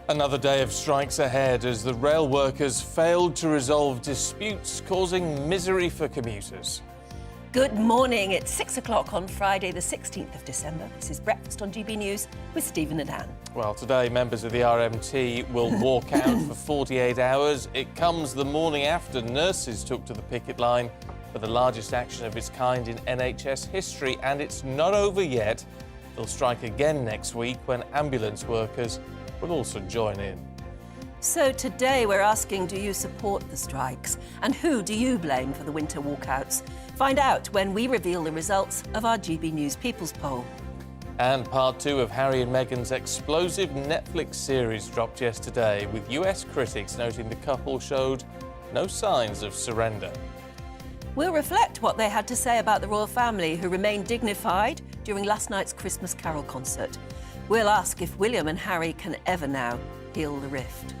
Another day of strikes ahead as the rail workers failed to resolve disputes, causing misery for commuters. Good morning. It's 6 o'clock on Friday, the 16th of December. This is Breakfast on GB News with Stephen and Anne. Well, today, members of the RMT will walk out for 48 hours. It comes the morning after nurses took to the picket line for the largest action of its kind in NHS history, and it's not over yet. They'll strike again next week when ambulance workers will also join in. So today we're asking, do you support the strikes? And who do you blame for the winter walkouts? Find out when we reveal the results of our GB News People's Poll. And part 2 of Harry and Meghan's explosive Netflix series dropped yesterday, with US critics noting the couple showed no signs of surrender. We'll reflect what they had to say about the royal family, who remained dignified during last night's Christmas Carol concert. We'll ask if William and Harry can ever now heal the rift.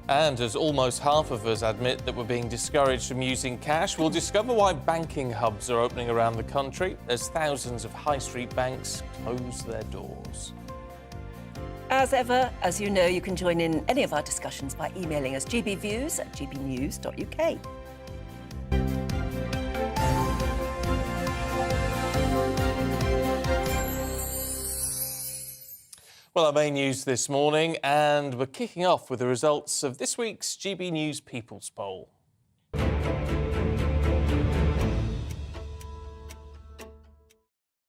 And as almost half of us admit that we're being discouraged from using cash, we'll discover why banking hubs are opening around the country as thousands of high street banks close their doors. As ever, as you know, you can join in any of our discussions by emailing us gbviews@gbnews.uk. Well, our main news this morning, and we're kicking off with the results of this week's GB News People's Poll.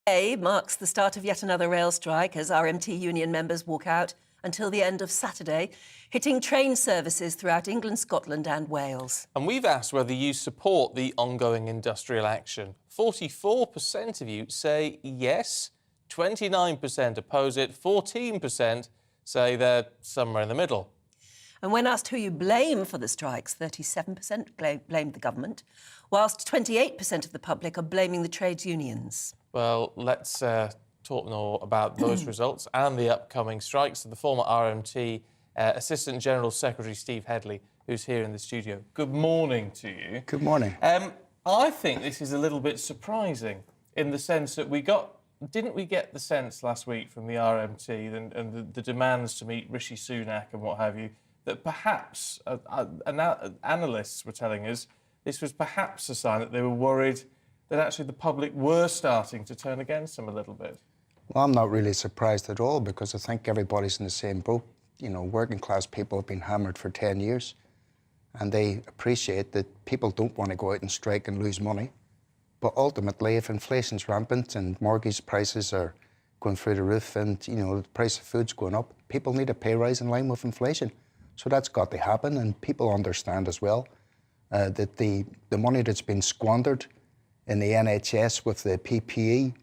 Today marks the start of yet another rail strike as RMT union members walk out until the end of Saturday, hitting train services throughout England, Scotland and Wales. And we've asked whether you support the ongoing industrial action. 44% of you say yes, 29% oppose it, 14% say they're somewhere in the middle. And when asked who you blame for the strikes, 37% blamed the government, whilst 28% of the public are blaming the trades unions. Well, let's talk more about those results and the upcoming strikes. The former RMT Assistant General Secretary Steve Headley, who's here in the studio. Good morning to you. Good morning. I think this is a little bit surprising in the sense that didn't we get the sense last week from the RMT and the demands to meet Rishi Sunak and what have you, that perhaps analysts were telling us this was perhaps a sign that they were worried that actually the public were starting to turn against them a little bit? Well, I'm not really surprised at all, because I think everybody's in the same boat. You know, working class people have been hammered for 10 years, and they appreciate that people don't want to go out and strike and lose money. But ultimately, if inflation's rampant and mortgage prices are going through the roof and, you know, the price of food's going up, people need a pay rise in line with inflation. So that's got to happen, and people understand as well that the money that's been squandered in the NHS with the PPE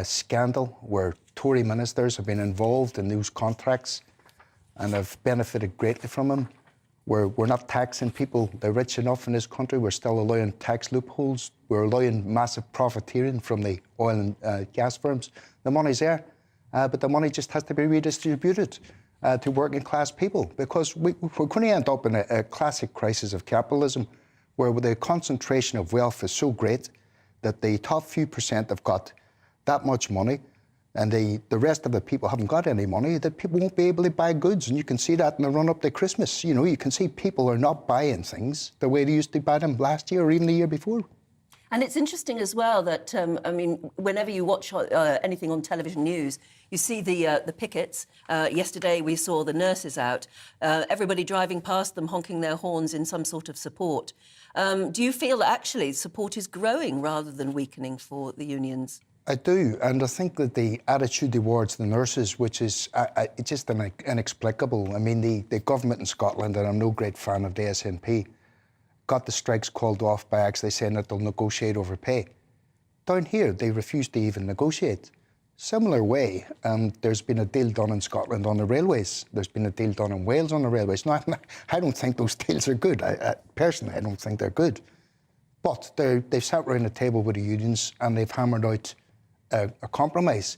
scandal, where Tory ministers have been involved in those contracts and have benefited greatly from them. We're not taxing people, they're rich enough in this country. We're still allowing tax loopholes. We're allowing massive profiteering from the oil and gas firms. The money's there, but the money just has to be redistributed to working class people, because we're going to end up in a classic crisis of capitalism, where the concentration of wealth is so great that the top few percent have got that much money, and the rest of the people haven't got any money, that people won't be able to buy goods. And you can see that in the run-up to Christmas. You know, you can see people are not buying things the way they used to buy them last year or even the year before. And it's interesting as well that, I mean, whenever you watch anything on television news, you see the pickets. Yesterday we saw the nurses out, everybody driving past them, honking their horns in some sort of support. Do you feel that actually support is growing rather than weakening for the unions? I do, and I think that the attitude towards the nurses, which is just inexplicable. I mean, the government in Scotland, and I'm no great fan of the SNP, got the strikes called off by actually saying that they'll negotiate over pay. Down here, they refused to even negotiate. Similar way, there's been a deal done in Scotland on the railways. There's been a deal done in Wales on the railways. Now, I don't think those deals are good. Personally, I don't think they're good. But they've sat around the table with the unions and they've hammered out a compromise.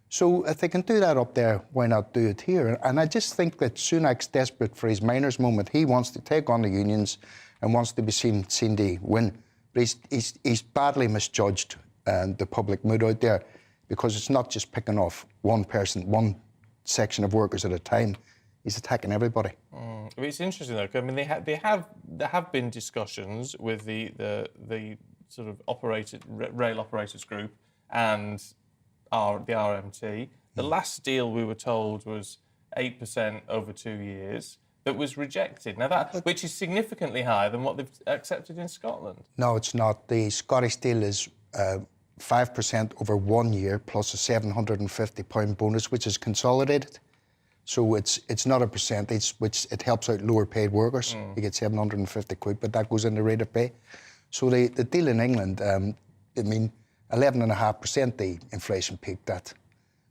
So if they can do that up there, why not do it here? And I just think that Sunak's desperate for his miners' moment. He wants to take on the unions and wants to be seen to win. But he's badly misjudged the public mood out there, because it's not just picking off one person, one section of workers at a time. He's attacking everybody. It's interesting though. I mean, there have been discussions with the sort of rail operators group and the RMT. The last deal we were told was 8% over 2 years. That was rejected. Now which is significantly higher than what they've accepted in Scotland. No, it's not. The Scottish deal is 5% over 1 year plus a £750 bonus, which is consolidated. So it's not a percentage, which it helps out lower paid workers. You get 750 quid, but that goes in the rate of pay. So the deal in England, 11.5% the inflation peaked at.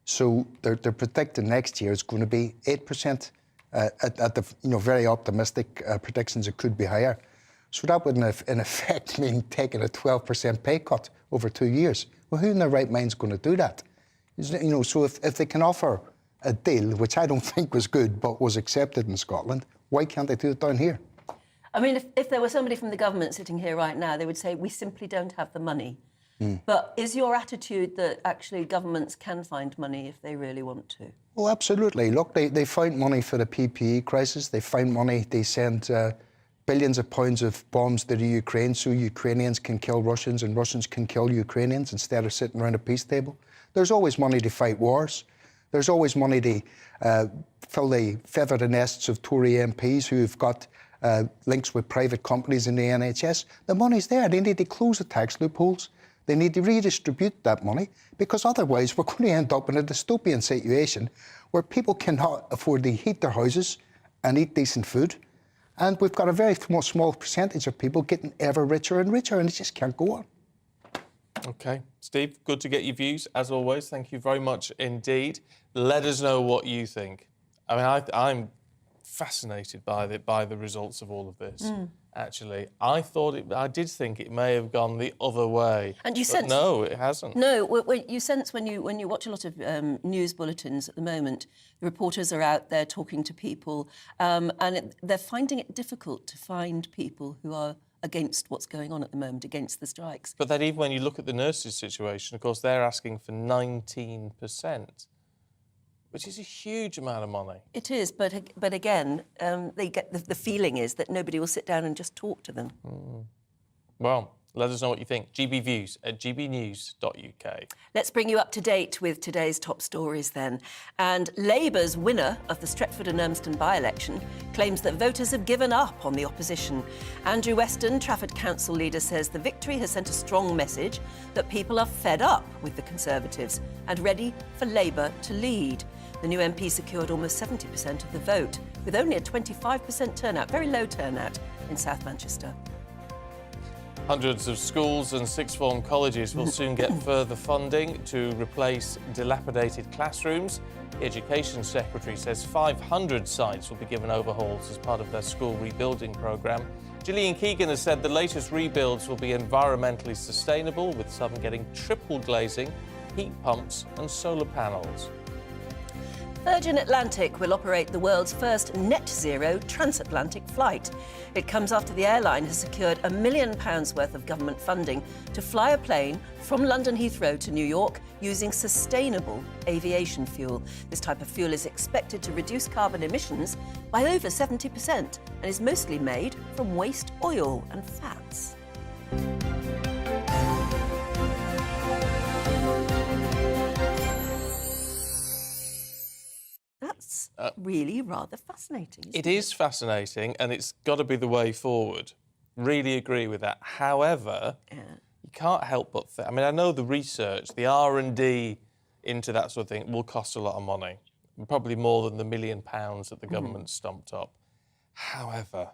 So they're predicting next year it's going to be 8%. At the very optimistic predictions, it could be higher. So that would, in effect, mean taking a 12% pay cut over 2 years. Well, who in their right mind is going to do that? So if they can offer a deal, which I don't think was good, but was accepted in Scotland, why can't they do it down here? I mean, if there was somebody from the government sitting here right now, they would say, we simply don't have the money. But is your attitude that actually governments can find money if they really want to? Oh, absolutely. Look, they found money for the PPE crisis. They found money. They sent billions of pounds of bombs to the Ukraine so Ukrainians can kill Russians and Russians can kill Ukrainians instead of sitting around a peace table. There's always money to fight wars. There's always money to fill the feathered nests of Tory MPs who've got links with private companies in the NHS. The money's there. They need to close the tax loopholes. They need to redistribute that money, because otherwise we're going to end up in a dystopian situation where people cannot afford to heat their houses and eat decent food. And we've got a very small percentage of people getting ever richer and richer, and it just can't go on. OK. Steve, good to get your views, as always. Thank you very much indeed. Let us know what you think. I mean, I'm fascinated by the results of all of this. Actually, I did think it may have gone the other way. And you sense no, it hasn't. No, you sense when you watch a lot of news bulletins at the moment, the reporters are out there talking to people, and they're finding it difficult to find people who are against what's going on at the moment, against the strikes. But then even when you look at the nurses' situation, of course, they're asking for 19%. Which is a huge amount of money. It is, but again, they get the feeling is that nobody will sit down and just talk to them. Well, let us know what you think. GBViews at gbnews.uk. Let's bring you up to date with today's top stories then. And Labour's winner of the Stretford and Urmston by-election claims that voters have given up on the opposition. Andrew Weston, Trafford Council leader, says the victory has sent a strong message that people are fed up with the Conservatives and ready for Labour to lead. The new MP secured almost 70% of the vote, with only a 25% turnout, very low turnout, in South Manchester. Hundreds of schools and sixth form colleges will soon get further funding to replace dilapidated classrooms. The Education Secretary says 500 sites will be given overhauls as part of their school rebuilding programme. Gillian Keegan has said the latest rebuilds will be environmentally sustainable, with some getting triple glazing, heat pumps and solar panels. Virgin Atlantic will operate the world's first net-zero transatlantic flight. It comes after the airline has secured £1 million worth of government funding to fly a plane from London Heathrow to New York using sustainable aviation fuel. This type of fuel is expected to reduce carbon emissions by over 70% and is mostly made from waste oil and fats. That's really rather fascinating. It is fascinating, and it's got to be the way forward. Really agree with that. However, you can't help but I mean, I know the research, the R&D into that sort of thing will cost a lot of money, probably more than the £1 million that the government stumped up. However,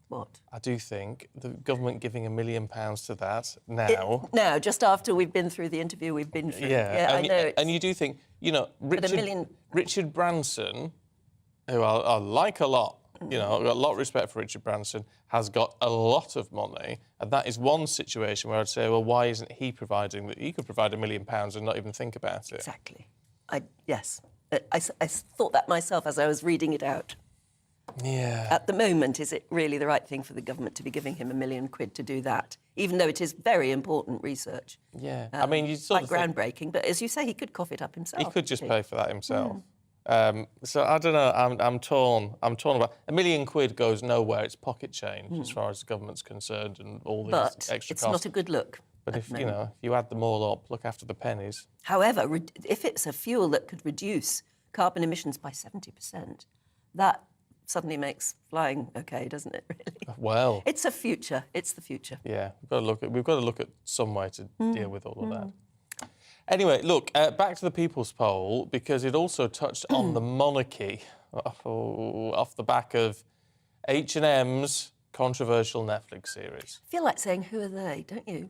what? I do think the government giving £1 million to that now... Now, just after we've been through the interview we've been through. Yeah, I know. And you do think, you know, Richard Branson, who I like a lot, you know, I've got a lot of respect for Richard Branson, has got a lot of money, and that is one situation where I'd say, well, why isn't he providing that? He could provide £1 million and not even think about it. Exactly. Yes. I thought that myself as I was reading it out. Yeah. At the moment, is it really the right thing for the government to be giving him £1 million to do that? Even though it is very important research. Yeah. I mean, you sort quite groundbreaking, but as you say, he could cough it up himself. He could just pay for that himself. So I don't know. I'm torn. I'm torn about £1 million goes nowhere. It's pocket change as far as the government's concerned, and all these But extra it's costs. not a good look. But if if you add them all up, look after the pennies. However, if it's a fuel that could reduce carbon emissions by 70%, that suddenly makes flying okay, doesn't it? Really. Well, It's a future. It's the future. yeah, we've got to look at some way to deal with all of that. Anyway, look, back to the People's Poll, because it also touched on the monarchy off the back of H&M's controversial Netflix series. I feel like saying, who are they, don't you?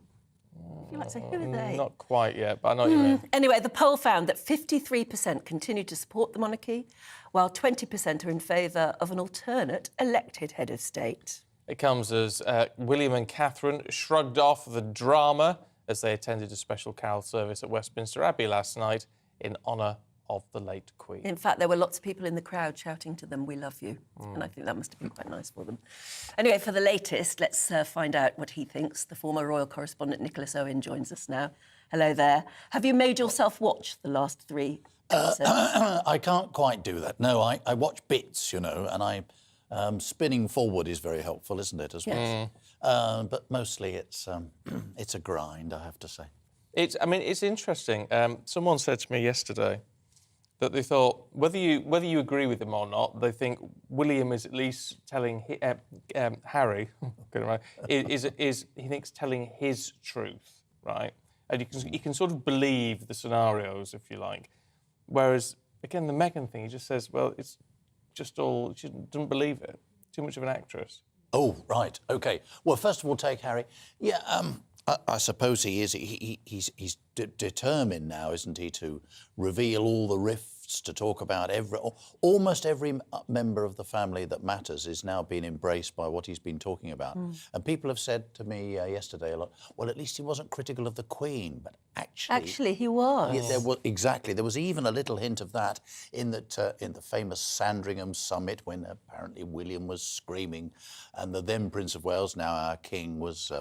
I feel like saying, who are they? Not quite yet, but I know what you mean. Anyway, the poll found that 53% continue to support the monarchy, while 20% are in favour of an alternate elected head of state. It comes as William and Catherine shrugged off the drama as they attended a special carol service at Westminster Abbey last night in honour of the late Queen. In fact, there were lots of people in the crowd shouting to them, "We love you." And I think that must have been quite nice for them. Anyway, for the latest, let's find out what he thinks. The former royal correspondent Nicholas Owen joins us now. Hello there. Have you made yourself watch the last 3 episodes? I can't quite do that. No, I watch bits, and spinning forward is very helpful, isn't it, as well? Yes. But mostly it's a grind, I have to say. It's interesting. Someone said to me yesterday that they thought, whether you agree with him or not, they think William is at least telling Harry, he thinks telling his truth, right? And you can sort of believe the scenarios, if you like. Whereas, again, the Meghan thing, he just says, well, it's just all, she doesn't believe it. Too much of an actress. Oh, right, OK. Well, first of all, take Harry. Yeah, I suppose he is. He's determined now, isn't he, to reveal all the rifts, to talk about almost every member of the family that matters is now being embraced by what he's been talking about. And people have said to me yesterday a lot, well, at least he wasn't critical of the Queen, but Actually, he was. Yeah, exactly. There was even a little hint of that in the famous Sandringham summit when apparently William was screaming and the then Prince of Wales, now our King, was...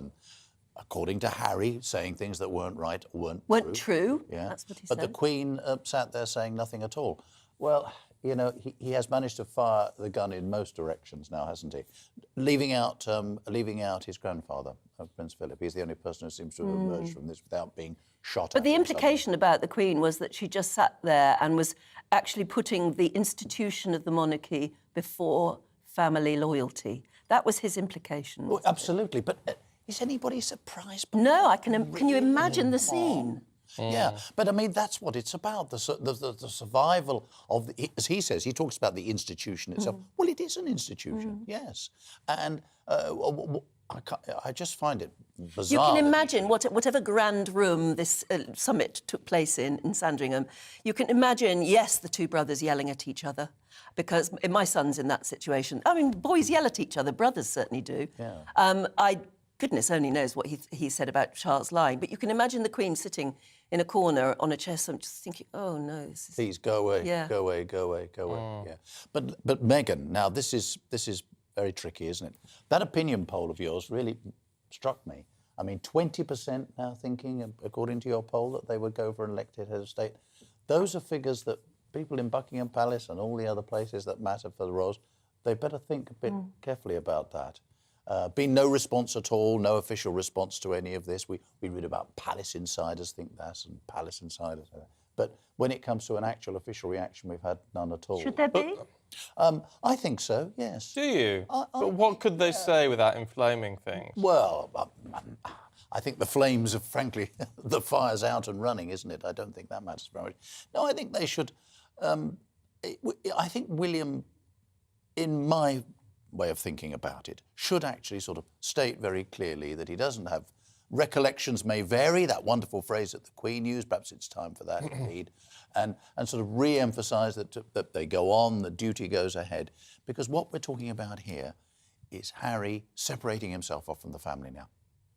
according to Harry, saying things that weren't right, weren't true. Yeah. That's what he but said. the Queen sat there saying nothing at all. Well, he has managed to fire the gun in most directions now, hasn't he? Leaving out his grandfather, Prince Philip. He's the only person who seems to have emerged from this without being shot. But the implication about the Queen was that she just sat there and was actually putting the institution of the monarchy before family loyalty. That was his implication. Well, absolutely, but is anybody surprised? No, can you imagine the scene? Yeah, but I mean, that's what it's about, the survival of, as he says, he talks about the institution itself. Well, it is an institution, yes. And I just find it bizarre. You can imagine whatever grand room this summit took place in Sandringham, you can imagine, yes, the two brothers yelling at each other, because my son's in that situation. I mean, boys yell at each other, brothers certainly do. Yeah. Goodness only knows what he said about Charles lying, but you can imagine the Queen sitting in a corner on a chair, so I'm just thinking, oh no, this is... Please go away, yeah. Go away, go away, go away. Yeah. But Meghan, now this is very tricky, isn't it? That opinion poll of yours really struck me. I mean, 20% now thinking, according to your poll, that they would go for an elected head of state. Those are figures that people in Buckingham Palace and all the other places that matter for the royals, they better think a bit carefully about that. Been no response at all, no official response to any of this. We read about palace insiders think that and palace insiders. But when it comes to an actual official reaction, we've had none at all. Should there be? I think so, yes. Do you? But what could they say without inflaming things? Well, I think the flames are, frankly, the fire's out and running, isn't it? I don't think that matters very much. No, I think they should... I think William, in my way of thinking about it, should actually sort of state very clearly that he doesn't have... Recollections may vary, that wonderful phrase that the Queen used, perhaps it's time for that indeed, and sort of re-emphasise that they go on, the duty goes ahead. Because what we're talking about here is Harry separating himself off from the family now.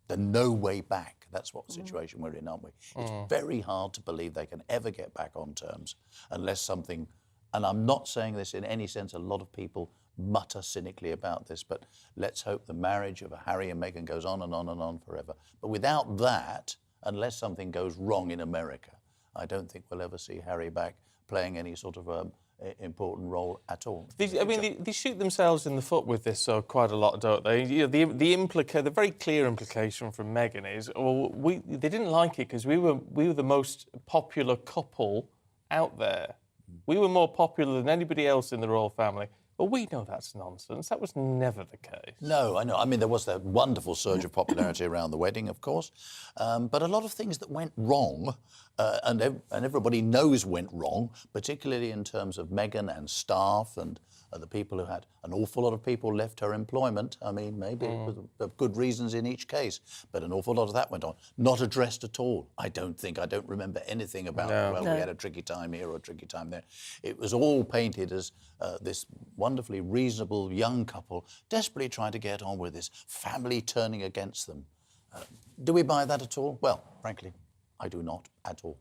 There's no way back. That's what situation we're in, aren't we? It's very hard to believe they can ever get back on terms unless something... And I'm not saying this in any sense, a lot of people mutter cynically about this, but let's hope the marriage of Harry and Meghan goes on and on and on forever. But without that, unless something goes wrong in America, I don't think we'll ever see Harry back playing any sort of important role at all. They shoot themselves in the foot with this quite a lot, don't they? You know, the very clear implication from Meghan is, well, they didn't like it because we were the most popular couple out there. We were more popular than anybody else in the royal family. Well, we know that's nonsense. That was never the case. No, I know. I mean, there was that wonderful surge of popularity around the wedding, of course, but a lot of things that went wrong, and everybody knows went wrong, particularly in terms of Meghan and staff and the people who had an awful lot of people left her employment. I mean, maybe it was of good reasons in each case, but an awful lot of that went on. Not addressed at all, I don't think. I don't remember anything about, we had a tricky time here or a tricky time there. It was all painted as this wonderfully reasonable young couple desperately trying to get on with this, family turning against them. Do we buy that at all? Well, frankly, I do not at all.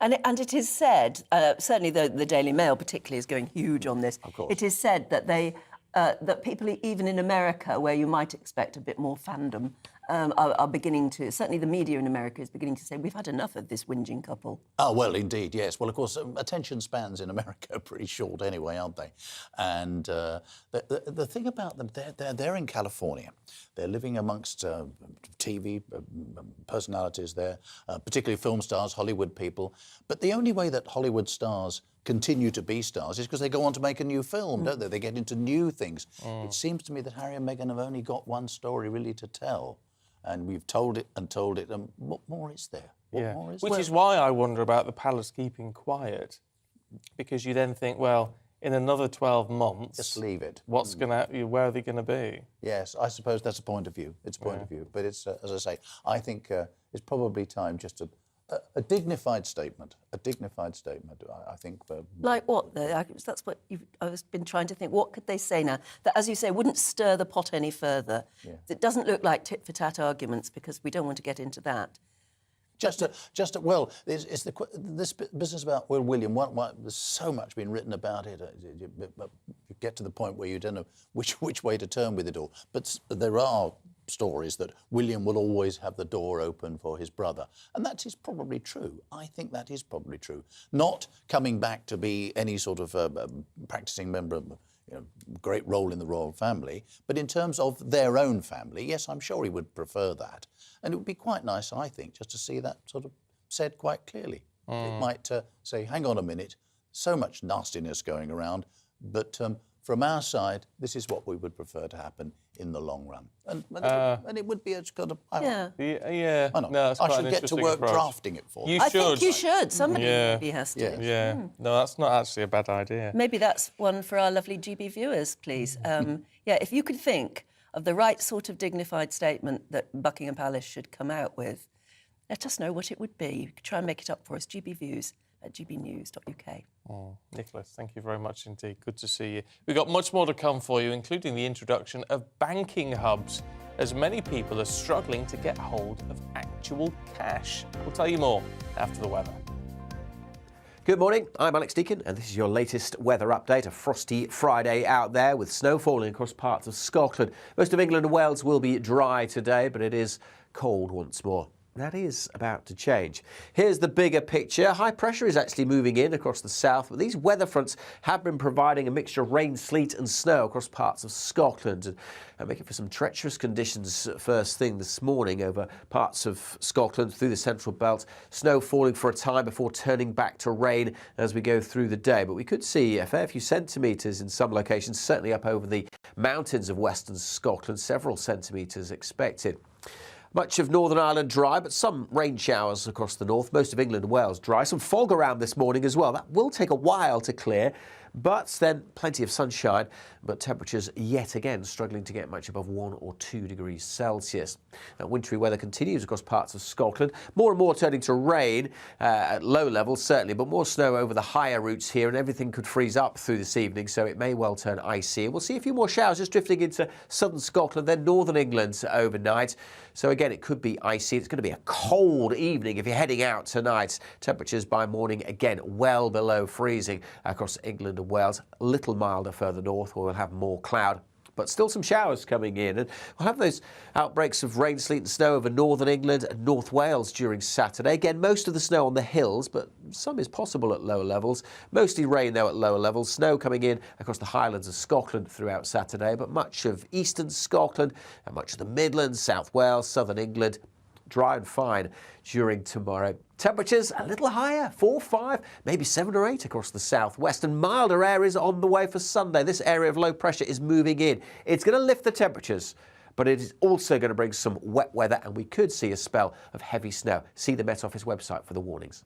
And it is said, certainly the Daily Mail particularly is going huge on this. Of course. It is said that that people, even in America, where you might expect a bit more fandom, are beginning to, certainly the media in America is beginning to say, we've had enough of this whinging couple. Oh, well, indeed, yes. Well, of course, attention spans in America are pretty short anyway, aren't they? And the thing about them, they're in California. They're living amongst TV personalities there, particularly film stars, Hollywood people. But the only way that Hollywood stars continue to be stars is because they go on to make a new film, don't they? They get into new things. It seems to me that Harry and Meghan have only got one story really to tell. And we've told it, and what more is there? What more is there? Which is why I wonder about the palace keeping quiet, because you then think, well, in another 12 months, just leave it. What's going to? Where are they going to be? Yes, I suppose that's a point of view. It's a point of view, but it's as I say, I think it's probably time just to. A dignified statement. A dignified statement, I think. Like what, though? That's what I've been trying to think. What could they say now that, as you say, wouldn't stir the pot any further? Yeah. It doesn't look like tit-for-tat arguments, because we don't want to get into that. Well, it's this business about William. There's so much been written about it. You get to the point where you don't know which way to turn with it all. But there are stories that William will always have the door open for his brother, and that is probably true. I think that is probably true. Not coming back to be any sort of practicing member of great role in the royal family, but in terms of their own family, yes, I'm sure he would prefer that. And it would be quite nice, I think, just to see that sort of said quite clearly. It might say, hang on a minute, so much nastiness going around, but from our side, this is what we would prefer to happen in the long run. And it would be a kind of... Yeah. Why not? No, I should get to work drafting it for you. I think you should. Somebody maybe has to. Yes. Yeah. No, that's not actually a bad idea. Maybe that's one for our lovely GB viewers, please. If you could think of the right sort of dignified statement that Buckingham Palace should come out with, let us know what it would be. You could try and make it up for us. GBViews@gbnews.uk. Nicholas, thank you very much indeed. Good to see you. We've got much more to come for you, including the introduction of banking hubs, as many people are struggling to get hold of actual cash. We'll tell you more after the weather. Good morning, I'm Alex Deakin, and this is your latest weather update. A frosty Friday out there with snow falling across parts of Scotland. Most of England and Wales will be dry today, but it is cold once more. That is about to change. Here's the bigger picture. High pressure is actually moving in across the south, but these weather fronts have been providing a mixture of rain, sleet and snow across parts of Scotland, and making for some treacherous conditions first thing this morning over parts of Scotland through the central belt. Snow falling for a time before turning back to rain as we go through the day. But we could see a fair few centimetres in some locations, certainly up over the mountains of western Scotland, several centimetres expected. Much of Northern Ireland dry, but some rain showers across the north. Most of England and Wales dry. Some fog around this morning as well. That will take a while to clear, but then plenty of sunshine. But temperatures yet again struggling to get much above 1 or 2 degrees Celsius. Now, wintry weather continues across parts of Scotland. More and more turning to rain at low levels, certainly, but more snow over the higher routes here, and everything could freeze up through this evening, so it may well turn icy. We'll see a few more showers just drifting into southern Scotland, then northern England overnight. So again, it could be icy. It's going to be a cold evening if you're heading out tonight. Temperatures by morning, again, well below freezing across England and Wales. A little milder further north, where we'll have more cloud. but still some showers coming in. And we'll have those outbreaks of rain, sleet and snow over northern England and North Wales during Saturday. Again, most of the snow on the hills, but some is possible at lower levels. Mostly rain, though, at lower levels. Snow coming in across the Highlands of Scotland throughout Saturday, but much of eastern Scotland and much of the Midlands, South Wales, southern England, dry and fine during tomorrow. Temperatures a little higher, 4, 5, maybe 7 or 8 across the southwest, and milder areas on the way for Sunday. This area of low pressure is moving in. It's going to lift the temperatures, but it is also going to bring some wet weather, and we could see a spell of heavy snow. See the Met Office website for the warnings.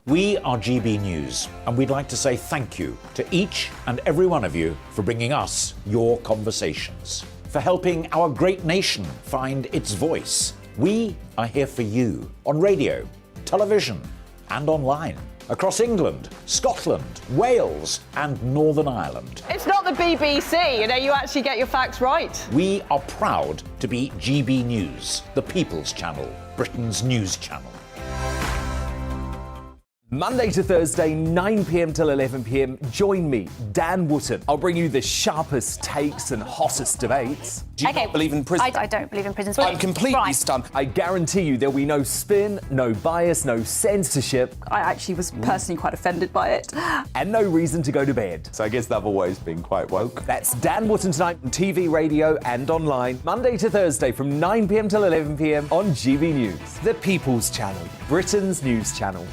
We are GB News, and we'd like to say thank you to each and every one of you for bringing us your conversations, for helping our great nation find its voice. We are here for you on radio, television, and online, across England, Scotland, Wales, and Northern Ireland. It's not the BBC, you actually get your facts right. We are proud to be GB News, the People's Channel, Britain's news channel. Monday to Thursday, 9 p.m. till 11 p.m. Join me, Dan Wootton. I'll bring you the sharpest takes and hottest debates. Do you not believe in prisons? I don't believe in prisons. I'm completely stunned. I guarantee you there'll be no spin, no bias, no censorship. I actually was personally quite offended by it. And no reason to go to bed. So I guess they've always been quite woke. That's Dan Wootton tonight on TV, radio and online. Monday to Thursday from 9 p.m. till 11 p.m. on GB News. The People's Channel, Britain's news channel.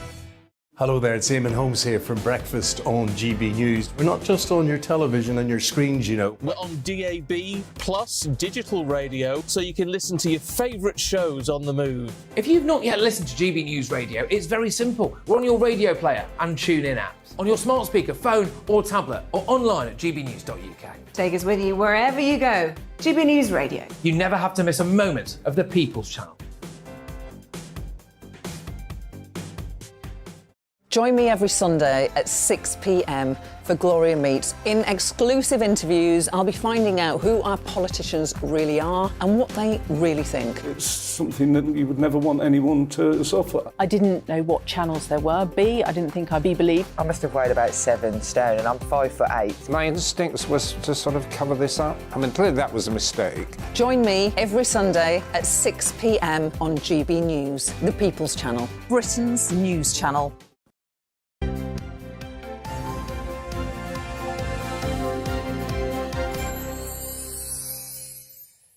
Hello there, it's Eamon Holmes here from Breakfast on GB News. We're not just on your television and your screens, you know. We're on DAB plus digital radio, so you can listen to your favourite shows on the move. If you've not yet listened to GB News Radio, it's very simple. We're on your radio player and tune-in apps, on your smart speaker, phone or tablet, or online at gbnews.uk. Take us with you wherever you go. GB News Radio. You never have to miss a moment of the People's Channel. Join me every Sunday at 6 p.m. for Gloria Meets. In exclusive interviews, I'll be finding out who our politicians really are and what they really think. It's something that you would never want anyone to suffer. I didn't know what channels there were. B, I didn't think I'd be believed. I must have weighed about 7 stone and I'm 5'8". My instincts was to sort of cover this up. I mean, clearly that was a mistake. Join me every Sunday at 6 p.m. on GB News, the People's Channel, Britain's news channel.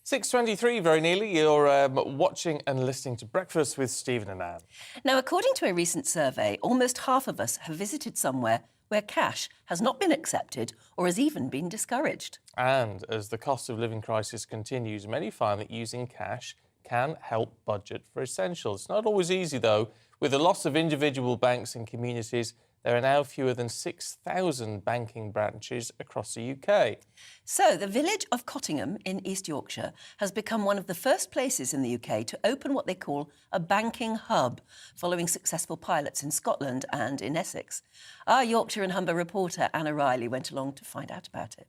6:23, very nearly. You're watching and listening to Breakfast with Stephen and Anne. Now, according to a recent survey, almost half of us have visited somewhere where cash has not been accepted or has even been discouraged. And as the cost of living crisis continues, many find that using cash can help budget for essentials. It's not always easy, though. With the loss of individual banks and communities, there are now fewer than 6,000 banking branches across the UK. So the village of Cottingham in East Yorkshire has become one of the first places in the UK to open what they call a banking hub, following successful pilots in Scotland and in Essex. Our Yorkshire and Humber reporter Anna Riley went along to find out about it.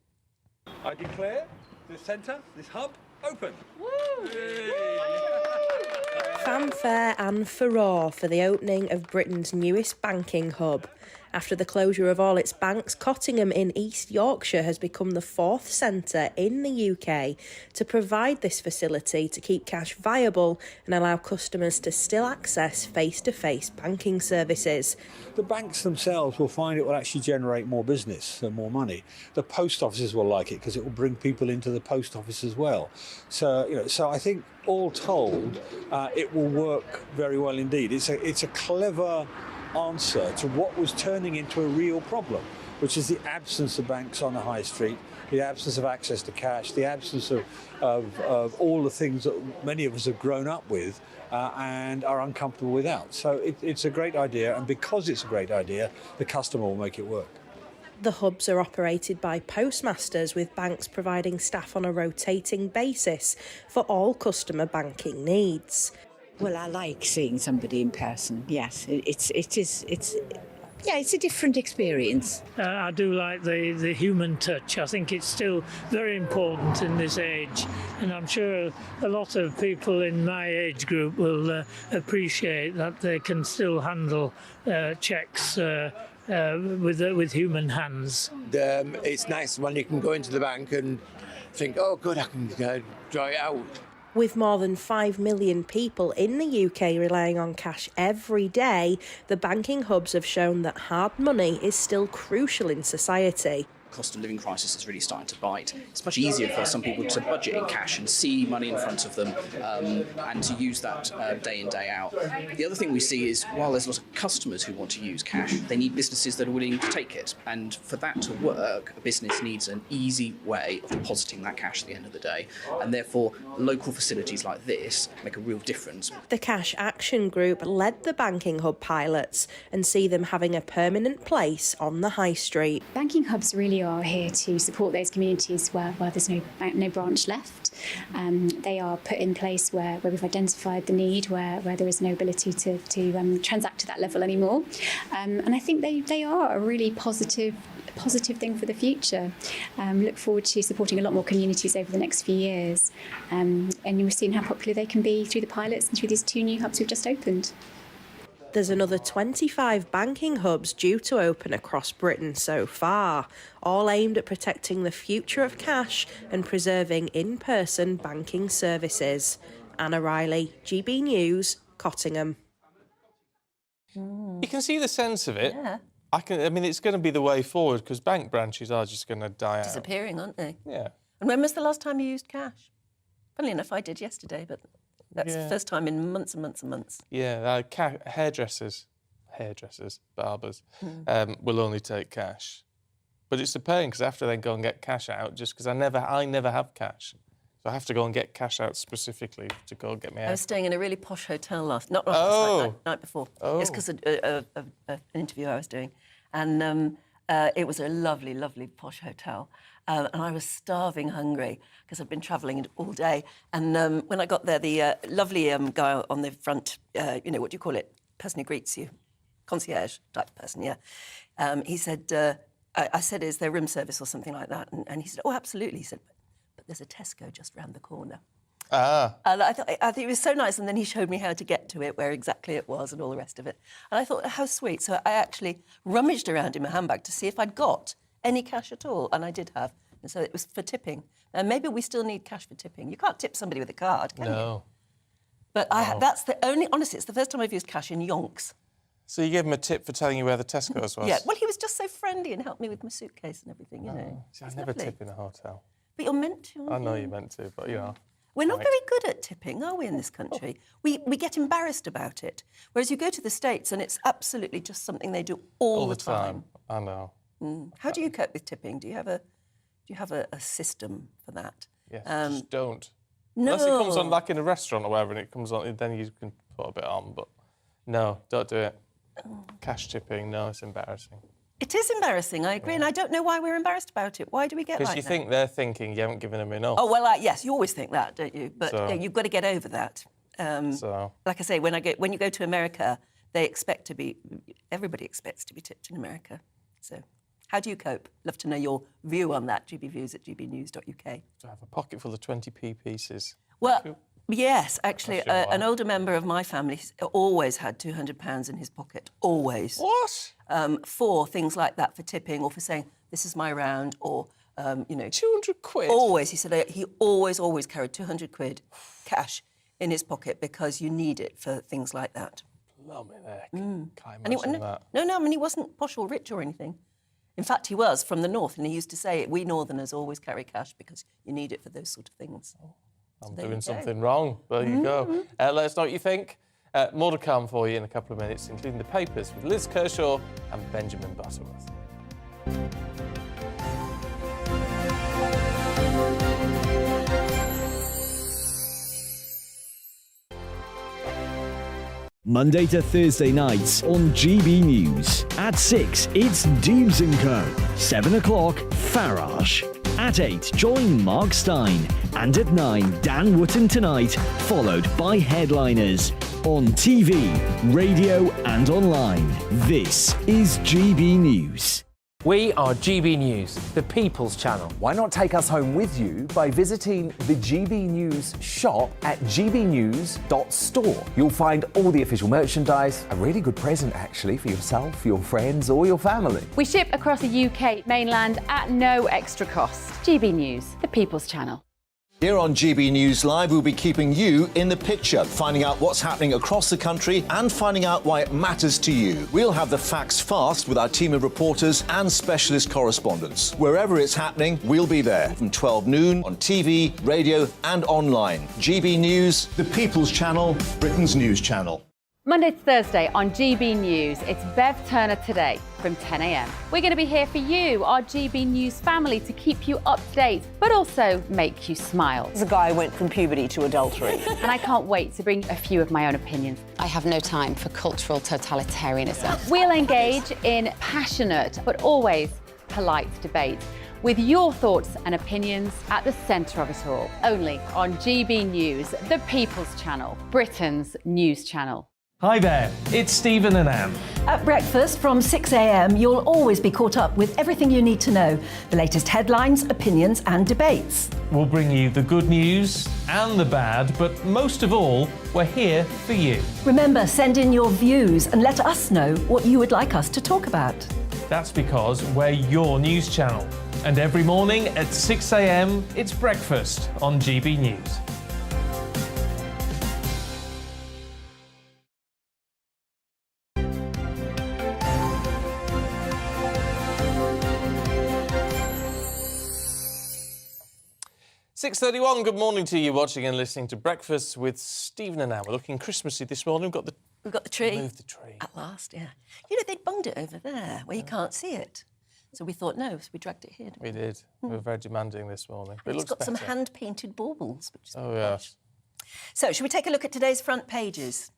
I declare this centre, this hub, open. Woo! Fanfare and furore for the opening of Britain's newest banking hub. After the closure of all its banks, Cottingham in East Yorkshire has become the fourth centre in the UK to provide this facility to keep cash viable and allow customers to still access face-to-face banking services. The banks themselves will find it will actually generate more business and more money. The post offices will like it because it will bring people into the post office as well. So, so I think all told, it will work very well indeed. It's a clever answer to what was turning into a real problem, which is the absence of banks on the high street, the absence of access to cash, the absence of all the things that many of us have grown up with and are uncomfortable without. So it's a great idea, and because it's a great idea, the customer will make it work. The hubs are operated by postmasters, with banks providing staff on a rotating basis for all customer banking needs. Well, I like seeing somebody in person. Yes, it's Yeah, it's a different experience. I do like the human touch. I think it's still very important in this age, and I'm sure a lot of people in my age group will appreciate that they can still handle cheques with human hands. It's nice when you can go into the bank and think, oh, good, I can draw it out. With more than 5 million people in the UK relying on cash every day, the banking hubs have shown that hard money is still crucial in society. Cost of living crisis is really starting to bite. It's much easier for some people to budget in cash and see money in front of them and to use that day in, day out. The other thing we see is while there's lots of customers who want to use cash, they need businesses that are willing to take it. And for that to work, a business needs an easy way of depositing that cash at the end of the day. And therefore, local facilities like this make a real difference. The Cash Action Group led the banking hub pilots and see them having a permanent place on the high street. Banking hubs really are here to support those communities where there's no branch left. They are put in place where we've identified the need, where there is no ability to transact to that level anymore. And I think they are a really positive thing for the future. Look forward to supporting a lot more communities over the next few years. And you've seen how popular they can be through the pilots and through these 2 new hubs we've just opened. There's another 25 banking hubs due to open across Britain so far, all aimed at protecting the future of cash and preserving in-person banking services. Anna Riley, GB News, Cottingham. You can see the sense of it. Yeah. I mean, it's going to be the way forward because bank branches are just going to die out. Disappearing, aren't they? Yeah. And when was the last time you used cash? Funnily enough, I did yesterday, but that's the first time in months and months and months. Yeah, hairdressers, barbers, will only take cash. But it's a pain because I have to then go and get cash out just because I never have cash. So I have to go and get cash out specifically to go and get me out. I was staying in a really posh hotel last night before. It's because of an interview I was doing. And it was a lovely, lovely posh hotel. And I was starving hungry because I'd been travelling all day. And when I got there, the lovely guy on the front, what do you call it? Person who greets you. Concierge type person, yeah. He said, I said, is there room service or something like that? And he said, oh, absolutely. He said, but there's a Tesco just round the corner. And I thought it was so nice. And then he showed me how to get to it, where exactly it was and all the rest of it. And I thought, how sweet. So I actually rummaged around in my handbag to see if I'd got any cash at all. And I did have. And so it was for tipping. And maybe we still need cash for tipping. You can't tip somebody with a card, can you? But that's the only, honestly, it's the first time I've used cash in yonks. So you gave him a tip for telling you where the Tesco's was? Yeah, well, he was just so friendly and helped me with my suitcase and everything, you know. See, I never tip in a hotel. But you're meant to. I know you're meant to, but you know. We're not very good at tipping, are we, in this country? We get embarrassed about it. Whereas you go to the States and it's absolutely just something they do all the time. I know. How do you cope with tipping? Do you have a system for that? Yes, just don't. No. Unless it comes on like in a restaurant or whatever and it comes on, then you can put a bit on, but no, don't do it. Cash tipping, no, it's embarrassing. It is embarrassing, I agree, and I don't know why we're embarrassed about it. Why do we get like that? Because you think they're thinking you haven't given them enough. Oh, well, yes, you always think that, don't you? But yeah, you've got to get over that. Like I say, when you go to America, everybody expects to be tipped in America. So how do you cope? Love to know your view on that, gbviews@gbnews.uk. To have a pocket full of 20p pieces. Well, yes, actually, an older member of my family always had £200 in his pocket, always. What? For things like that, for tipping or for saying, this is my round, or, 200 quid? Always. He said he always carried 200 quid cash in his pocket because you need it for things like that. Blimey heck. Can't imagine that. No, I mean, he wasn't posh or rich or anything. In fact, he was from the north, and he used to say, we northerners always carry cash because you need it for those sort of things. I'm doing something wrong. There you go. Let us know what you think. More to come for you in a couple of minutes, including the papers with Liz Kershaw and Benjamin Butterworth. Monday to Thursday nights on GB News. At 6, it's Deebs & Co. 7 o'clock, Farage. At 8, join Mark Stein. And at 9, Dan Wootton Tonight, followed by Headliners. On TV, radio and online. This is GB News. We are GB News, the People's Channel. Why not take us home with you by visiting the GB News shop at gbnews.store. You'll find all the official merchandise, a really good present actually for yourself, your friends or your family. We ship across the UK mainland at no extra cost. GB News, the People's Channel. Here on GB News Live, we'll be keeping you in the picture, finding out what's happening across the country and finding out why it matters to you. We'll have the facts fast with our team of reporters and specialist correspondents. Wherever it's happening, we'll be there from 12 noon on TV, radio and online. GB News, the People's Channel, Britain's news channel. Monday to Thursday on GB News, it's Bev Turner Today from 10 a.m. We're going to be here for you, our GB News family, to keep you up to date, but also make you smile. The guy went from puberty to adultery. And I can't wait to bring a few of my own opinions. I have no time for cultural totalitarianism. We'll engage in passionate, but always polite debate, with your thoughts and opinions at the centre of it all. Only on GB News, the People's Channel, Britain's news channel. Hi there, it's Stephen and Anne. At breakfast from 6 a.m, you'll always be caught up with everything you need to know, the latest headlines, opinions and debates. We'll bring you the good news and the bad, but most of all, we're here for you. Remember, send in your views and let us know what you would like us to talk about. That's because we're your news channel. And every morning at 6 a.m, it's breakfast on GB News. .31, good morning to you watching and listening to Breakfast with Stephen and Anne. We're looking Christmassy this morning. We've got the tree. Move the tree. At last, yeah. You know, they'd bunged it over there where you can't see it. So we thought, no, so we dragged it here. We did. We were very demanding this morning. But it it's looks got some better. hand-painted baubles, which is Oh, yes. So, should we take a look at today's front pages?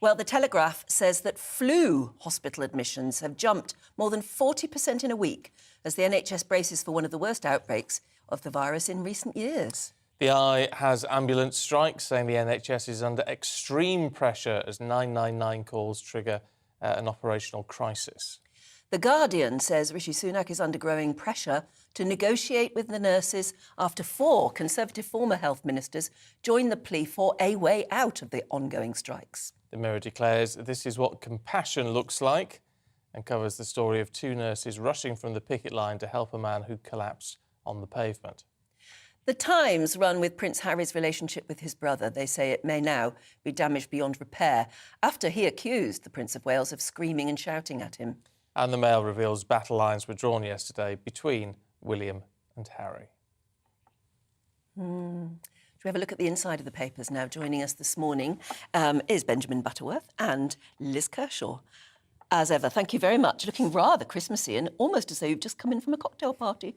Well, the Telegraph says that flu hospital admissions have jumped more than 40% in a week as the NHS braces for one of the worst outbreaks of the virus in recent years. The Eye has ambulance strikes, saying the NHS is under extreme pressure as 999 calls trigger an operational crisis. The Guardian says Rishi Sunak is under growing pressure to negotiate with the nurses after 4 Conservative former health ministers joined the plea for a way out of the ongoing strikes. The Mirror declares this is what compassion looks like and covers the story of 2 nurses rushing from the picket line to help a man who collapsed on the pavement. The Times run with Prince Harry's relationship with his brother. They say it may now be damaged beyond repair after he accused the Prince of Wales of screaming and shouting at him. And the Mail reveals battle lines were drawn yesterday between William and Harry. Should we have a look at the inside of the papers now? Joining us this morning is Benjamin Butterworth and Liz Kershaw. As ever, thank you very much. Looking rather Christmassy and almost as though you've just come in from a cocktail party.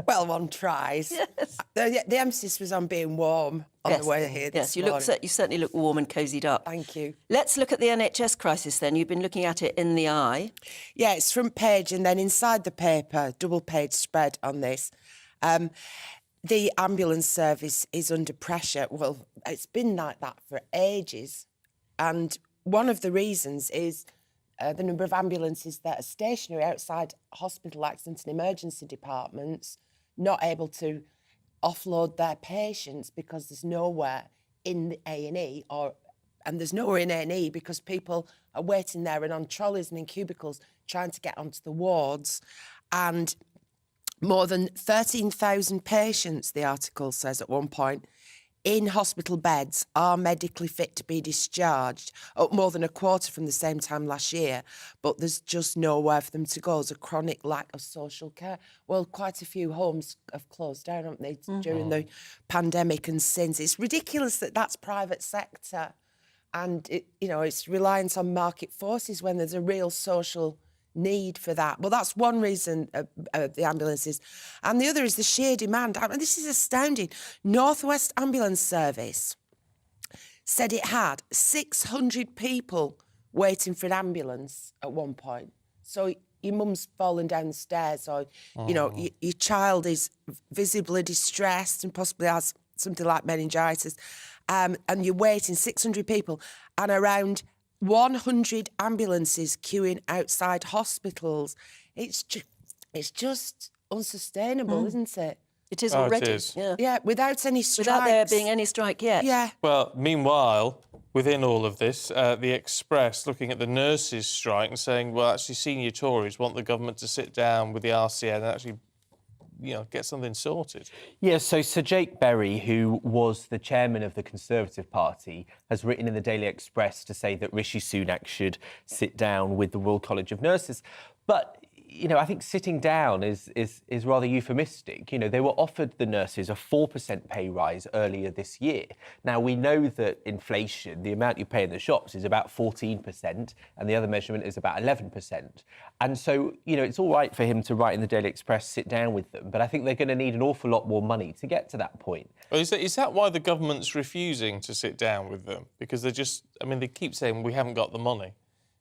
Well, one tries. Yes. The emphasis was on being warm on the way here this morning. You certainly look warm and cosied up. Thank you. Let's look at the NHS crisis then. You've been looking at it in the Eye. Yeah, it's front page and then inside the paper, double-page spread on this. The ambulance service is under pressure. Well, it's been like that for ages. And one of the reasons is the number of ambulances that are stationary outside hospital accident and emergency departments, not able to offload their patients because there's nowhere in the A&E, and there's nowhere in A&E because people are waiting there and on trolleys and in cubicles trying to get onto the wards. And more than 13,000 patients, the article says at one point, in hospital beds are medically fit to be discharged, up more than a quarter from the same time last year, but there's just nowhere for them to go. There's a chronic lack of social care. Well, quite a few homes have closed down, haven't they, during the pandemic and since. It's ridiculous that that's private sector and, it's reliance on market forces when there's a real social need for that. Well, that's one reason the ambulances. And the other is the sheer demand. I mean, this is astounding. North West Ambulance Service said it had 600 people waiting for an ambulance at one point. So your mum's fallen down the stairs, or you know, your child is visibly distressed and possibly has something like meningitis, and you're waiting 600 people and around 100 ambulances queuing outside hospitals. It's just unsustainable, isn't it? It is already. It is. Yeah, without any strikes. Without there being any strike yet. Yeah. Well, meanwhile, within all of this, the Express looking at the nurses' strike and saying, well, actually, senior Tories want the government to sit down with the RCN and actually, you know, get something sorted. Yeah, so Sir Jake Berry, who was the chairman of the Conservative Party, has written in the Daily Express to say that Rishi Sunak should sit down with the Royal College of Nurses. But you know, I think sitting down is rather euphemistic. You know, they were offered, the nurses, a 4% pay rise earlier this year. Now, we know that inflation, the amount you pay in the shops, is about 14%, and the other measurement is about 11%. And so, you know, it's all right for him to write in the Daily Express, sit down with them, but I think they're going to need an awful lot more money to get to that point. Well, is that why the government's refusing to sit down with them? Because they're just, I mean, they keep saying we haven't got the money,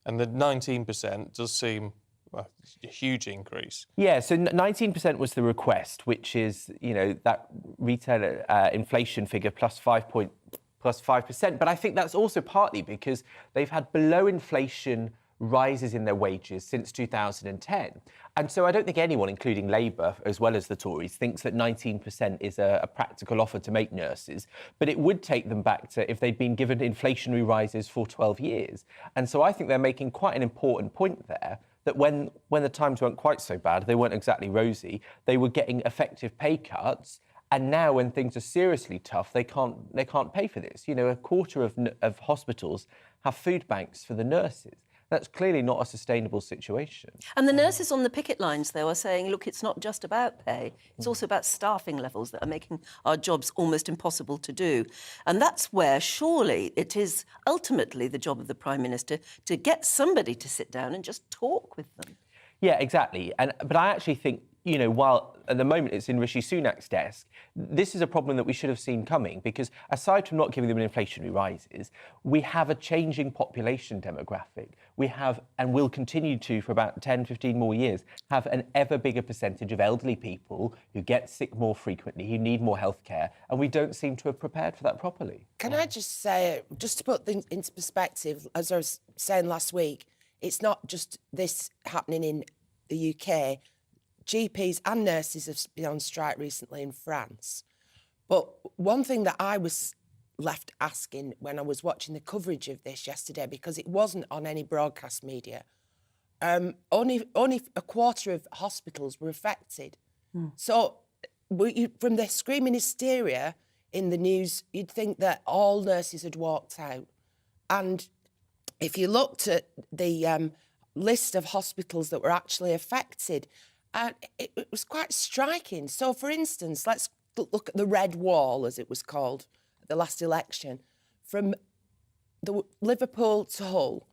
and the 19% does seem a huge increase. Yeah, so 19% was the request, which is, you know, that retail inflation figure plus 5%. But I think that's also partly because they've had below inflation rises in their wages since 2010. And so I don't think anyone, including Labour, as well as the Tories, thinks that 19% is a practical offer to make nurses. But it would take them back to if they'd been given inflationary rises for 12 years. And so I think they're making quite an important point there, that when the times weren't quite so bad, they weren't exactly rosy, they were getting effective pay cuts. And now when things are seriously tough, they can't pay for this. You know, a quarter of hospitals have food banks for the nurses. That's clearly not a sustainable situation. And the nurses on the picket lines, though, are saying, look, it's not just about pay, it's also about staffing levels that are making our jobs almost impossible to do. And that's where, surely, it is ultimately the job of the Prime Minister to get somebody to sit down and just talk with them. Yeah, exactly. But I actually think, you know, while at the moment it's in Rishi Sunak's desk, this is a problem that we should have seen coming, because aside from not giving them inflationary rises, we have a changing population demographic. We have, and will continue to for about 10, 15 more years, have an ever bigger percentage of elderly people who get sick more frequently, who need more health care, and we don't seem to have prepared for that properly. Can I just say, just to put things into perspective, as I was saying last week, it's not just this happening in the UK. GPs and nurses have been on strike recently in France. But one thing that I was left asking when I was watching the coverage of this yesterday, because it wasn't on any broadcast media, only a quarter of hospitals were affected. So from the screaming hysteria in the news, you'd think that all nurses had walked out. And if you looked at the list of hospitals that were actually affected, it was quite striking. So, for instance, let's look at the Red Wall, as it was called at the last election. From the Liverpool to Hull,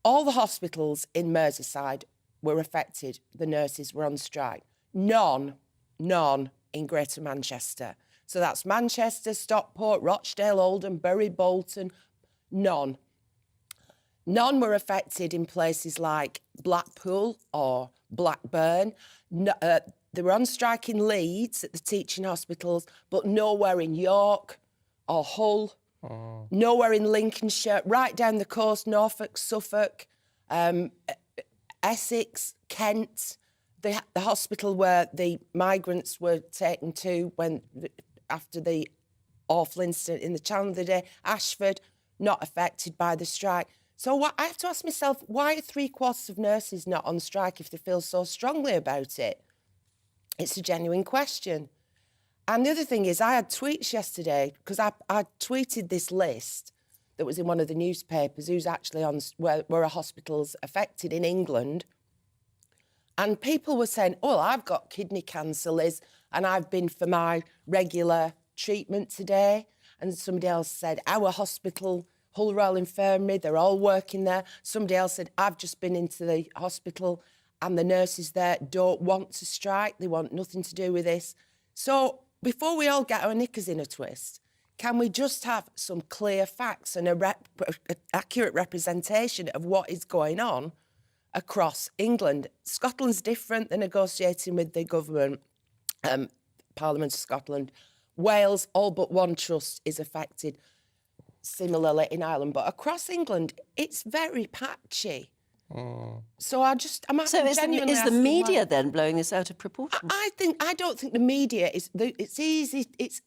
all the hospitals in Merseyside were affected. The nurses were on strike. None in Greater Manchester. So that's Manchester, Stockport, Rochdale, Oldham, Bury, Bolton. None. None were affected in places like Blackpool or Blackburn. They were on strike in Leeds at the teaching hospitals, but nowhere in York or Hull, nowhere in Lincolnshire, right down the coast, Norfolk, Suffolk, Essex, Kent, the hospital where the migrants were taken to after the awful incident in the Channel the other day, Ashford, not affected by the strike. So I have to ask myself, why are 3/4 of nurses not on strike if they feel so strongly about it? It's a genuine question. And the other thing is, I had tweets yesterday, because I tweeted this list that was in one of the newspapers, who's actually on, where a hospital's affected in England. And people were saying, oh, I've got kidney cancer, Liz, and I've been for my regular treatment today. And somebody else said, our hospital, Hull Royal Infirmary, they're all working there. Somebody else said, I've just been into the hospital and the nurses there don't want to strike. They want nothing to do with this. So before we all get our knickers in a twist, can we just have some clear facts and an accurate representation of what is going on? across England. Scotland's different. They're negotiating with the government, Parliament of Scotland. Wales, all but one trust is affected. Similarly in Ireland, but across England, it's very patchy. So I'm genuinely is the asking media why. then blowing this out of proportion? I don't think the media is. It's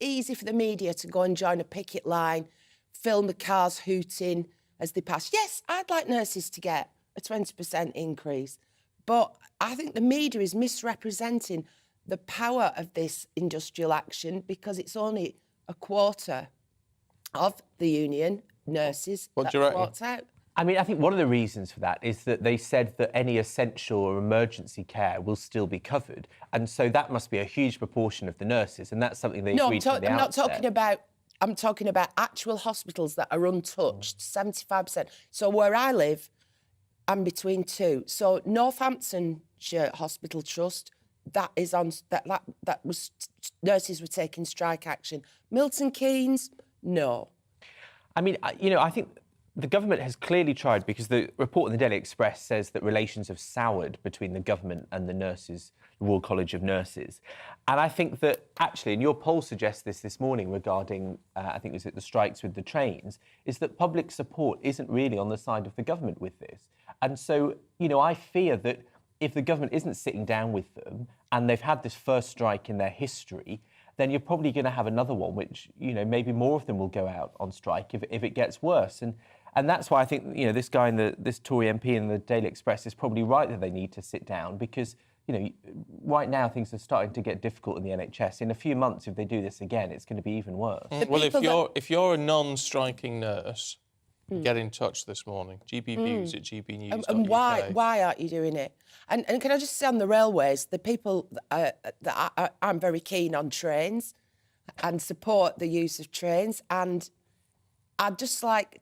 easy for the media to go and join a picket line, film the cars hooting as they pass. Yes, I'd like nurses to get a 20% increase, but I think the media is misrepresenting the power of this industrial action because it's only a quarter of the union nurses that walked out. I mean, I think one of the reasons for that is that they said that any essential or emergency care will still be covered. And so that must be a huge proportion of the nurses. And that's something they agreed to at the I'm not outset. talking about... I'm talking about actual hospitals that are untouched, 75%. So where I live, I'm between two. So Northamptonshire Hospital Trust, that is on... That was... Nurses were taking strike action. Milton Keynes, no. I mean, I think the government has clearly tried, because the report in the Daily Express says that relations have soured between the government and the nurses, the Royal College of Nurses. And I think that, actually, and your poll suggests this morning regarding, I think was it the strikes with the trains, is that public support isn't really on the side of the government with this. And so, I fear that if the government isn't sitting down with them and they've had this first strike in their history, then you're probably going to have another one, which, maybe more of them will go out on strike if it gets worse. And that's why I think, this guy this Tory MP in the Daily Express is probably right that they need to sit down because, right now things are starting to get difficult in the NHS. In a few months, if they do this again, it's going to be even worse. Well, if you're a non-striking nurse, get in touch this morning. GBNews at GBNews. And why aren't you doing it? And can I just say on the railways, the people I'm very keen on trains and support the use of trains. And I'd just like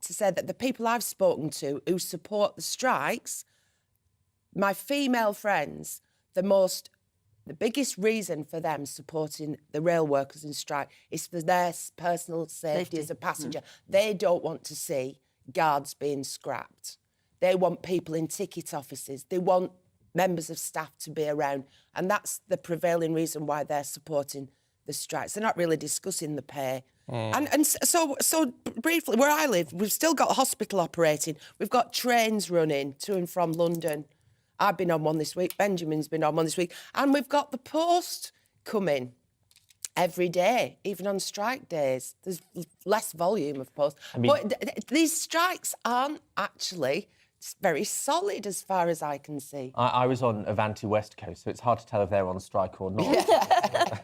to say that the people I've spoken to who support the strikes, my female friends, the biggest reason for them supporting the rail workers in strike is for their personal safety as a passenger. They don't want to see guards being scrapped. They want people in ticket offices. They want members of staff to be around. And that's the prevailing reason why they're supporting the strikes. They're not really discussing the pay. And so briefly, where I live, we've still got a hospital operating. We've got trains running to and from London. I've been on one this week. Benjamin's been on one this week. And we've got the post coming every day, even on strike days. There's less volume of post. But these strikes aren't actually very solid as far as I can see. I was on Avanti West Coast, so it's hard to tell if they're on strike or not.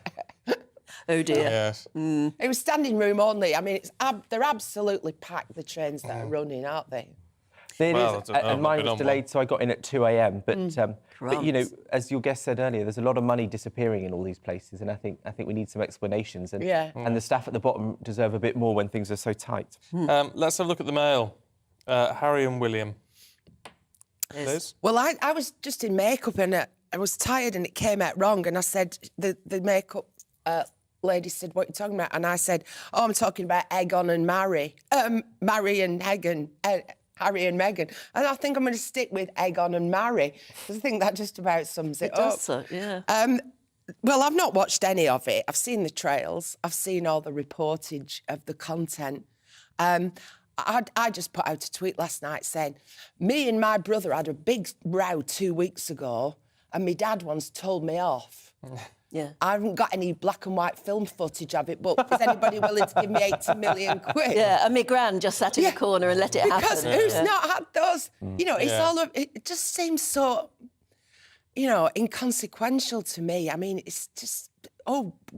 Oh dear. Yes. It was standing room only. I mean, they're absolutely packed, the trains that are running, aren't they? It is, and mine was delayed, so I got in at 2 a.m. But as your guest said earlier, there's a lot of money disappearing in all these places, and I think we need some explanations. And the staff at the bottom deserve a bit more when things are so tight. Let's have a look at the Mail. Harry and William. Liz? Well, I was just in makeup and I was tired and it came out wrong, and I said the makeup lady said, "What are you talking about?" And I said, "Oh, I'm talking about Egon and Mary and Meghan." Harry and Meghan. And I think I'm going to stick with Egon and Mary, because I think that just about sums it up. Does so, yeah. Well, I've not watched any of it. I've seen the trails. I've seen all the reportage of the content. I just put out a tweet last night saying, me and my brother had a big row 2 weeks ago, and my dad once told me off. Yeah. I haven't got any black and white film footage of it, but is anybody willing to give me 80 million quid? Yeah, and my gran just sat in the corner and let it happen. Because who's not had those? It's all it just seems so, inconsequential to me. I mean, it's just,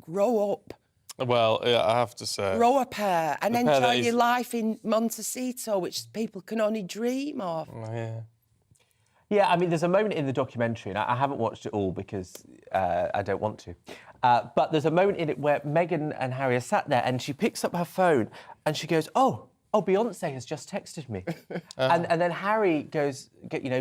grow up. Well, yeah, I have to say. Grow a pair and enjoy your life in Montecito, which people can only dream of. Yeah. Yeah, I mean, there's a moment in the documentary, and I haven't watched it all because I don't want to, but there's a moment in it where Meghan and Harry are sat there and she picks up her phone and she goes, oh, Beyonce has just texted me. And then Harry goes,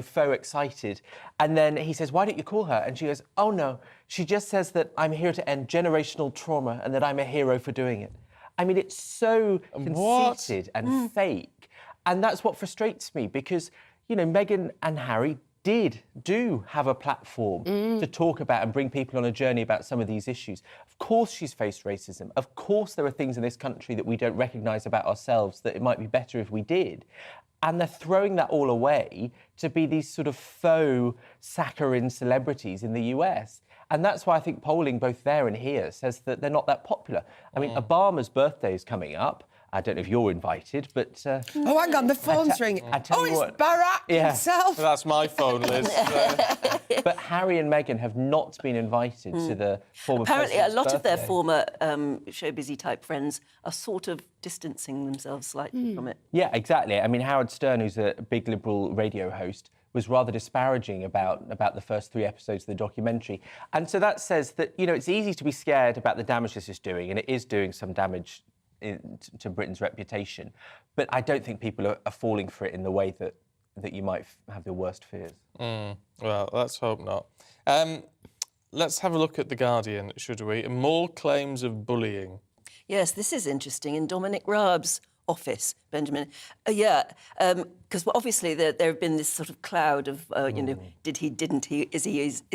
faux excited. And then he says, why don't you call her? And she goes, oh, no, she just says that I'm here to end generational trauma and that I'm a hero for doing it. I mean, it's so conceited and fake. And that's what frustrates me because, Meghan and Harry do have a platform to talk about and bring people on a journey about some of these issues. Of course she's faced racism. Of course there are things in this country that we don't recognise about ourselves that it might be better if we did. And they're throwing that all away to be these sort of faux saccharine celebrities in the US. And that's why I think polling both there and here says that they're not that popular. I mean, Obama's birthday is coming up. I don't know if you're invited, but... oh, hang on, the phone's ringing. It's Barack himself. That's my phone, Liz. But Harry and Meghan have not been invited to the former Apparently, a lot president's of their birthday. former showbizy-type friends are sort of distancing themselves slightly from it. Yeah, exactly. I mean, Howard Stern, who's a big Liberal radio host, was rather disparaging about the first 3 episodes of the documentary. And so that says that, it's easy to be scared about the damage this is doing, and it is doing some damage to Britain's reputation. But I don't think people are falling for it in the way that you might have the worst fears. Well, let's hope not. Let's have a look at The Guardian, should we? More claims of bullying. Yes, this is interesting. In Dominic Raab's office, Benjamin. Because obviously there have been this sort of cloud of, did he, didn't he, is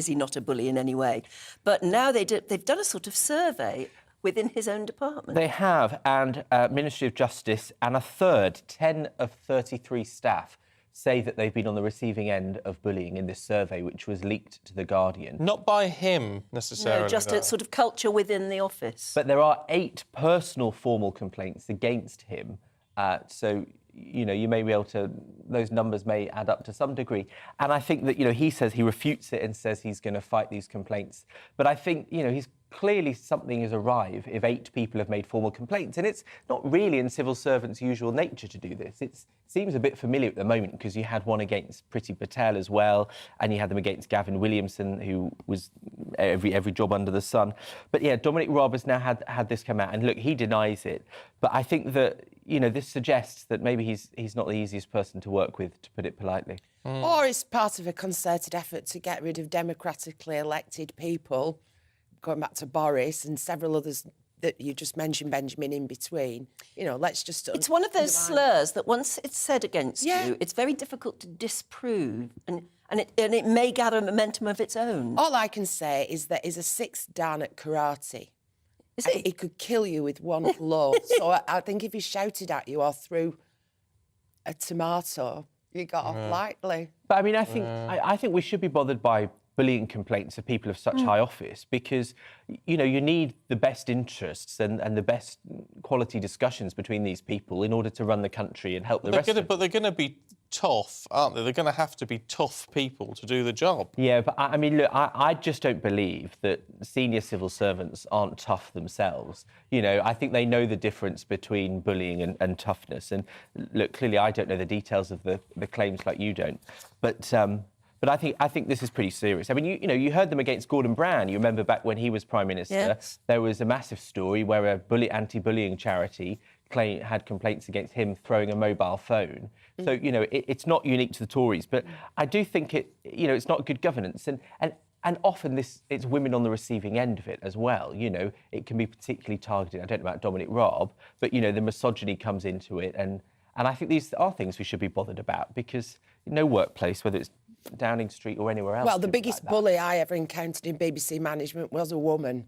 he not a bully in any way? But now they've done a sort of survey within his own department. They have, and Ministry of Justice and a third, 10 of 33 staff, say that they've been on the receiving end of bullying in this survey, which was leaked to The Guardian. Not by him, necessarily. No, just a sort of culture within the office. But there are 8 personal formal complaints against him. So, you may be able to... Those numbers may add up to some degree. And I think that, he says he refutes it and says he's going to fight these complaints. But I think, he's clearly something has arrived if 8 people have made formal complaints. And it's not really in civil servants' usual nature to do this. It seems a bit familiar at the moment because you had one against Priti Patel as well, and you had them against Gavin Williamson, who was every job under the sun. But yeah, Dominic Raab has now had this come out, and look, he denies it. But I think that, this suggests that maybe he's not the easiest person to work with, to put it politely. Or it's part of a concerted effort to get rid of democratically elected people, going back to Boris and several others that you just mentioned, Benjamin, in between. Let's just... It's one of those slurs that once it's said against you, it's very difficult to disprove, and it may gather momentum of its own. All I can say is that he's a 6th Dan at karate. Is he? He could kill you with one blow. So I think if he shouted at you or threw a tomato, you got off lightly. But I mean, I think we should be bothered by bullying complaints of people of such high office because, you need the best interests and the best quality discussions between these people in order to run the country and help the rest of them. But they're going to be tough, aren't they? They're going to have to be tough people to do the job. Yeah, but I mean, look, I just don't believe that senior civil servants aren't tough themselves. I think they know the difference between bullying and toughness. And look, clearly I don't know the details of the claims like you don't. But I think this is pretty serious. I mean, you heard them against Gordon Brown. You remember back when he was Prime Minister, yes. There was a massive story where a anti-bullying charity had complaints against him throwing a mobile phone. So, it's not unique to the Tories, but I do think it's not good governance. And often it's women on the receiving end of it as well. It can be particularly targeted. I don't know about Dominic Raab, but, the misogyny comes into it. And I think these are things we should be bothered about because no workplace, whether it's Downing Street or anywhere else. Well, the biggest bully I ever encountered in BBC management was a woman.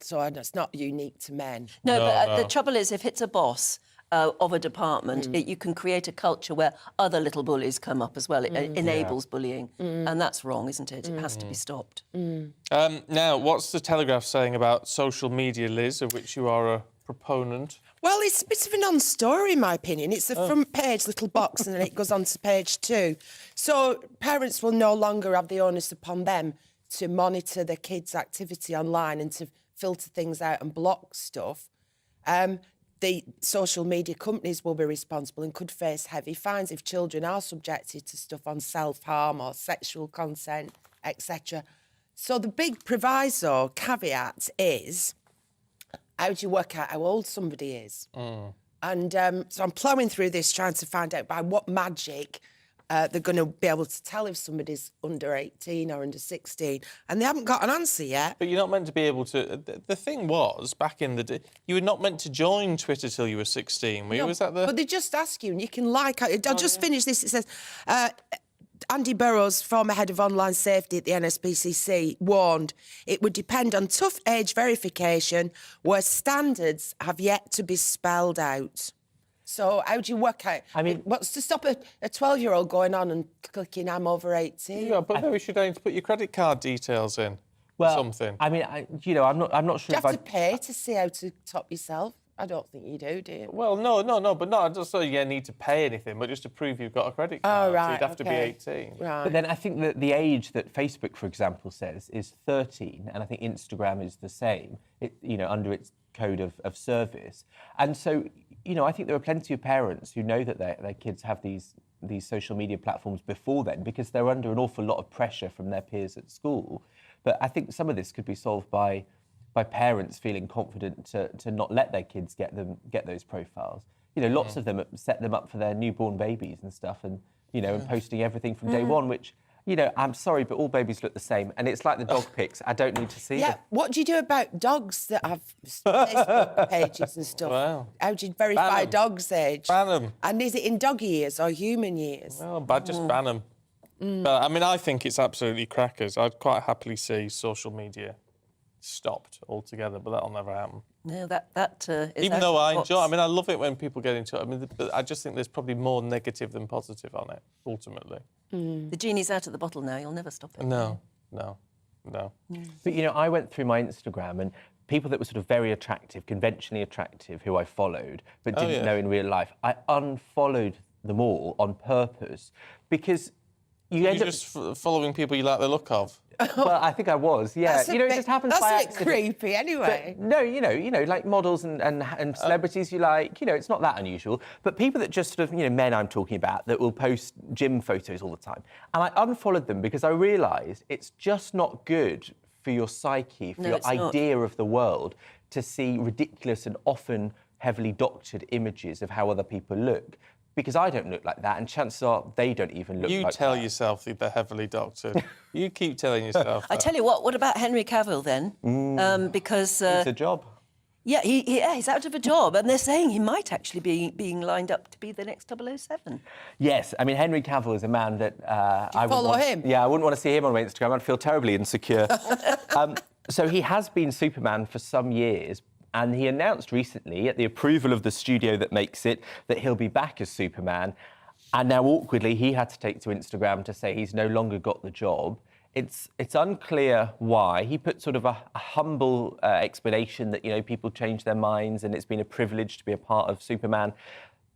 So it's not unique to men. No, but the trouble is, if it's a boss of a department, you can create a culture where other little bullies come up as well. It enables bullying. And that's wrong, isn't it? It has to be stopped. Now, what's the Telegraph saying about social media, Liz, of which you are a proponent? Well, it's a bit of a non-story, in my opinion. It's a front page little box and then it goes on to page 2. So parents will no longer have the onus upon them to monitor their kids' activity online and to filter things out and block stuff. The social media companies will be responsible and could face heavy fines if children are subjected to stuff on self-harm or sexual consent, etc. So the big proviso caveat is... how do you work out how old somebody is? And so I'm ploughing through this, trying to find out by what magic they're going to be able to tell if somebody's under 18 or under 16, and they haven't got an answer yet. But you're not meant to be able to... The thing was, back in the day, you were not meant to join Twitter till you were 16, were you? No, Was that the... But they just ask you, and you can like... I'll just finish this. It says... Andy Burrows, former head of online safety at the NSPCC, warned it would depend on tough age verification where standards have yet to be spelled out. So how do you work out? I mean... What's to stop a 12-year-old going on and clicking I'm over 18? Yeah, but maybe you should aim to put your credit card details in or something. I mean, I'm not sure Do you if have to pay to see how to top yourself? I don't think you do you? Well, no, but not just so you need to pay anything, but just to prove you've got a credit card. Oh, right, so you'd have to be 18. Right. But then I think that the age that Facebook, for example, says is 13, and I think Instagram is the same, under its code of service. And so, I think there are plenty of parents who know that their kids have these social media platforms before then because they're under an awful lot of pressure from their peers at school. But I think some of this could be solved by parents feeling confident to not let their kids get those profiles. Lots of them set them up for their newborn babies and stuff, and and posting everything from day one, which I'm sorry, but all babies look the same, and it's like the dog pics. I don't need to see them. What do you do about dogs that have Facebook pages and stuff? Wow. How do you verify a dog's age? Ban them. And is it in dog years or human years? Well, just ban them. But I mean, I think it's absolutely crackers. I'd quite happily see social media stopped altogether, but that'll never happen. No, that is... Even though I enjoy... I mean, I love it when people get into it. I mean, but I just think there's probably more negative than positive on it, ultimately. The genie's out of the bottle now. You'll never stop it. No. But, I went through my Instagram and people that were sort of very attractive, conventionally attractive, who I followed but didn't know in real life, I unfollowed them all on purpose because you end up... just following people you like the look of? Well, I think I was, yeah. It just happens by accident. That's a bit creepy, anyway. But no, like models and celebrities you like, it's not that unusual. But people that just sort of, men I'm talking about, that will post gym photos all the time. And I unfollowed them because I realised it's just not good for your psyche, for your idea of the world, to see ridiculous and often heavily doctored images of how other people look. Because I don't look like that, and chances are they don't even look like that. You tell yourself they're heavily doctored. You keep telling yourself that. I tell you what about Henry Cavill then? Because... it's a job. Yeah, he's out of a job, and they're saying he might actually be being lined up to be the next 007. Yes, I mean, Henry Cavill is a man that I would follow him? Yeah, I wouldn't want to see him on my Instagram. I'd feel terribly insecure. So he has been Superman for some years, and he announced recently, at the approval of the studio that makes it, that he'll be back as Superman. And now, awkwardly, he had to take to Instagram to say he's no longer got the job. It's unclear why. He put sort of a humble explanation that, people change their minds and it's been a privilege to be a part of Superman.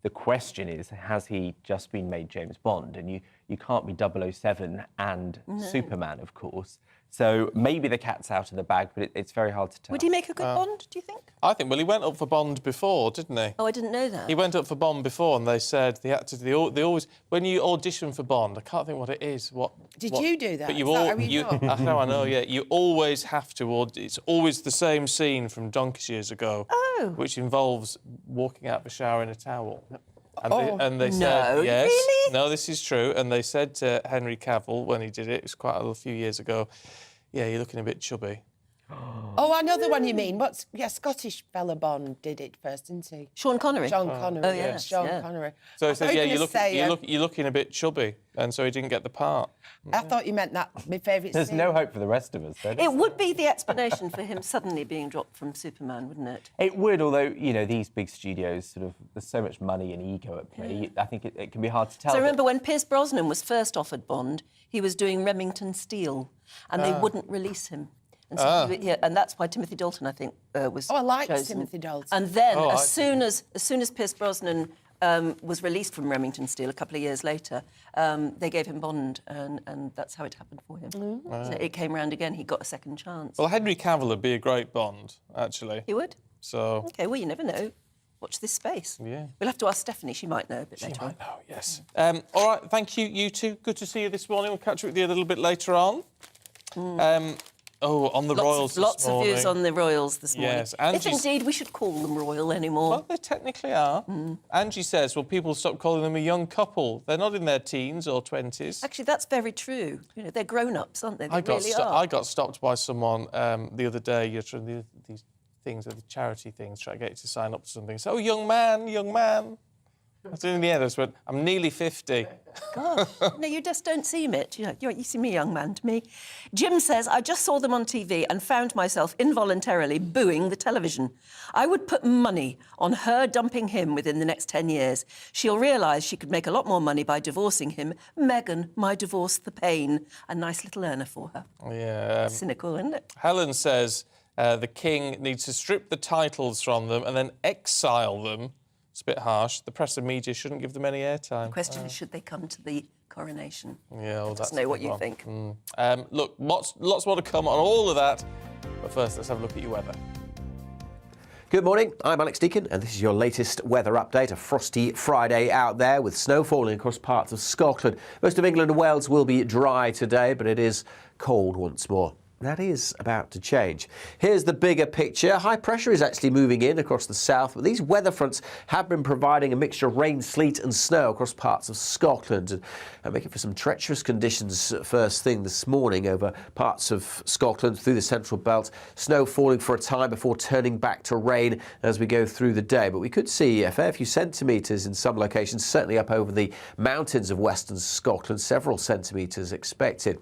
The question is, has he just been made James Bond? And you can't be 007 and Superman, of course. So maybe the cat's out of the bag, but it's very hard to tell. Would he make a good Bond, do you think? I think, well, he went up for Bond before, didn't he? Oh, I didn't know that. He went up for Bond before, and they said the actors, they always, when you audition for Bond, I can't think what it is. Did you do that? But you Is that all, how you know? That's how I know. Yeah, you always have to. It's always the same scene from donkey's years ago, which involves walking out of a shower in a towel. And they said, yes, really? No, this is true. And they said to Henry Cavill when he did it, it was quite a few years ago, yeah, you're looking a bit chubby. Oh, I know the one you mean. Scottish fella Bond did it first, didn't he? Sean Connery. Sean Connery. Oh, yes. Sean Connery. So he said, yeah, you're looking a bit chubby, and so he didn't get the part. I thought you meant that, my favourite There's scene. no hope for the rest of us, then. It would be the explanation for him suddenly being dropped from Superman, wouldn't it? It would, although, these big studios, there's so much money and ego at play. I think it can be hard to tell. So I remember when Pierce Brosnan was first offered Bond, he was doing Remington Steel, and they wouldn't release him. And, so and that's why Timothy Dalton, I think, was I like chosen. Timothy Dalton. And then, as soon as Pierce Brosnan was released from Remington Steel a couple of years later, they gave him Bond, and that's how it happened for him. So it came round again. He got a second chance. Well, Henry Cavill would be a great Bond, actually. He would? So... OK, well, you never know. Watch this space. Yeah. We'll have to ask Stephanie. She might know a bit later on. She might know, yes. All right, thank you, you two. Good to see you this morning. We'll catch up with you a little bit later on. Oh, on the Royals this Lots of morning. views on the Royals this morning. Yes, if indeed we should call them royal anymore. Well, they technically are. Angie says, well, people stop calling them a young couple. They're not in their teens or 20s. Actually, that's very true. You know, they're grown-ups, aren't they? They really are. I got stopped by someone the other day. You're trying these things, the charity things, try to get you to sign up to something. So, young man. In the end, I just went, I'm nearly 50. Gosh, no, you just don't seem it. You seem a young man to me. Jim says, I just saw them on TV and found myself involuntarily booing the television. I would put money on her dumping him within the next 10 years. She'll realise she could make a lot more money by divorcing him. Meghan, my divorce, the pain. A nice little earner for her. Yeah. Cynical, isn't it? Helen says the king needs to strip the titles from them and then exile them. It's a bit harsh. The press and media shouldn't give them any airtime. The question is, should they come to the coronation? Yeah, well, Let us know what you think. Look, lots more to come on all of that. But first, let's have a look at your weather. Good morning, I'm Alex Deakin, and this is your latest weather update. A frosty Friday out there with snow falling across parts of Scotland. Most of England and Wales will be dry today, but it is cold once more. That is about to change. Here's the bigger picture. High pressure is actually moving in across the south, but these weather fronts have been providing a mixture of rain, sleet and snow across parts of Scotland, and making for some treacherous conditions first thing this morning over parts of Scotland through the central belt. Snow falling for a time before turning back to rain as we go through the day, but we could see a fair few centimetres in some locations, certainly up over the mountains of western Scotland, several centimetres expected.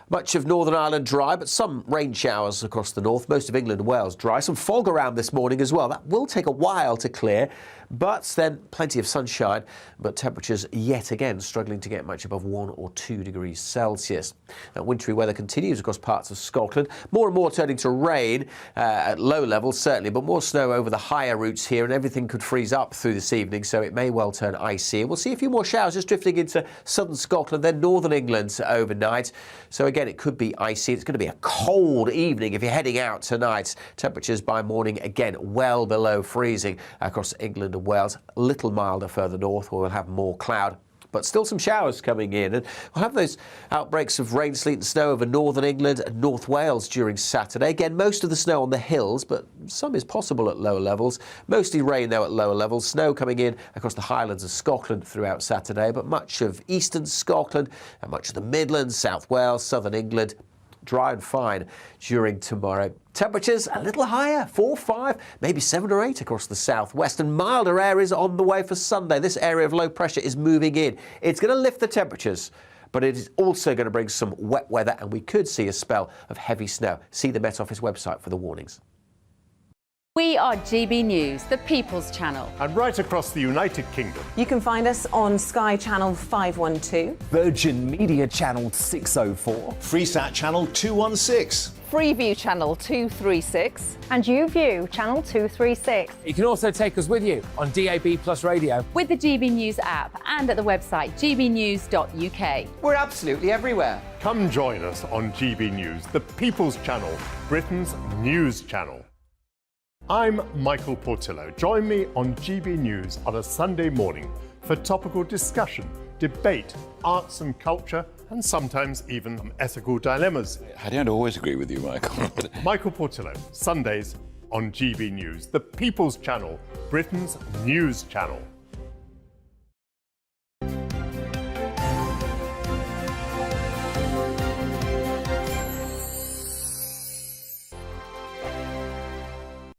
Much of Northern Ireland dry, but some rain showers across the north. Most of England and Wales dry. Some fog around this morning as well. That will take a while to clear, but then plenty of sunshine. But temperatures yet again struggling to get much above 1 or 2 degrees Celsius. Now, wintry weather continues across parts of Scotland. More and more turning to rain at low levels, certainly, but more snow over the higher routes here, and everything could freeze up through this evening, so it may well turn icy. And we'll see a few more showers just drifting into southern Scotland, then northern England overnight. So again, it could be icy. It's going to be a cold evening if you're heading out tonight. Temperatures by morning, again, well below freezing across England and Wales. A little milder further north, where we'll have more cloud. But still some showers coming in, and we'll have those outbreaks of rain, sleet and snow over northern England and North Wales during Saturday. Again, most of the snow on the hills, but some is possible at lower levels. Mostly rain, though, at lower levels. Snow coming in across the Highlands of Scotland throughout Saturday, but much of eastern Scotland and much of the Midlands, South Wales, southern England, dry and fine during tomorrow. Temperatures a little higher, 4, 5, maybe 7 or 8 across the southwest, and milder areas on the way for Sunday. This area of low pressure is moving in. It's going to lift the temperatures, but it is also going to bring some wet weather, and we could see a spell of heavy snow. See the Met Office website for the warnings. We are GB News, the People's Channel. And right across the United Kingdom. You can find us on Sky Channel 512. Virgin Media Channel 604. Freesat Channel 216. Freeview Channel 236. And YouView Channel 236. You can also take us with you on DAB Plus Radio. With the GB News app and at the website gbnews.uk. We're absolutely everywhere. Come join us on GB News, the People's Channel, Britain's news channel. I'm Michael Portillo. Join me on GB News on a Sunday morning for topical discussion, debate, arts and culture, and sometimes even some ethical dilemmas. I don't always agree with you, Michael. Michael Portillo, Sundays on GB News, the People's Channel, Britain's news channel.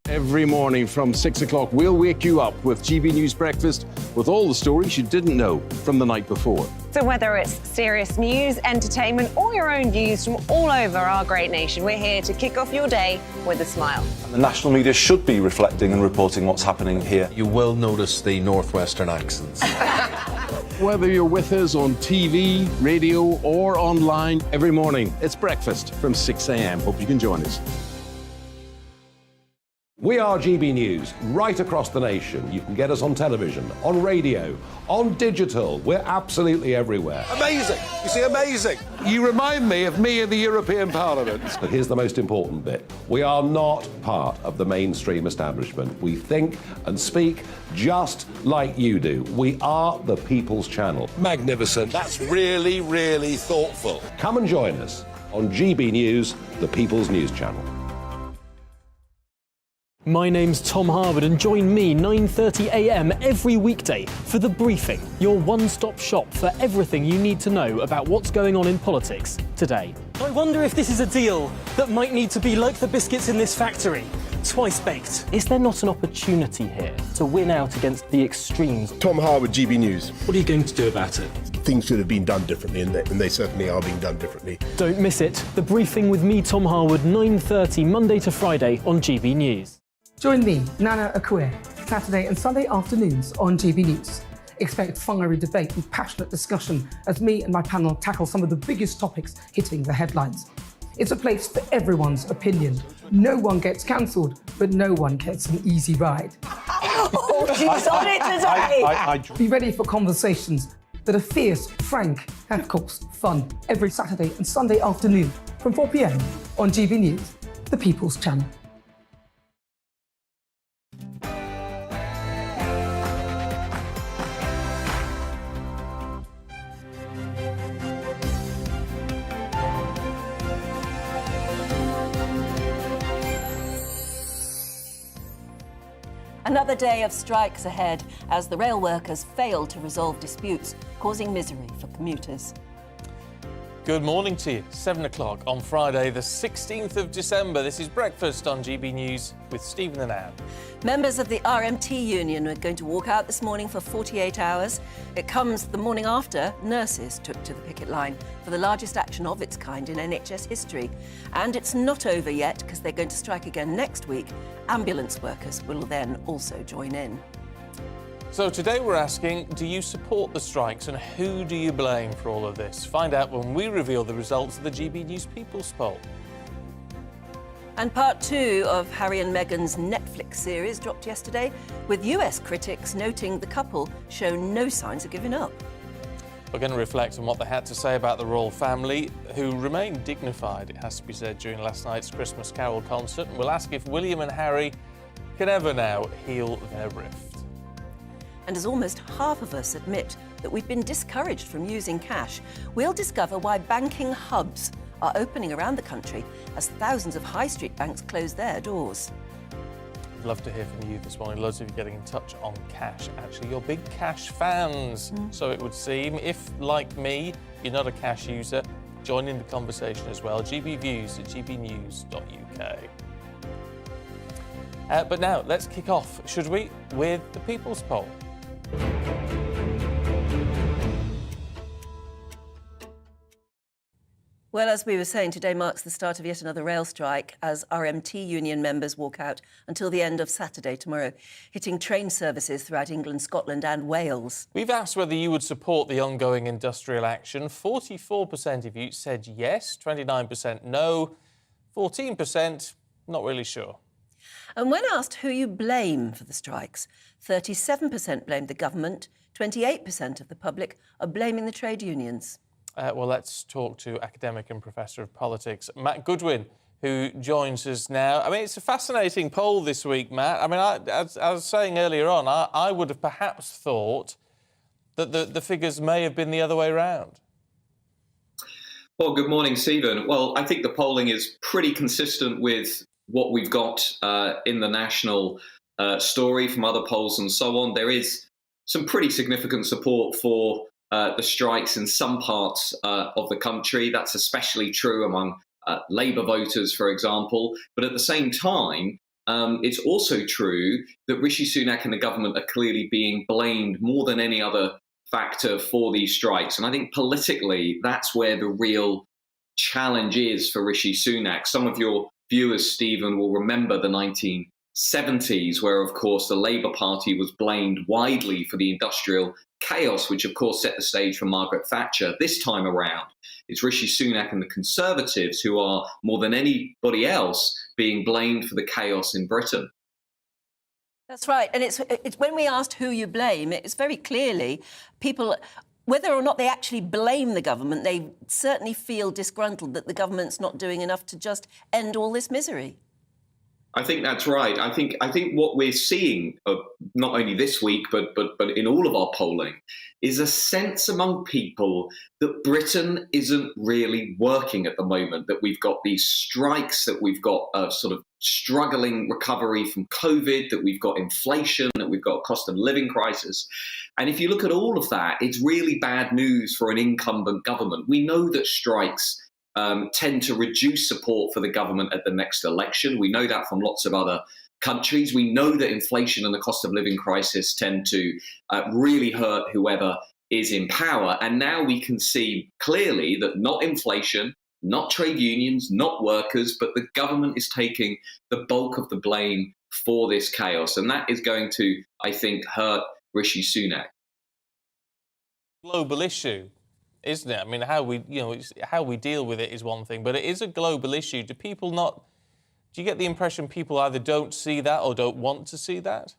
Every morning from 6 o'clock, we'll wake you up with GB News Breakfast with all the stories you didn't know from the night before. So whether it's serious news, entertainment, or your own views from all over our great nation, we're here to kick off your day with a smile. The national media should be reflecting and reporting what's happening here. You will notice the northwestern accents. Whether you're with us on TV, radio, or online, every morning, it's breakfast from 6 a.m. Hope you can join us. We are GB News, right across the nation. You can get us on television, on radio, on digital. We're absolutely everywhere. Amazing! You see, amazing! You remind me of me in the European Parliament. But here's the most important bit. We are not part of the mainstream establishment. We think and speak just like you do. We are the People's Channel. Magnificent. That's really, really thoughtful. Come and join us. on GB News, the People's News Channel. My name's Tom Harwood and join me 9:30 a.m. every weekday for The Briefing, your one-stop shop for everything you need to know about what's going on in politics today. I wonder if this is a deal that might need to be like the biscuits in this factory, twice baked. Is there not an opportunity here to win out against the extremes? Tom Harwood, GB News. What are you going to do about it? Things should have been done differently, and they certainly are being done differently. Don't miss it. The Briefing with me, Tom Harwood, 9:30 Monday to Friday on GB News. Join me, Nana Akue, Saturday and Sunday afternoons on GB News. Expect fiery debate and passionate discussion as me and my panel tackle some of the biggest topics hitting the headlines. It's a place for everyone's opinion. No one gets cancelled, but no one gets an easy ride. Oh, she's on it today! Be ready for conversations that are fierce, frank, and of course, fun. Every Saturday and Sunday afternoon from 4 p.m. on GB News, the People's Channel. Another day of strikes ahead as the rail workers fail to resolve disputes, causing misery for commuters. Good morning to you. 7 o'clock on Friday, the 16th of December. This is Breakfast on GB News with Stephen and Anne. Members of the RMT union are going to walk out this morning for 48 hours. It comes the morning after nurses took to the picket line for the largest action of its kind in NHS history. And it's not over yet because they're going to strike again next week. Ambulance workers will then also join in. So today we're asking, do you support the strikes and who do you blame for all of this? Find out when we reveal the results of the GB News People's Poll. And part 2 of Harry and Meghan's Netflix series dropped yesterday, with US critics noting the couple show no signs of giving up. We're going to reflect on what they had to say about the royal family, who remained dignified, it has to be said, during last night's Christmas Carol concert. And we'll ask if William and Harry can ever now heal their rift. And as almost half of us admit that we've been discouraged from using cash, we'll discover why banking hubs are opening around the country as thousands of high street banks close their doors. I'd love to hear from you this morning. Loads of you getting in touch on cash. Actually, you're big cash fans, so it would seem. If, like me, you're not a cash user, join in the conversation as well. gbviews@gbnews.uk. But now, let's kick off, should we, with the People's Poll. Well, as we were saying, today marks the start of yet another rail strike as RMT union members walk out until the end of Saturday tomorrow, hitting train services throughout England, Scotland and Wales. We've asked whether you would support the ongoing industrial action. 44% of you said yes, 29% no, 14% not really sure. And when asked who you blame for the strikes, 37% blamed the government, 28% of the public are blaming the trade unions. Well, let's talk to academic and professor of politics, Matt Goodwin, who joins us now. I mean, it's a fascinating poll this week, Matt. I mean, as I was saying earlier on, I would have perhaps thought that the figures may have been the other way around. Well, good morning, Stephen. Well, I think the polling is pretty consistent with what we've got in the national story from other polls and so on. There is some pretty significant support for the strikes in some parts of the country. That's especially true among Labour voters, for example. But at the same time, it's also true that Rishi Sunak and the government are clearly being blamed more than any other factor for these strikes. And I think politically, that's where the real challenge is for Rishi Sunak. Some of your viewers, Stephen, will remember the 1970s, where, of course, the Labour Party was blamed widely for the industrial chaos, which, of course, set the stage for Margaret Thatcher. This time around, it's Rishi Sunak and the Conservatives who are, more than anybody else, being blamed for the chaos in Britain. That's right. And it's when we asked who you blame, it's very clearly people, whether or not they actually blame the government, they certainly feel disgruntled that the government's not doing enough to just end all this misery. I think that's right. I think what we're seeing, not only this week, but in all of our polling, is a sense among people that Britain isn't really working at the moment, that we've got these strikes, that we've got a sort of struggling recovery from COVID, that we've got inflation, that we've got a cost of living crisis. And if you look at all of that, it's really bad news for an incumbent government. We know that strikes tend to reduce support for the government at the next election. We know that from lots of other countries. We know that inflation and the cost of living crisis tend to really hurt whoever is in power. And now we can see clearly that not inflation, not trade unions, not workers, but the government is taking the bulk of the blame for this chaos. And that is going to, I think, hurt Rishi Sunak. Global issue, isn't it? I mean, how we deal with it is one thing, but it is a global issue. Do you get the impression people either don't see that or don't want to see that?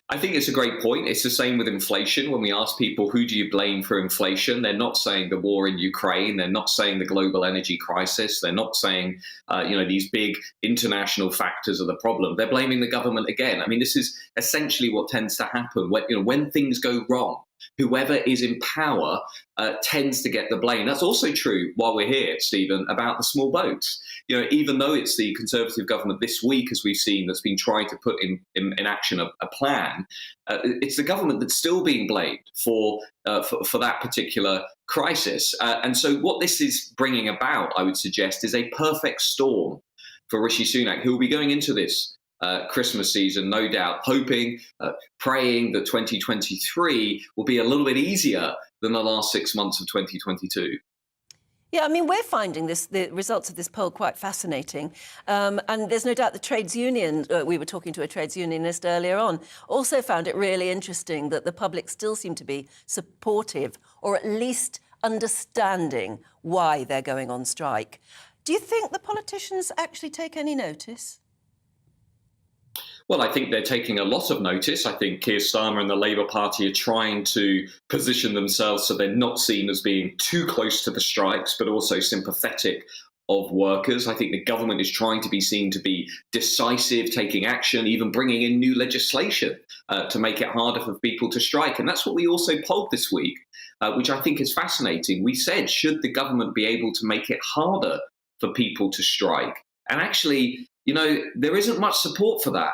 I think it's a great point. It's the same with inflation. When we ask people, who do you blame for inflation? They're not saying the war in Ukraine. They're not saying the global energy crisis. They're not saying, these big international factors are the problem. They're blaming the government again. I mean, this is essentially what tends to happen when things go wrong. Whoever is in power tends to get the blame. That's also true, while we're here, Stephen, about the small boats. Even though it's the Conservative government this week, as we've seen, that's been trying to put in action a plan, it's the government that's still being blamed for that particular crisis. And so what this is bringing about, I would suggest, is a perfect storm for Rishi Sunak, who will be going into this Christmas season, no doubt, hoping, praying that 2023 will be a little bit easier than the last 6 months of 2022. Yeah, I mean, we're finding the results of this poll quite fascinating. And there's no doubt the trades union, we were talking to a trades unionist earlier on, also found it really interesting that the public still seem to be supportive, or at least understanding why they're going on strike. Do you think the politicians actually take any notice? Well, I think they're taking a lot of notice. I think Keir Starmer and the Labour Party are trying to position themselves so they're not seen as being too close to the strikes, but also sympathetic of workers. I think the government is trying to be seen to be decisive, taking action, even bringing in new legislation to make it harder for people to strike. And that's what we also polled this week, which I think is fascinating. We said, should the government be able to make it harder for people to strike? And actually, there isn't much support for that.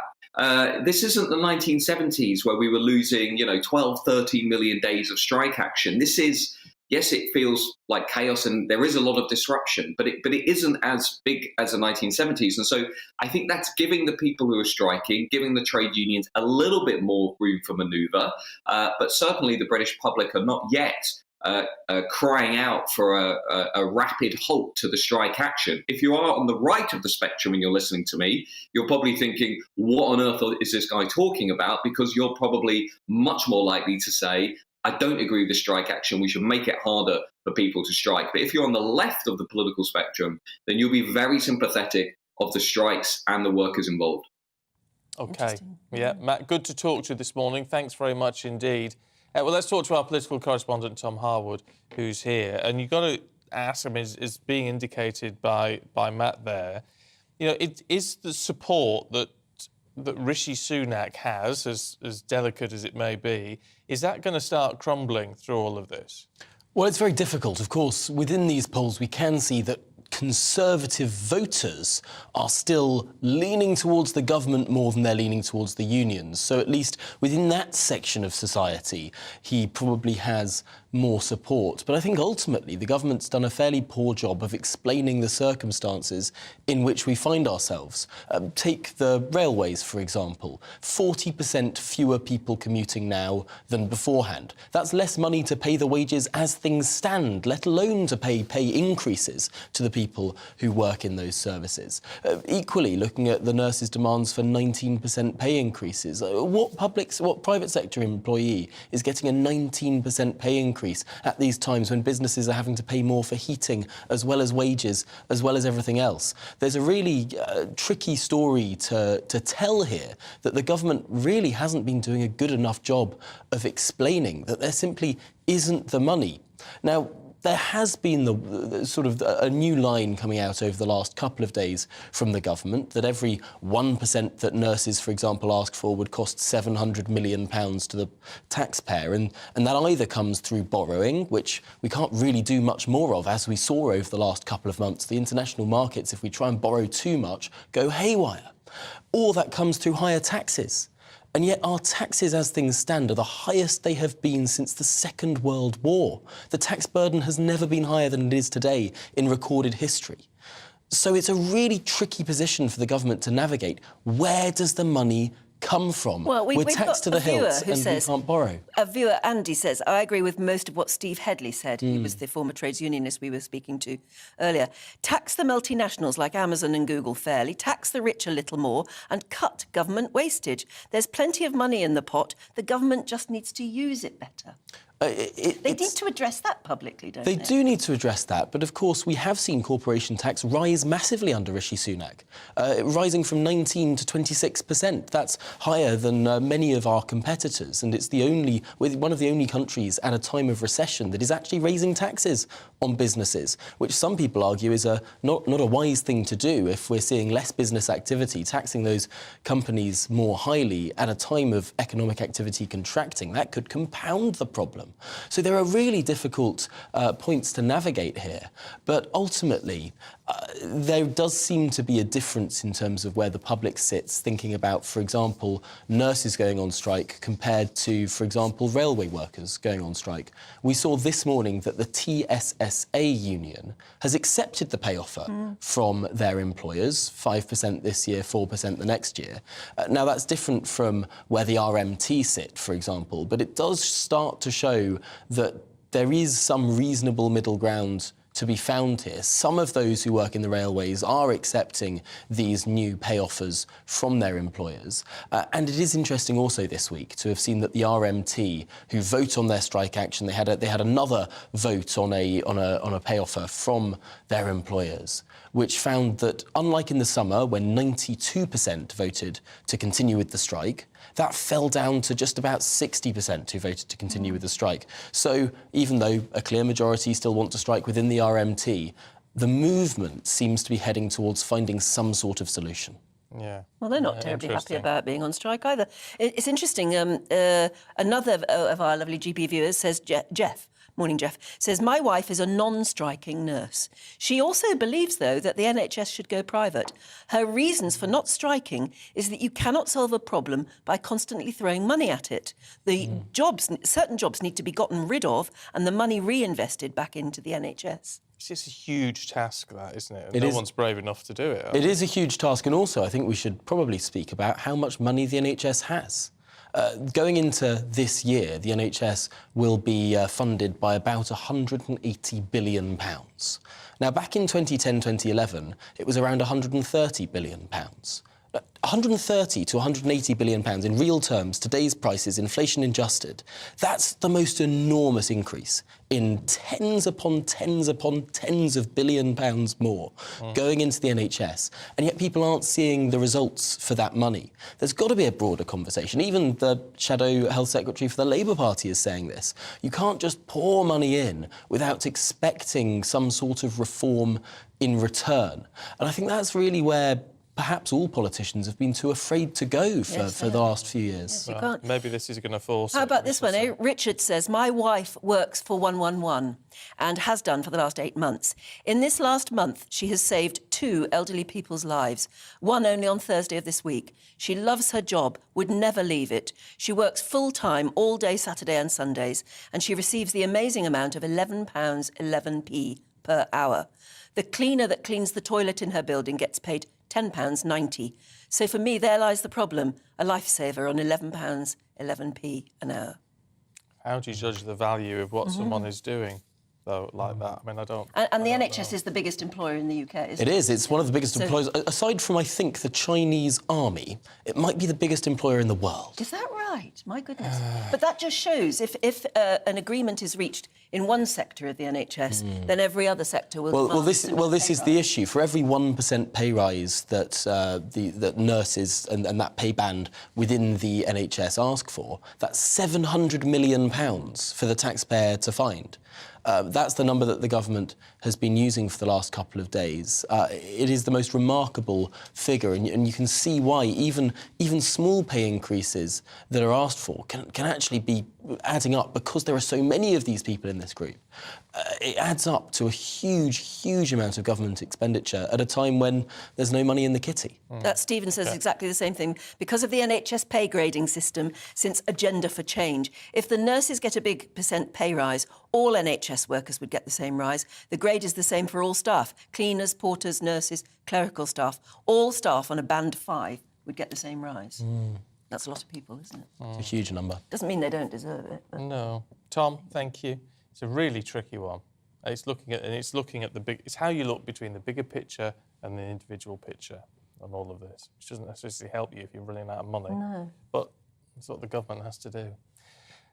This isn't the 1970s where we were losing, 12, 13 million days of strike action. This is, yes, it feels like chaos and there is a lot of disruption, but it isn't as big as the 1970s. And so I think that's giving the people who are striking, giving the trade unions a little bit more room for manoeuvre. But certainly the British public are not yet crying out for a rapid halt to the strike action. If you are on the right of the spectrum and you're listening to me, you're probably thinking, what on earth is this guy talking about? Because you're probably much more likely to say, I don't agree with the strike action. We should make it harder for people to strike. But if you're on the left of the political spectrum, then you'll be very sympathetic of the strikes and the workers involved. OK. Yeah, Matt, good to talk to you this morning. Thanks very much indeed. Well, let's talk to our political correspondent, Tom Harwood, who's here. And you've got to ask him, is being indicated by Matt there, is the support that Rishi Sunak has, as delicate as it may be, is that going to start crumbling through all of this? Well, it's very difficult. Of course, within these polls, we can see that Conservative voters are still leaning towards the government more than they're leaning towards the unions. So at least within that section of society, he probably has more support. But I think ultimately the government's done a fairly poor job of explaining the circumstances in which we find ourselves. Take the railways, for example. 40% fewer people commuting now than beforehand. That's less money to pay the wages as things stand, let alone to pay increases to the people who work in those services. Equally, looking at the nurses' demands for 19% pay increases. What private sector employee is getting a 19% pay increase at these times when businesses are having to pay more for heating as well as wages, as well as everything else? There's a really tricky story to tell here that the government really hasn't been doing a good enough job of explaining that there simply isn't the money. Now, there has been the sort of a new line coming out over the last couple of days from the government that every 1% that nurses, for example, ask for would cost £700 million to the taxpayer. And that either comes through borrowing, which we can't really do much more of, as we saw over the last couple of months. The international markets, if we try and borrow too much, go haywire. Or that comes through higher taxes. And yet our taxes, as things stand, are the highest they have been since the Second World War. The tax burden has never been higher than it is today in recorded history. So it's a really tricky position for the government to navigate. Where does the money come from? Well, we're taxed to the hilt and we can't borrow. A viewer, Andy, says, I agree with most of what Steve Headley said. He was the former trades unionist we were speaking to earlier. Tax the multinationals like Amazon and Google fairly, tax the rich a little more and cut government wastage. There's plenty of money in the pot. The government just needs to use it better. They need to address that publicly, don't they? They do need to address that, but of course we have seen corporation tax rise massively under Rishi Sunak, rising from 19 to 26%. That's higher than many of our competitors, and it's one of the only countries at a time of recession that is actually raising taxes on businesses, which some people argue is not a wise thing to do if we're seeing less business activity. Taxing those companies more highly at a time of economic activity contracting, that could compound the problem. So there are really difficult points to navigate here. But ultimately, there does seem to be a difference in terms of where the public sits, thinking about, for example, nurses going on strike compared to, for example, railway workers going on strike. We saw this morning that the TSSA union has accepted the pay offer from their employers, 5% this year, 4% the next year. Now, that's different from where the RMT sit, for example, but it does start to show that there is some reasonable middle ground to be found here. Some of those who work in the railways are accepting these new pay offers from their employers. And it is interesting also this week to have seen that the RMT, who vote on their strike action, they had another vote on a pay offer from their employers, which found that, unlike in the summer when 92% voted to continue with the strike, that fell down to just about 60% who voted to continue with the strike. So even though a clear majority still want to strike within the RMT, the movement seems to be heading towards finding some sort of solution. Yeah. Well, they're not terribly happy about being on strike either. It's interesting. Another of our lovely GB viewers says, Jeff, morning, Jeff, says, my wife is a non-striking nurse. She also believes, though, that the NHS should go private. Her reasons for not striking is that you cannot solve a problem by constantly throwing money at it. Certain jobs need to be gotten rid of and the money reinvested back into the NHS. It's just a huge task, that, isn't it? It no is. One's brave enough to do it. It is a huge task, and also I think we should probably speak about how much money the NHS has. Going into this year, the NHS will be funded by about £180 billion. Now, back in 2010-2011, it was around £130 billion. 130 to 180 billion pounds in real terms, today's prices, inflation adjusted. That's the most enormous increase in tens upon tens upon tens of billion pounds more going into the NHS. And yet people aren't seeing the results for that money. There's got to be a broader conversation. Even the Shadow Health Secretary for the Labour Party is saying this. You can't just pour money in without expecting some sort of reform in return. And I think that's really where perhaps all politicians have been too afraid to go for the last few years. Yes, well, maybe this is going to force How about this one? Richard says, my wife works for 111 and has done for the last 8 months. In this last month, she has saved 2 elderly people's lives, one only on Thursday of this week. She loves her job, would never leave it. She works full-time all day Saturday and Sundays, and she receives the amazing amount of £11.11p per hour. The cleaner that cleans the toilet in her building gets paid £10.90. So for me, there lies the problem, a lifesaver on £11.11p an hour. How do you judge the value of what someone is doing, though, like that? I mean, I don't... And the NHS is the biggest employer in the UK, isn't it? It is. It's one of the biggest employers. Aside from, I think, the Chinese army, it might be the biggest employer in the world. Is that right? My goodness. But that just shows if an agreement is reached in one sector of the NHS, then every other sector will... Well, this is the issue. For every 1% pay rise that that nurses and that pay band within the NHS ask for, that's £700 million for the taxpayer to find. That's the number that the government has been using for the last couple of days. It is the most remarkable figure, and you can see why even small pay increases that are asked for can actually be adding up because there are so many of these people in this group. It adds up to a huge amount of government expenditure at a time when there's no money in the kitty. That Stephen says exactly the same thing. Because of the NHS pay grading system since Agenda for Change, if the nurses get a big % pay rise, all NHS workers would get the same rise. The grade is the same for all staff. Cleaners, porters, nurses, clerical staff. All staff on a band 5 would get the same rise. That's a lot of people, isn't it? It's a huge number. Doesn't mean they don't deserve it. But... No. Tom, thank you. It's a really tricky one. It's looking at the big. It's how you look between the bigger picture and the individual picture on all of this, which doesn't necessarily help you if you're running out of money. No. But that's what the government has to do.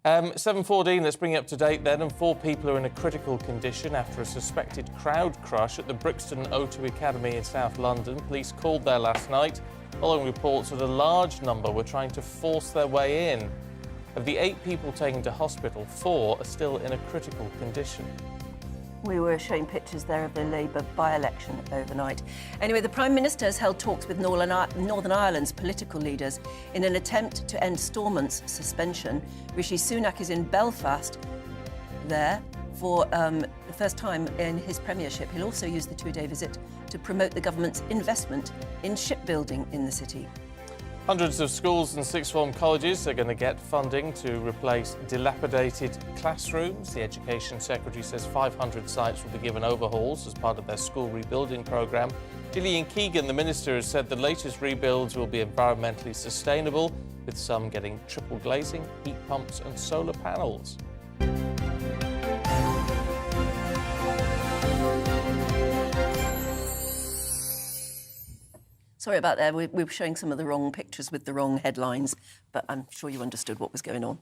7:14. Let's bring you up to date then. And 4 people are in a critical condition after a suspected crowd crush at the Brixton O2 Academy in South London. Police called there last night, following reports that a large number were trying to force their way in. Of the 8 people taken to hospital, 4 are still in a critical condition. We were showing pictures there of the Labour by-election overnight. Anyway, the Prime Minister has held talks with Northern Ireland's political leaders in an attempt to end Stormont's suspension. Rishi Sunak is in Belfast there for the first time in his premiership. He'll also use the 2-day visit to promote the government's investment in shipbuilding in the city. Hundreds of schools and sixth form colleges are going to get funding to replace dilapidated classrooms. The Education Secretary says 500 sites will be given overhauls as part of their school rebuilding programme. Gillian Keegan, the Minister, has said the latest rebuilds will be environmentally sustainable, with some getting triple glazing, heat pumps and solar panels. Sorry about that. We were showing some of the wrong pictures with the wrong headlines, but I'm sure you understood what was going on.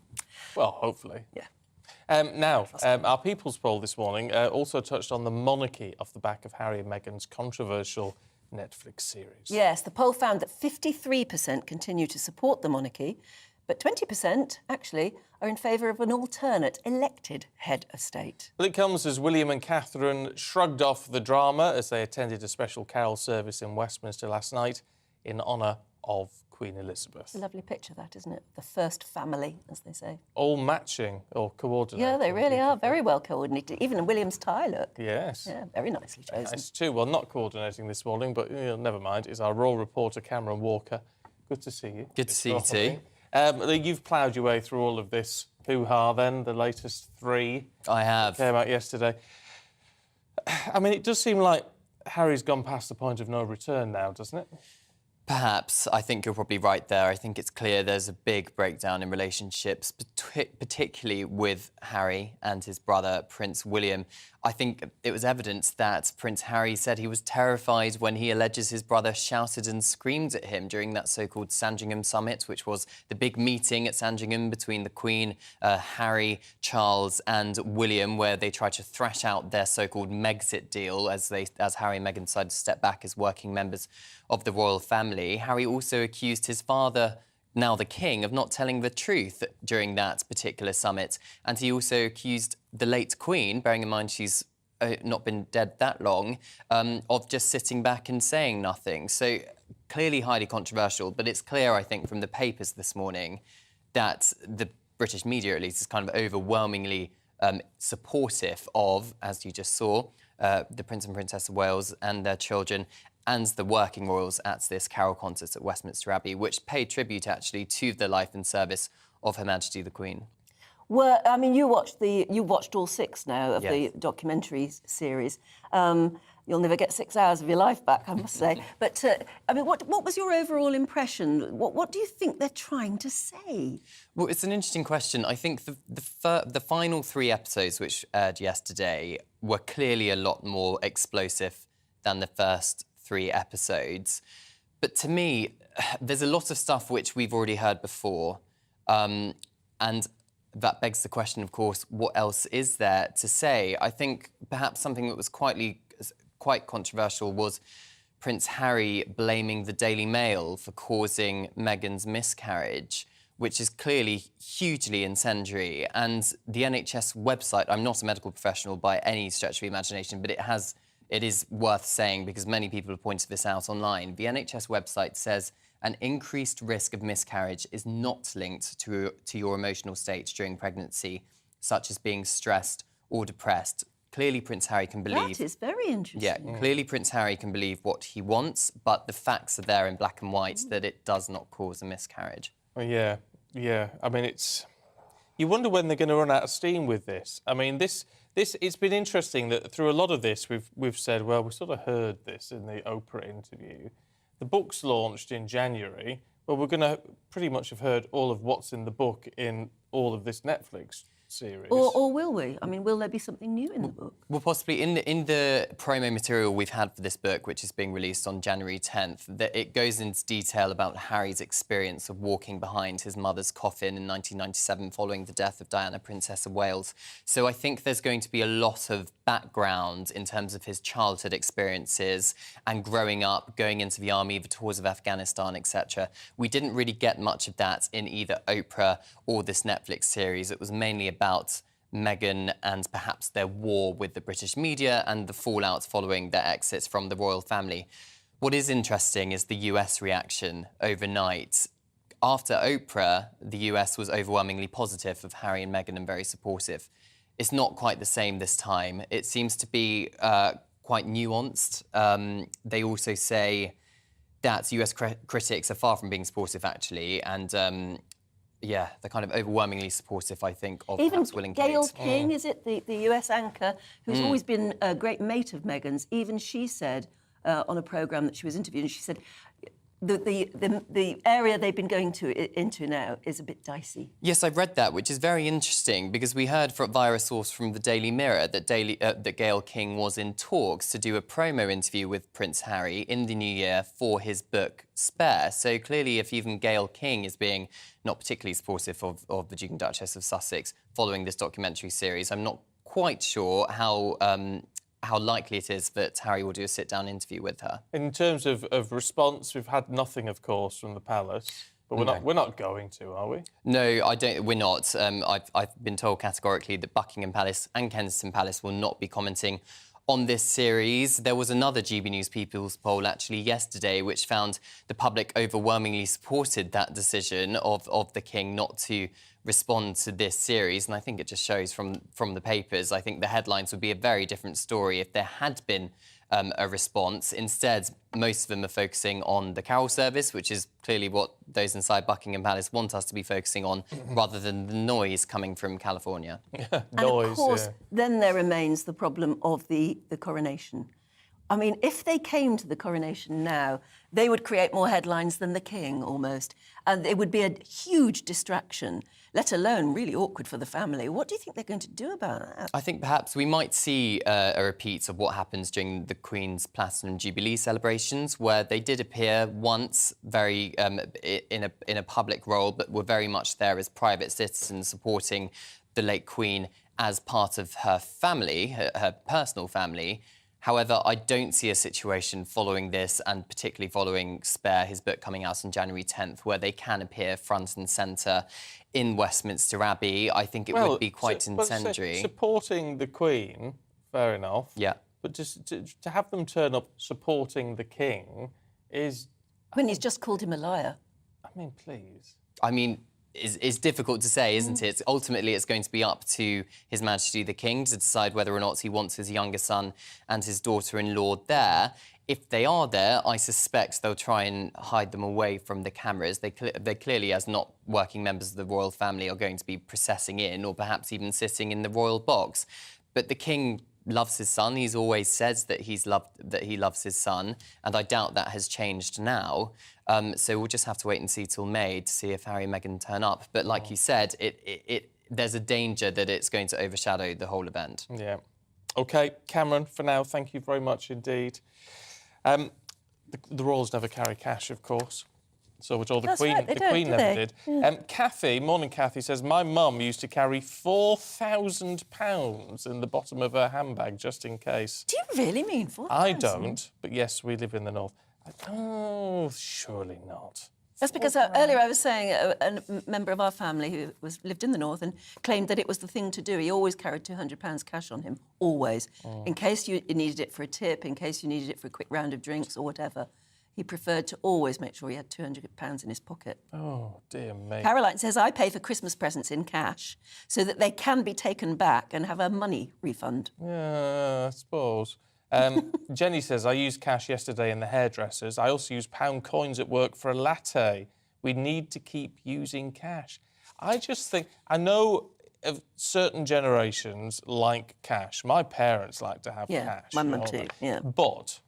Well, hopefully. Yeah. Now, our People's poll this morning also touched on the monarchy off the back of Harry and Meghan's controversial Netflix series. Yes, the poll found that 53% continue to support the monarchy, but 20% actually are in favour of an alternate elected head of state. Well, it comes as William and Catherine shrugged off the drama as they attended a special carol service in Westminster last night in honour of Queen Elizabeth. It's a lovely picture, that, isn't it? The first family, as they say. All matching or coordinated. Yeah, they really are. Very well coordinated. Even William's tie, look. Yes. Yeah, very nicely chosen. Nice too. Well, not coordinating this morning, but never mind. It's our royal reporter, Cameron Walker. Good to see you. Good to see you too. You've ploughed your way through all of this hoo-ha then, the latest 3. I have. Came out yesterday. I mean, it does seem like Harry's gone past the point of no return now, doesn't it? Perhaps. I think you're probably right there. I think it's clear there's a big breakdown in relationships, particularly with Harry and his brother, Prince William. I think it was evident that Prince Harry said he was terrified when he alleges his brother shouted and screamed at him during that so-called Sandringham summit, which was the big meeting at Sandringham between the Queen, Harry, Charles and William, where they tried to thrash out their so-called Megxit deal as Harry and Meghan decided to step back as working members of the royal family. Harry also accused his father, now the king, of not telling the truth during that particular summit. And he also accused the late Queen, bearing in mind she's not been dead that long, of just sitting back and saying nothing. So clearly highly controversial, but it's clear, I think, from the papers this morning that the British media, at least, is kind of overwhelmingly supportive of, as you just saw, the Prince and Princess of Wales and their children, and the working royals at this carol concert at Westminster Abbey, which paid tribute, actually, to the life and service of Her Majesty the Queen. Well, I mean, you watched all 6 now of the documentary series. You'll never get 6 hours of your life back, I must say. But, I mean, what was your overall impression? What do you think they're trying to say? Well, it's an interesting question. I think the final 3 episodes, which aired yesterday, were clearly a lot more explosive than the first 3 episodes. But to me, there's a lot of stuff which we've already heard before. And that begs the question, of course, what else is there to say? I think perhaps something that was quite controversial was Prince Harry blaming the Daily Mail for causing Meghan's miscarriage, which is clearly hugely incendiary. And the NHS website, I'm not a medical professional by any stretch of the imagination, but it is worth saying because many people have pointed this out online. The NHS website says an increased risk of miscarriage is not linked to your emotional state during pregnancy, such as being stressed or depressed. Clearly, Prince Harry can believe... That is very interesting. Yeah, clearly Prince Harry can believe what he wants, but the facts are there in black and white that it does not cause a miscarriage. Well, yeah. I mean, it's... You wonder when they're going to run out of steam with this. I mean, it's been interesting that through a lot of this, we've said, well, we sort of heard this in the Oprah interview. The book's launched in January. Well, we're going to pretty much have heard all of what's in the book in all of this Netflix series. Or will we? I mean, will there be something new in the book? Well, possibly. In the promo material we've had for this book, which is being released on January 10th, that it goes into detail about Harry's experience of walking behind his mother's coffin in 1997 following the death of Diana, Princess of Wales. So I think there's going to be a lot of background in terms of his childhood experiences and growing up, going into the army, the tours of Afghanistan, etc. We didn't really get much of that in either Oprah or this Netflix series. It was mainly about Meghan and perhaps their war with the British media and the fallout following their exits from the royal family. What is interesting is the US reaction overnight. After Oprah, the US was overwhelmingly positive of Harry and Meghan and very supportive. It's not quite the same this time. It seems to be quite nuanced. They also say that US critics are far from being supportive, actually, and yeah, they're kind of overwhelmingly supportive, I think, of perhaps Will and Kate. Gayle King, is it, the US anchor, who's always been a great mate of Meghan's, even she said on a programme that she was interviewing, she said the area they've been going into now is a bit dicey. Yes, I've read that, which is very interesting because we heard via a source from the Daily Mirror that Gayle King was in talks to do a promo interview with Prince Harry in the new year for his book Spare. So clearly, if even Gayle King is being not particularly supportive of the Duke and Duchess of Sussex following this documentary series, I'm not quite sure how likely it is that Harry will do a sit-down interview with her. In terms of response, we've had nothing, of course, from the palace. But we're not going to, are we? No, we're not. I've been told categorically that Buckingham Palace and Kensington Palace will not be commenting on this series. There was another GB News People's poll actually yesterday which found the public overwhelmingly supported that decision of the King not to respond to this series, and I think it just shows from the papers. I think the headlines would be a very different story if there had been a response. Instead, most of them are focusing on the carol service, which is clearly what those inside Buckingham Palace want us to be focusing on, rather than the noise coming from California. And of course, then there remains the problem of the coronation. I mean, if they came to the coronation now, they would create more headlines than the King, almost. And it would be a huge distraction, let alone really awkward for the family. What do you think they're going to do about that? I think perhaps we might see a repeat of what happens during the Queen's Platinum Jubilee celebrations, where they did appear once very in a public role, but were very much there as private citizens supporting the late Queen as part of her family, her personal family. However, I don't see a situation following this, and particularly following Spare, his book coming out on January 10th, where they can appear front and centre in Westminster Abbey. I think it would be quite incendiary. Supporting the Queen, fair enough. Yeah. But just to have them turn up supporting the King is... I mean, he's just called him a liar. I mean, please. I mean... It's difficult to say, isn't it? Ultimately, it's going to be up to His Majesty the King to decide whether or not he wants his younger son and his daughter-in-law there. If they are there, I suspect they'll try and hide them away from the cameras. They clearly, as not working members of the royal family, are going to be processing in or perhaps even sitting in the royal box. But the King loves his son. He's always says that he loves his son, and I doubt that has changed now. So we'll just have to wait and see till May to see if Harry and Meghan turn up. But like you said, there's a danger that it's going to overshadow the whole event. Yeah. OK, Cameron, for now, thank you very much indeed. The royals never carry cash, of course. So which all the Queen, right, the Queen never did. Kathy, morning Kathy, says, my mum used to carry £4,000 in the bottom of her handbag just in case. Do you really mean 4,000? I don't, but yes, we live in the north. Oh, surely not. That's because earlier I was saying a member of our family who lived in the north and claimed that it was the thing to do. He always carried £200 cash on him, always, in case you needed it for a tip, in case you needed it for a quick round of drinks or whatever. He preferred to always make sure he had £200 in his pocket. Oh, dear me. Caroline says, I pay for Christmas presents in cash so that they can be taken back and have a money refund. Yeah, I suppose. Jenny says, I used cash yesterday in the hairdressers. I also use pound coins at work for a latte. We need to keep using cash. I just think, I know of certain generations like cash. My parents like to have cash. My mum too, yeah. But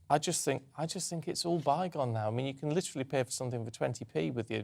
I just think it's all bygone now. I mean, you can literally pay for something for 20p with your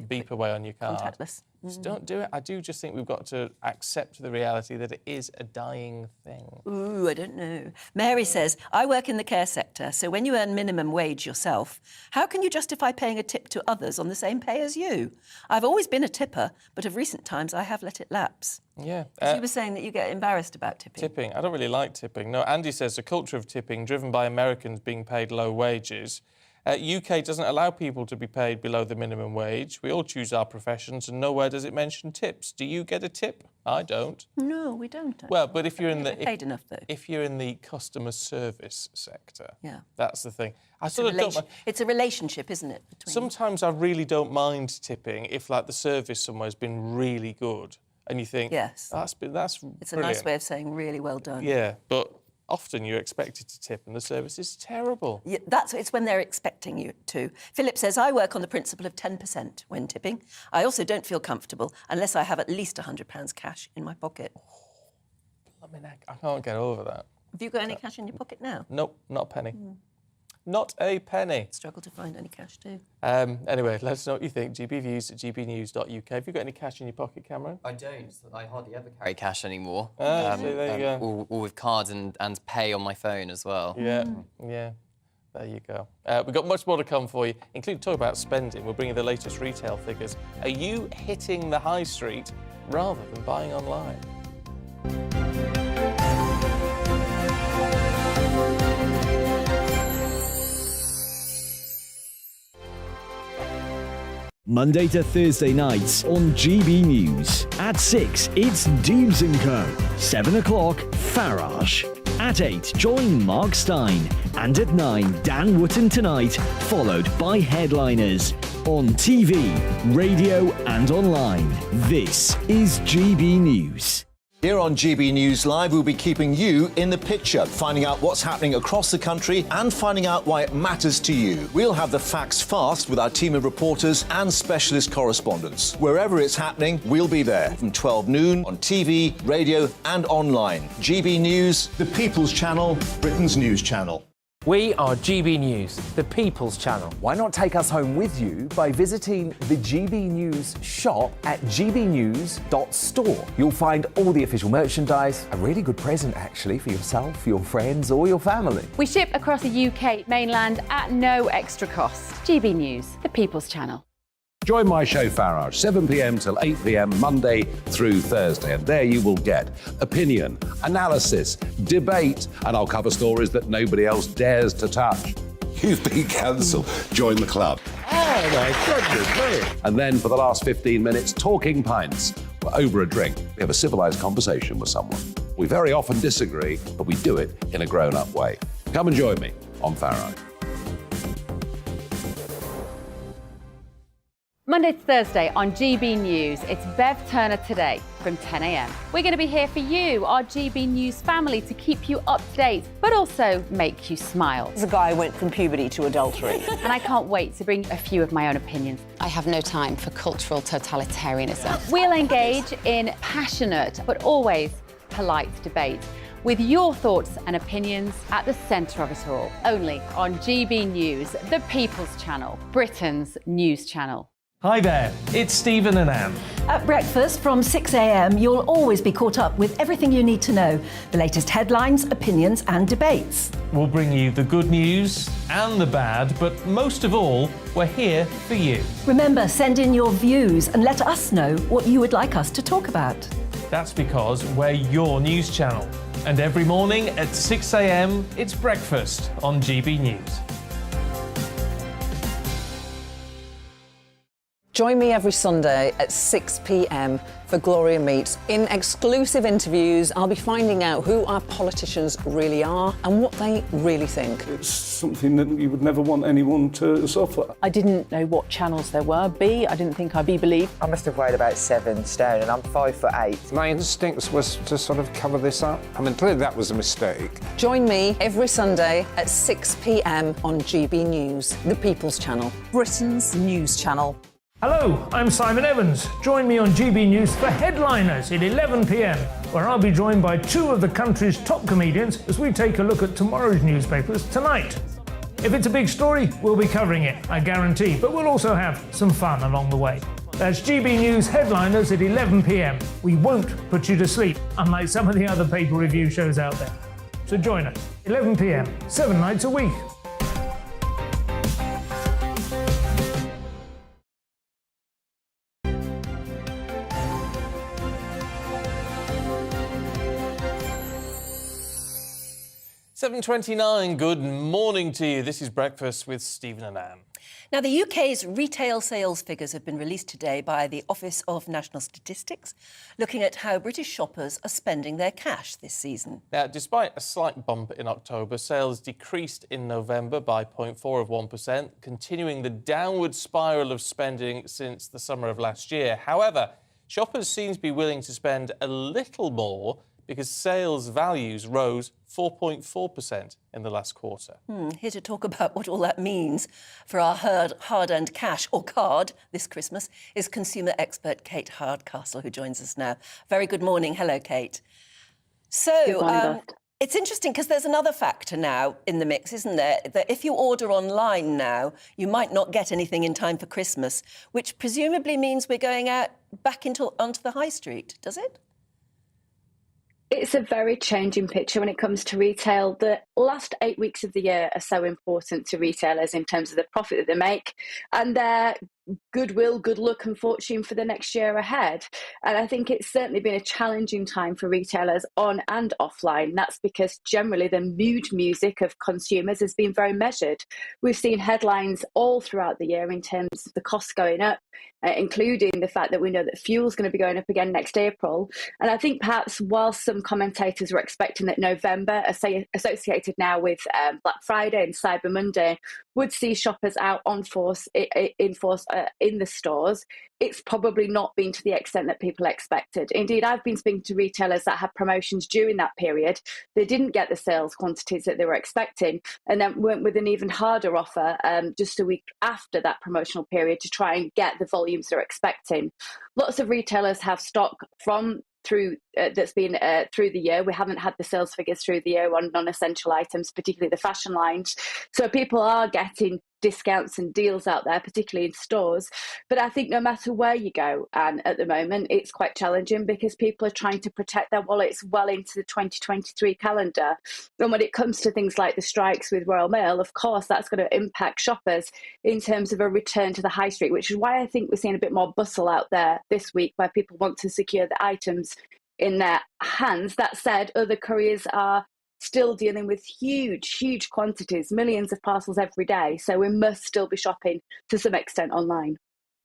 beep away on your card. Contactless. Just don't do it. I do just think we've got to accept the reality that it is a dying thing. Ooh, I don't know. Mary says, I work in the care sector, so when you earn minimum wage yourself, how can you justify paying a tip to others on the same pay as you? I've always been a tipper, but of recent times I have let it lapse. Yeah. You were saying that you get embarrassed about tipping. Tipping. I don't really like tipping. No, Andy says a culture of tipping driven by Americans being paid low wages. UK doesn't allow people to be paid below the minimum wage. We all choose our professions and nowhere does it mention tips. Do you get a tip? I don't. No, we don't. Actually. Well, but if you're in the... paid enough, though. If you're in the customer service sector, yeah, that's the thing. It's a relationship, isn't it? Sometimes I really don't mind tipping if, like, the service somewhere has been really good and you think, yes, that's It's a nice way of saying really well done. Yeah, but often you're expected to tip and the service is terrible. Yeah, it's when they're expecting you to. Philip says, I work on the principle of 10% when tipping. I also don't feel comfortable unless I have at least £100 cash in my pocket. I mean, I can't get over that. Have you got any cash in your pocket now? Nope, not a penny. Not a penny. Struggle to find any cash too. Anyway, let us know what you think. gbviews@gbnews.uk. Have you got any cash in your pocket, Cameron? I don't. I hardly ever carry cash anymore. So there you go. All with cards and pay on my phone as well. Yeah, yeah. There you go. We've got much more to come for you, including talk about spending. We'll bring you the latest retail figures. Are you hitting the high street rather than buying online? Monday to Thursday nights on GB News. At 6, it's Dubes & Co. 7 o'clock, Farage. At 8, join Mark Stein. And at 9, Dan Wootton Tonight, followed by Headliners. On TV, radio and online. This is GB News. Here on GB News Live, we'll be keeping you in the picture, finding out what's happening across the country and finding out why it matters to you. We'll have the facts fast with our team of reporters and specialist correspondents. Wherever it's happening, we'll be there from 12 noon on TV, radio and online. GB News, the People's Channel, Britain's news channel. We are GB News, the People's Channel. Why not take us home with you by visiting the GB News shop at gbnews.store. You'll find all the official merchandise, a really good present actually for yourself, your friends or your family. We ship across the UK mainland at no extra cost. GB News, the People's Channel. Join my show Farage, 7 p.m. till 8 p.m. Monday through Thursday, and there you will get opinion, analysis, debate, and I'll cover stories that nobody else dares to touch. You've been cancelled. Join the club. Oh my goodness me! And then for the last 15 minutes, talking pints. We're over a drink. We have a civilised conversation with someone. We very often disagree, but we do it in a grown-up way. Come and join me on Farage. Monday to Thursday on GB News, it's Bev Turner Today from 10 a.m. We're going to be here for you, our GB News family, to keep you up to date, but also make you smile. The guy went from puberty to adultery. And I can't wait to bring a few of my own opinions. I have no time for cultural totalitarianism. We'll engage in passionate, but always polite debate, with your thoughts and opinions at the centre of it all. Only on GB News, the People's Channel, Britain's news channel. Hi there, it's Stephen and Anne. At breakfast from 6 a.m, you'll always be caught up with everything you need to know, the latest headlines, opinions and debates. We'll bring you the good news and the bad, but most of all, we're here for you. Remember, send in your views and let us know what you would like us to talk about. That's because we're your news channel. And every morning at 6 a.m, it's breakfast on GB News. Join me every Sunday at 6 p.m. for Gloria Meets. In exclusive interviews, I'll be finding out who our politicians really are and what they really think. It's something that you would never want anyone to suffer. I didn't know what channels there were. I didn't think I'd be believed. I must have weighed about 7 stone and I'm 5'8". My instincts was to sort of cover this up. I mean, clearly that was a mistake. Join me every Sunday at 6 p.m. on GB News, the People's Channel, Britain's news channel. Hello, I'm Simon Evans. Join me on GB News for Headliners at 11 p.m, where I'll be joined by 2 of the country's top comedians as we take a look at tomorrow's newspapers tonight. If it's a big story, we'll be covering it, I guarantee, but we'll also have some fun along the way. That's GB News Headliners at 11 p.m. We won't put you to sleep, unlike some of the other paper review shows out there. So join us, 11 p.m, 7 nights a week. "7:29, good morning to you. This is Breakfast with Stephen and Anne. Now, the UK's retail sales figures have been released today by the Office of National Statistics, looking at how British shoppers are spending their cash this season. Now, despite a slight bump in October, sales decreased in November by 0.4%, continuing the downward spiral of spending since the summer of last year. However, shoppers seem to be willing to spend a little more because sales values rose 4.4% in the last quarter. Here to talk about what all that means for our hard-earned cash, or card, this Christmas, is consumer expert Kate Hardcastle, who joins us now. Very good morning. Hello, Kate. So, it's interesting because there's another factor now in the mix, isn't there? That if you order online now, you might not get anything in time for Christmas, which presumably means we're going out back onto the high street, does it? It's a very changing picture when it comes to retail. The last 8 weeks of the year are so important to retailers in terms of the profit that they make and their goodwill, good luck and fortune for the next year ahead. And I think it's certainly been a challenging time for retailers on and offline. That's because generally the mood music of consumers has been very measured. We've seen headlines all throughout the year in terms of the costs going up, including the fact that we know that fuel's going to be going up again next April. And I think perhaps while some commentators were expecting that November, associated now with Black Friday and Cyber Monday, would see shoppers out in force in the stores, it's probably not been to the extent that people expected. Indeed, I've been speaking to retailers that had promotions during that period. They didn't get the sales quantities that they were expecting and then went with an even harder offer just a week after that promotional period to try and get the volumes they're expecting. Lots of retailers have stock that's been through the year. We haven't had the sales figures through the year on non-essential items, particularly the fashion lines. So people are getting discounts and deals out there, particularly in stores. But I think no matter where you go, and at the moment, it's quite challenging because people are trying to protect their wallets well into the 2023 calendar. And when it comes to things like the strikes with Royal Mail, of course, that's going to impact shoppers in terms of a return to the high street, which is why I think we're seeing a bit more bustle out there this week where people want to secure the items in their hands. That said, other couriers are still dealing with huge quantities, millions of parcels every day. So we must still be shopping to some extent online.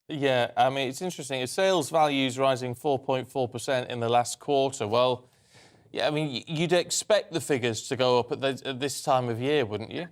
Yeah, I mean, it's interesting. Sales values rising 4.4% in the last quarter. Well, yeah, I mean, you'd expect the figures to go up at this time of year, wouldn't you?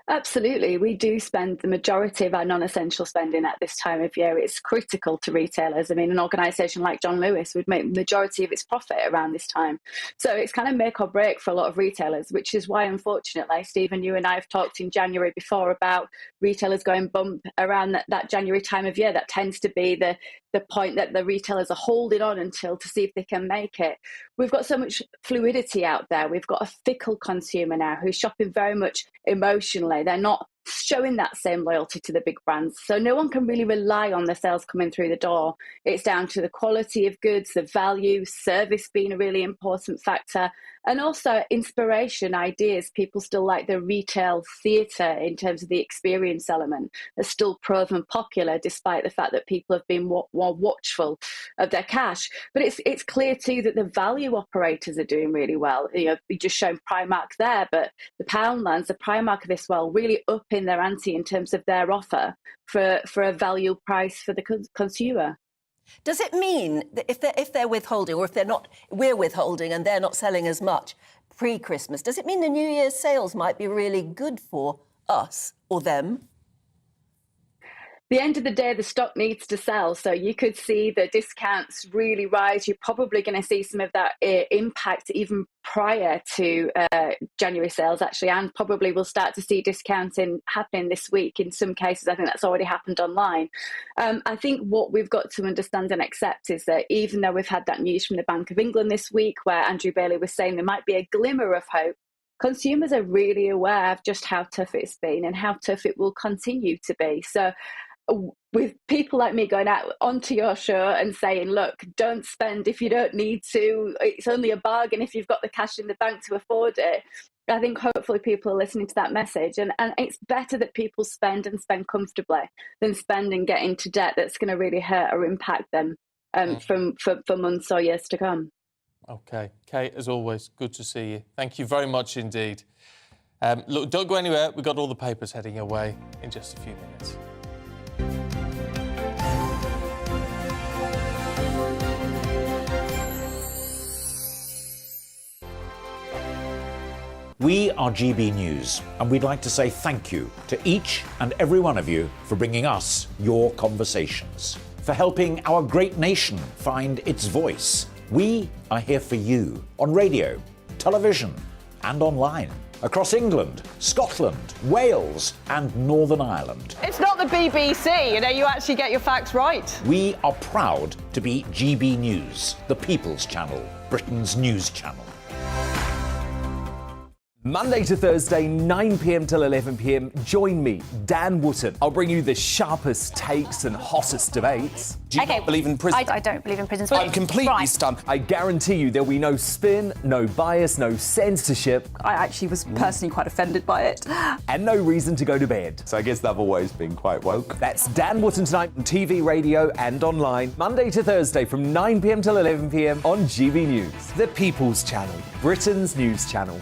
Absolutely. We do spend the majority of our non-essential spending at this time of year. It's critical to retailers. I mean, an organisation like John Lewis would make the majority of its profit around this time. So it's kind of make or break for a lot of retailers, which is why, unfortunately, Stephen, you and I have talked in January before about retailers going bump around that January time of year. That tends to be the point that the retailers are holding on until to see if they can make it. We've got so much fluidity out there. We've got a fickle consumer now who's shopping very much emotionally. They're not showing that same loyalty to the big brands. So no one can really rely on the sales coming through the door. It's down to the quality of goods, the value, service being a really important factor, and also inspiration, ideas. People still like the retail theatre in terms of the experience element. It's still proven popular despite the fact that people have been more watchful of their cash. But it's clear too that the value operators are doing really well. You know, we just shown Primark there, but the Poundlands, the Primark of this world, really upping upping their ante in terms of their offer for a value price for the consumer. Does it mean that if they're withholding, or if we're withholding and they're not selling as much pre-Christmas, does it mean the New Year's sales might be really good for us or them? The end of the day, the stock needs to sell. So you could see the discounts really rise. You're probably going to see some of that impact even prior to January sales, actually, and probably we'll start to see discounting happening this week. In some cases, I think that's already happened online. I think what we've got to understand and accept is that even though we've had that news from the Bank of England this week, where Andrew Bailey was saying there might be a glimmer of hope, consumers are really aware of just how tough it's been and how tough it will continue to be. So with people like me going out onto your show and saying, look, don't spend if you don't need to, it's only a bargain if you've got the cash in the bank to afford it, I think hopefully people are listening to that message. And it's better that people spend and spend comfortably than spend and get into debt that's going to really hurt or impact them for months or years to come. OK. Kate, as always, good to see you. Thank you very much indeed. Look, don't go anywhere. We've got all the papers heading your way in just a few minutes. We are GB News, and we'd like to say thank you to each and every one of you for bringing us your conversations, for helping our great nation find its voice. We are here for you on radio, television, and online, across England, Scotland, Wales, and Northern Ireland. It's not the BBC, you actually get your facts right. We are proud to be GB News, the People's Channel, Britain's news channel. Monday to Thursday, 9 p.m. till 11 p.m. Join me, Dan Wootton. I'll bring you the sharpest takes and hottest debates. Do you not believe in prison? I don't believe in prisons. I'm completely stunned. I guarantee you there'll be no spin, no bias, no censorship. I actually was personally quite offended by it. And no reason to go to bed. So I guess they've always been quite woke. That's Dan Wootton tonight on TV, radio and online. Monday to Thursday from 9 p.m. till 11 p.m. on GB News. The People's Channel, Britain's news channel.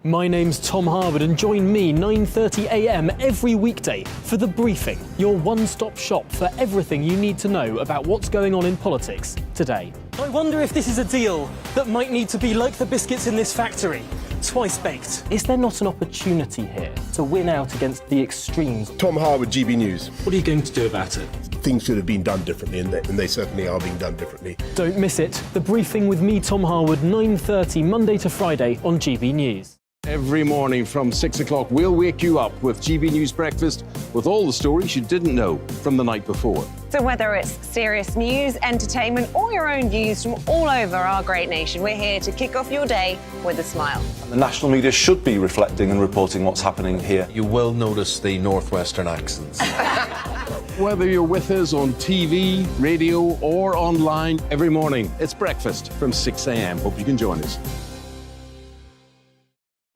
My name's Tom Harwood, and join me 9:30 a.m. every weekday for The Briefing, your one-stop shop for everything you need to know about what's going on in politics today. I wonder if this is a deal that might need to be like the biscuits in this factory, twice baked. Is there not an opportunity here to win out against the extremes? Tom Harwood, GB News. What are you going to do about it? Things should have been done differently, and they certainly are being done differently. Don't miss it. The Briefing with me, Tom Harwood, 9:30 Monday to Friday on GB News. Every morning from 6 o'clock, we'll wake you up with GB News Breakfast with all the stories you didn't know from the night before. So whether it's serious news, entertainment, or your own views from all over our great nation, we're here to kick off your day with a smile. And the national media should be reflecting and reporting what's happening here. You will notice the northwestern accents. Whether you're with us on TV, radio, or online, every morning, it's breakfast from 6 a.m. Hope you can join us.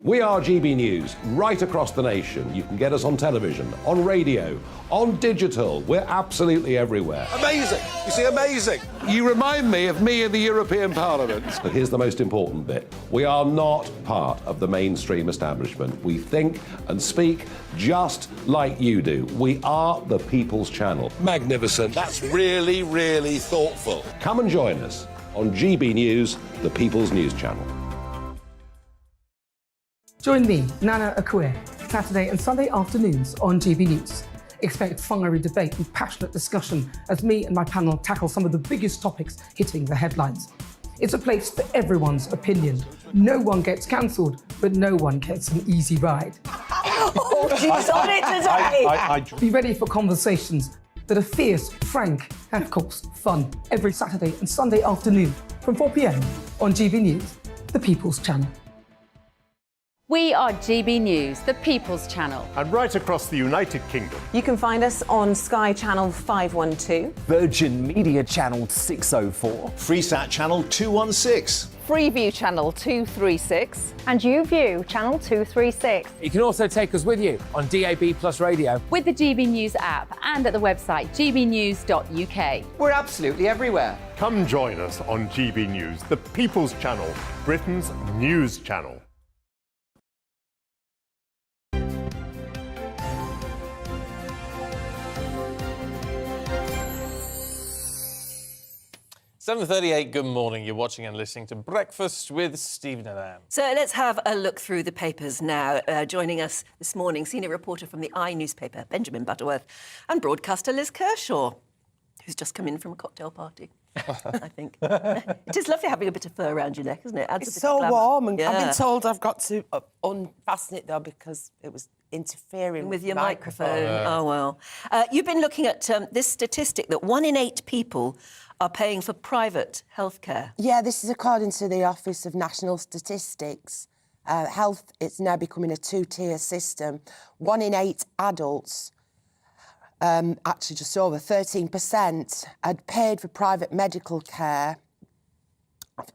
We are GB News, right across the nation. You can get us on television, on radio, on digital. We're absolutely everywhere. Amazing! You see, amazing! You remind me of me in the European Parliament. But here's the most important bit. We are not part of the mainstream establishment. We think and speak just like you do. We are the People's Channel. Magnificent. That's really, really thoughtful. Come and join us on GB News, the People's News Channel. Join me, Nana Akue, Saturday and Sunday afternoons on GB News. Expect fiery debate and passionate discussion as me and my panel tackle some of the biggest topics hitting the headlines. It's a place for everyone's opinion. No one gets cancelled, but no one gets an easy ride. Oh, she's on it today! Be ready for conversations that are fierce, frank, and of course, fun. Every Saturday and Sunday afternoon from 4 p.m. on GB News, the People's Channel. We are GB News, the People's Channel. And right across the United Kingdom. You can find us on Sky Channel 512. Virgin Media Channel 604. Freesat Channel 216. Freeview Channel 236. And YouView Channel 236. You can also take us with you on DAB Plus Radio. With the GB News app and at the website gbnews.uk. We're absolutely everywhere. Come join us on GB News, the People's Channel, Britain's news channel. 7:38, good morning. You're watching and listening to Breakfast with Stephen and Anne. So let's have a look through the papers now. Joining us this morning, senior reporter from the newspaper, Benjamin Butterworth, and broadcaster Liz Kershaw, who's just come in from a cocktail party, I think. It is lovely having a bit of fur around your neck, isn't it? Adds a It's bit so of glamour. warm, and Yeah. I've been told I've got to unfasten it, though, because it was interfering with your microphone. Oh, well. You've been looking at this statistic that 1 in 8 people are paying for private healthcare. Yeah, this is according to the Office of National Statistics. Health, it's now becoming a two-tier system. 1 in 8 adults, actually just over 13%, had paid for private medical care,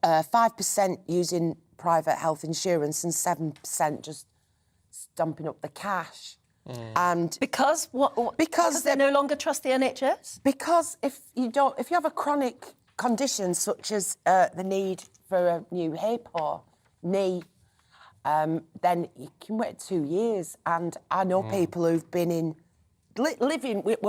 5% using private health insurance, and 7% just dumping up the cash. And because what? Because they no longer trust the NHS. Because if you have a chronic condition such as the need for a new hip or knee, then you can wait 2 years. And I know people who've been living with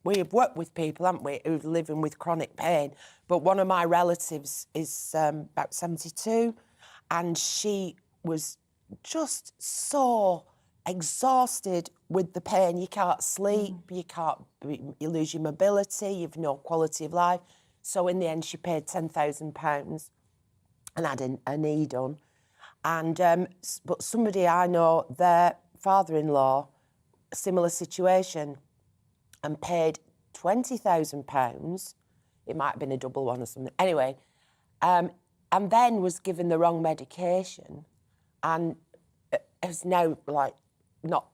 we have worked with people, haven't we, who're living with chronic pain. But one of my relatives is about 72, and she was just so exhausted with the pain. You can't sleep, you lose your mobility, you've no quality of life. So in the end, she paid £10,000 and had a knee done. And but somebody I know, their father-in-law, similar situation, and paid £20,000. It might have been a double one or something. Anyway, and then was given the wrong medication, and is now like not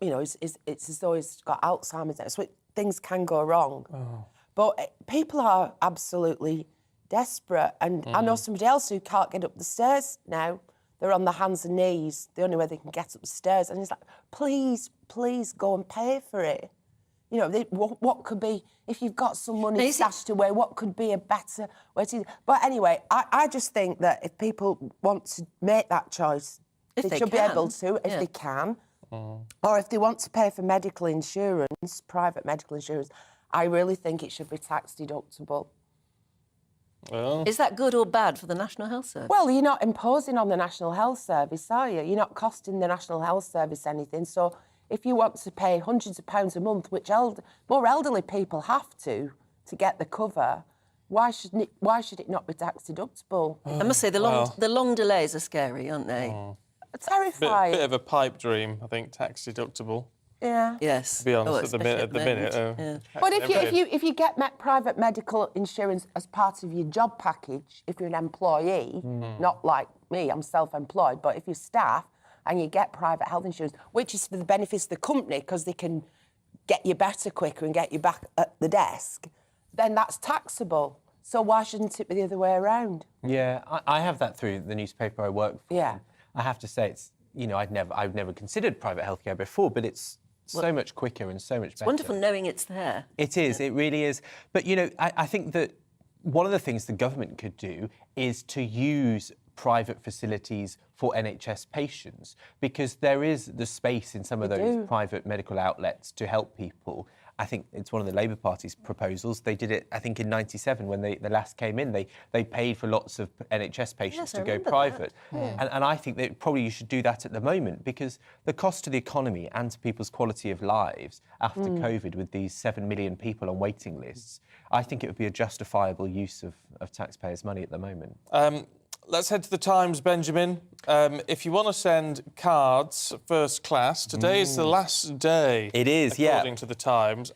it's as though he's got Alzheimer's now. So things can go wrong. But people are absolutely desperate, and I know somebody else who can't get up the stairs now. They're on their hands and knees, the only way they can get up the stairs, and he's like, please go and pay for it. You know, what could be, if you've got some money stashed away, what could be a better way to... But anyway, I just think that if people want to make that choice, they should be able to, if they can. Or if they want to pay for medical insurance, private medical insurance, I really think it should be tax deductible. Well, is that good or bad for the National Health Service? Well, you're not imposing on the National Health Service, are you? You're not costing the National Health Service anything. So if you want to pay hundreds of pounds a month, which more elderly people have to get the cover, why should it not be tax deductible? I must say, the long delays are scary, aren't they? Terrifying. Bit of a pipe dream, I think, tax deductible. Yeah. Yes. To be honest, at the minute. But if you get private medical insurance as part of your job package, if you're an employee, not like me, I'm self-employed, but if you're staff and you get private health insurance, which is for the benefits of the company because they can get you better quicker and get you back at the desk, then that's taxable. So why shouldn't it be the other way around? Yeah, I have that through the newspaper I work for. Yeah. I have to say, it's, I've never considered private healthcare before, but it's so much quicker and so much better. It's wonderful knowing it's there. It is, it really is. But, I think that one of the things the government could do is to use private facilities for NHS patients, because there is the space in some of those private medical outlets to help people. I think it's one of the Labour Party's proposals. They did it, I think, in '97 when they last came in. They paid for lots of NHS patients to go private. And I think that probably you should do that at the moment, because the cost to the economy and to people's quality of lives after COVID, with these 7 million people on waiting lists, I think it would be a justifiable use of taxpayers' money at the moment. Let's head to the Times, Benjamin. If you want to send cards first class, today is the last day. It is, according to the Times.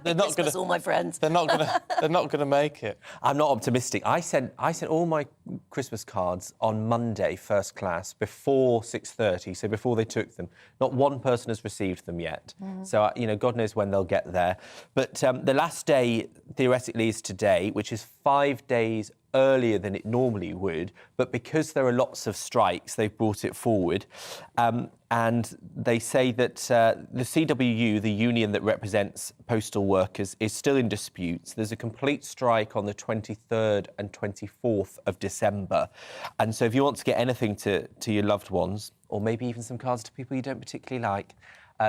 They're not going to. All my friends. They're not going to make it. I'm not optimistic. I sent all my Christmas cards on Monday, first class, before 6:30, so before they took them. Not one person has received them yet. So God knows when they'll get there. But the last day theoretically is today, which is 5 days earlier than it normally would, but because there are lots of strikes, they've brought it forward. And they say that the CWU, the union that represents postal workers, is still in dispute. There's a complete strike on the 23rd and 24th of December. And so if you want to get anything to your loved ones, or maybe even some cards to people you don't particularly like,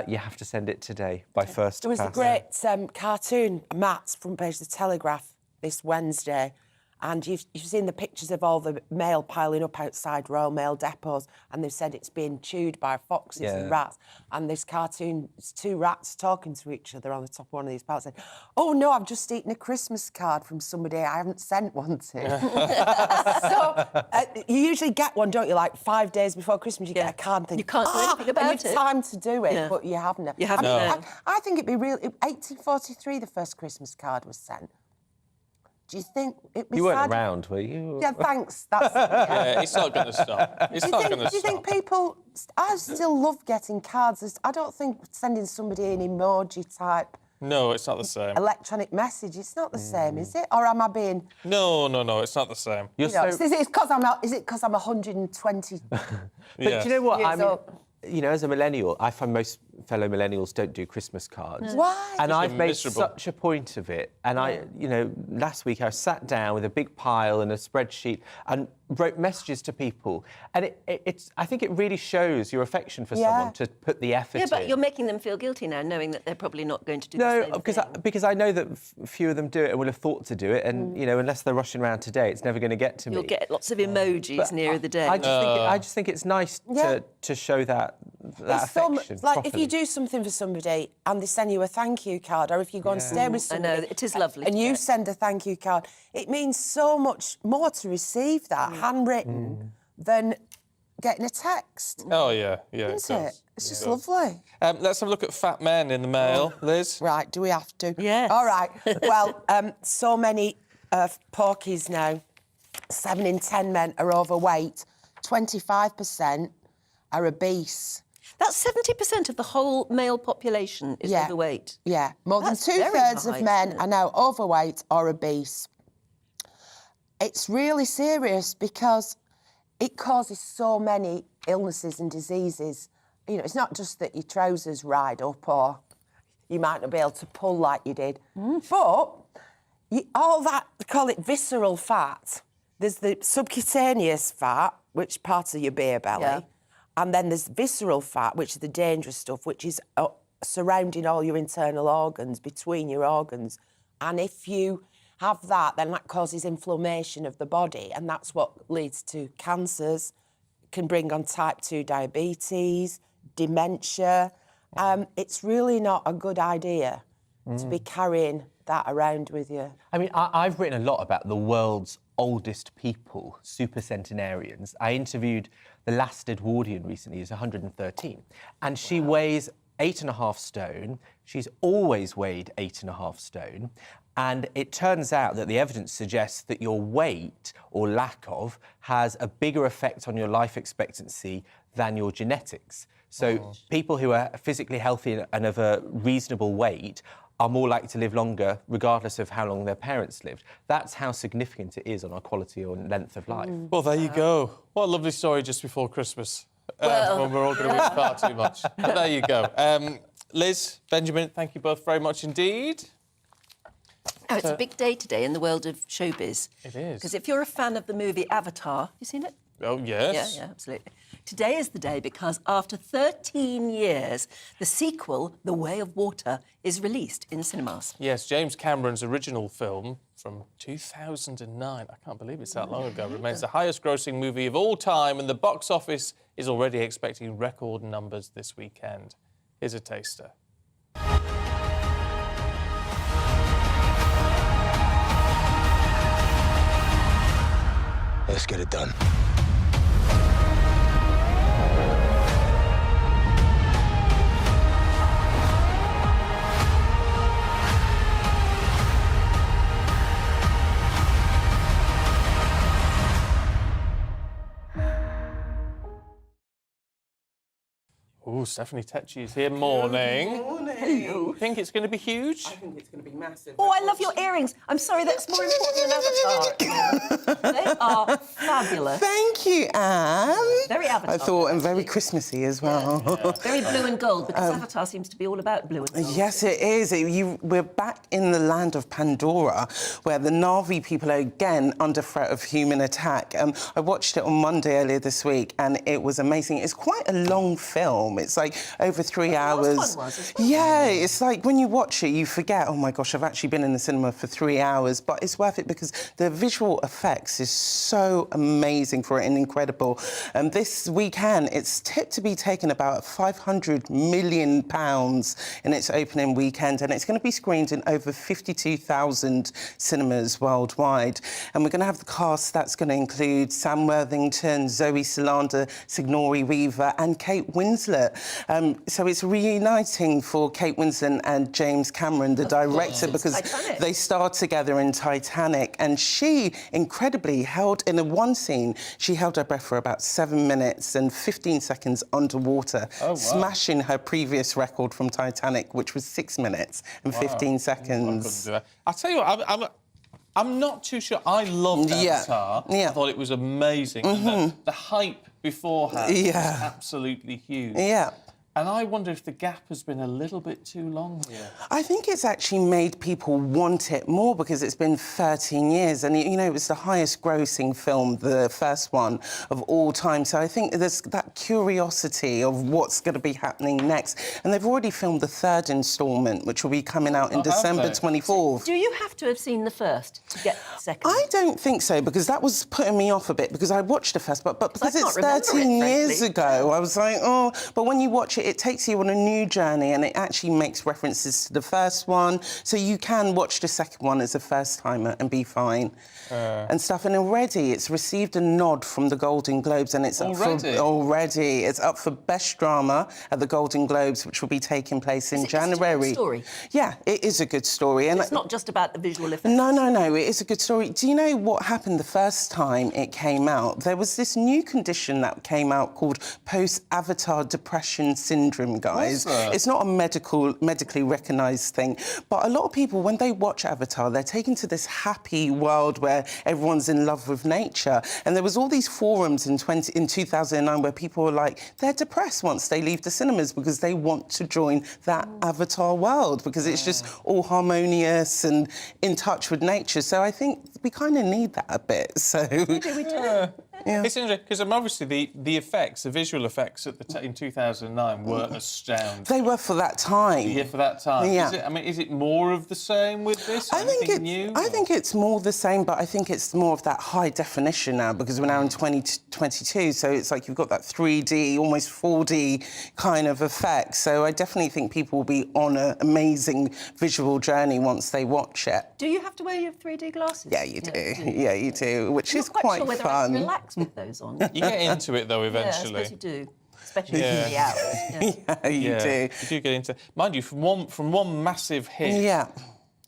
you have to send it today by first There was class. a great cartoon, Matt's front page of the Telegraph, this Wednesday, and you've seen the pictures of all the mail piling up outside Royal Mail depots, and they've said it's being chewed by foxes and rats. And this cartoon, it's 2 rats talking to each other on the top of one of these piles, saying, "Oh no, I've just eaten a Christmas card from somebody I haven't sent one to." So you usually get one, don't you? Like 5 days before Christmas, you get a card and think, you can't do anything about and you've time to do it, but you haven't. You haven't. I think it'd be real. 1843, the first Christmas card was sent. Do you think it'd be You weren't sad? around, were you? Yeah, thanks. That's Yeah, it's not going to stop. It's not going to stop. Do you think people... I still love getting cards. I don't think sending somebody an emoji type No, it's not the same. electronic message, it's not the same, is it? Or am I being... No, it's not the same. Is it because I'm 120? But do you know what? Years old? You know, as a millennial, I find most fellow millennials don't do Christmas cards. Why? And I've made miserable. such a point of it. And last week I sat down with a big pile and a spreadsheet and wrote messages to people. And I think it really shows your affection for someone to put the effort in. Yeah, but you're making them feel guilty now, knowing that they're probably not going to do the same thing. because I know that few of them do it and will have thought to do it. And, you know, unless they're rushing around today, it's never going to get to me. You'll get lots of emojis nearer the day. I just think it's nice to show that affection like if you do something for somebody and they send you a thank you card, or if you go and stay with somebody, I know, it is lovely. And you send a thank you card, it means so much more to receive that handwritten than getting a text. Oh, yeah, Isn't it? It's just lovely. Let's have a look at fat men in the mail, Liz. Right, do we have to? Yes. All right. Well, so many porkies now. 7 in 10 men are overweight. 25% are obese. That's 70% of the whole male population is overweight. Yeah, more That's than very 2/3 high, of men isn't it? are now overweight or obese. It's really serious because it causes so many illnesses and diseases. You know, it's not just that your trousers ride up or you might not be able to pull like you did, but all that, they call it visceral fat. There's the subcutaneous fat, which part of your beer belly, and then there's visceral fat, which is the dangerous stuff, which is surrounding all your internal organs, between your organs. And if you have that, then that causes inflammation of the body, and that's what leads to cancers, can bring on type 2 diabetes, dementia. It's really not a good idea to be carrying that around with you. I mean, I've written a lot about the world's oldest people, supercentenarians. I interviewed the last Edwardian recently, who's 113, and she weighs 8.5 stone. She's always weighed 8.5 stone. And it turns out that the evidence suggests that your weight, or lack of, has a bigger effect on your life expectancy than your genetics. So people who are physically healthy and of a reasonable weight are more likely to live longer, regardless of how long their parents lived. That's how significant it is on our quality or length of life. Well, there you go. What a lovely story just before Christmas. When we're all going to eat far too much. But there you go. Liz, Benjamin, thank you both very much indeed. Oh, it's a big day today in the world of showbiz. It is. Because if you're a fan of the movie Avatar, have you seen it? Oh, yes. Yeah, absolutely. Today is the day because after 13 years, the sequel, The Way of Water, is released in cinemas. Yes, James Cameron's original film from 2009, I can't believe it's that long ago, remains the highest-grossing movie of all time, and the box office is already expecting record numbers this weekend. Here's a taster. Let's get it done. Oh, Stephanie Tetchy is here. Morning. Morning. Think it's going to be huge? I think it's going to be massive. Oh, I love your earrings. I'm sorry, that's more important than Avatar. They are fabulous. Thank you, Anne. Very Avatar. I thought, and very Christmassy as well. Very blue and gold, because Avatar seems to be all about blue and gold. Yes, it is. We're back in the land of Pandora, where the Na'vi people are again under threat of human attack. I watched it on Monday earlier this week, and it was amazing. It's quite a long film. It's It's like over 3 hours. Last one was as well. Yeah, it's like when you watch it, you forget, oh my gosh, I've actually been in the cinema for 3 hours. But it's worth it because the visual effects is so amazing for it and incredible. This weekend, it's tipped to be taking about £500 million in its opening weekend, and it's going to be screened in over 52,000 cinemas worldwide. And we're going to have the cast that's going to include Sam Worthington, Zoe Saldana, Sigourney Weaver and Kate Winslet. So it's reuniting for Kate Winslet and James Cameron, the director, because Titanic. they starred together in Titanic, and she incredibly held, in one scene, she held her breath for about 7 minutes and 15 seconds underwater, smashing her previous record from Titanic, which was 6 minutes and 15 seconds. I'll tell you what, I'm not too sure. I loved Avatar. I thought it was amazing. And the hype beforehand was absolutely huge. Yeah. And I wonder if the gap has been a little bit too long here. I think it's actually made people want it more because it's been 13 years and, you know, it was the highest grossing film, the first one, of all time. So I think there's that curiosity of what's going to be happening next. And they've already filmed the third instalment, which will be coming out in December 24th. Do you have to have seen the first to get the second? I don't think so, because that was putting me off a bit, because I watched the first, but because it's can't 13 remember it, years frankly. ago, I was like, oh... But when you watch it, it takes you on a new journey, and it actually makes references to the first one, so you can watch the second one as a first-timer and be fine. And stuff. And already, it's received a nod from the Golden Globes, and it's up it's up for Best Drama at the Golden Globes, which will be taking place in January. Is it a good story? Yeah, it is a good story. And it's not just about the visual effects. No, it is a good story. Do you know what happened the first time it came out? There was this new condition that came out called post-Avatar depression syndrome, guys. It's not a medically recognised thing, but a lot of people, when they watch Avatar, they're taken to this happy world where everyone's in love with nature. And there was all these forums in 2009 where people were like, they're depressed once they leave the cinemas because they want to join that Avatar world because it's just all harmonious and in touch with nature. So I think we kind of need that a bit. So We do. It's interesting because obviously the effects, the visual effects in 2009 were astounding. They were for that time. Yeah, for that time. Yeah. Is it more of the same with this? I think it's more the same, but I think it's more of that high definition now because we're now in 2022, so it's like you've got that 3D, almost 4D kind of effect. So I definitely think people will be on an amazing visual journey once they watch it. Do you have to wear your 3D glasses? Yeah, you do. Yeah, you do, which is quite sure whether fun. I can relax with those on. You get into it, though, eventually. Yeah, I suppose you do. Especially in the hours. Yeah, you do. You do get into... Mind you, from one massive hit...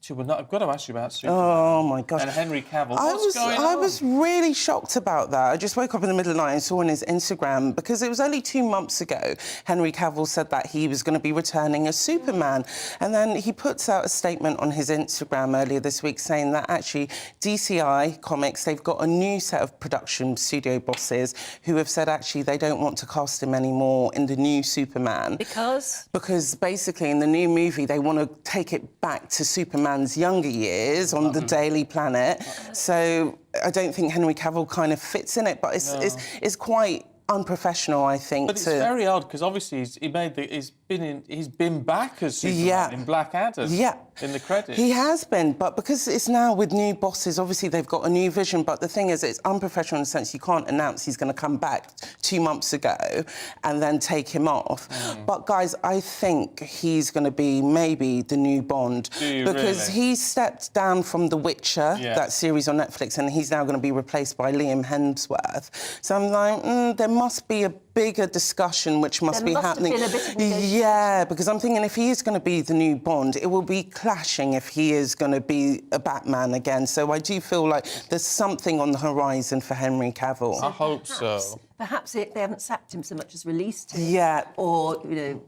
I've got to ask you about Superman. Oh, my gosh. And Henry Cavill. I was really shocked about that. I just woke up in the middle of the night and saw on his Instagram, because it was only 2 months ago, Henry Cavill said that he was going to be returning as Superman. And then he puts out a statement on his Instagram earlier this week saying that actually DCI Comics, they've got a new set of production studio bosses who have said actually they don't want to cast him anymore in the new Superman. Because? Because basically in the new movie they want to take it back to Superman's younger years on the Daily Planet. So I don't think Henry Cavill kind of fits in it, but it's quite unprofessional, I think. But it's very odd because obviously he's been back as Superman in Black Adder. In the credits. He has been, but because it's now with new bosses, obviously they've got a new vision, but the thing is it's unprofessional in the sense you can't announce he's going to come back 2 months ago and then take him off. But guys, I think he's going to be maybe the new Bond because he stepped down from The Witcher, that series on Netflix, and he's now going to be replaced by Liam Hemsworth. So I'm like, there must be a bigger discussion which must be happening. Because I'm thinking if he is going to be the new Bond, it will be clashing if he is going to be a Batman again. So I do feel like there's something on the horizon for Henry Cavill. I hope so. Perhaps they haven't sacked him so much as released him. Or, you know,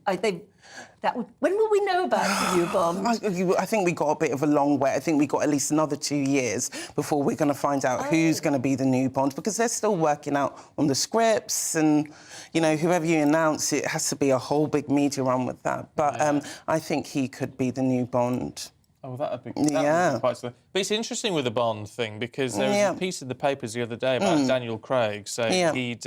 when will we know about the new Bond? I think we got a bit of a long wait. I think we got at least another 2 years before we're going to find out who's going to be the new Bond, because they're still working out on the scripts and, you know, whoever you announce, it has to be a whole big media run with that. But I think he could be the new Bond. Oh, that'd be quite... But it's interesting with the Bond thing because there was a piece in the papers the other day about Daniel Craig saying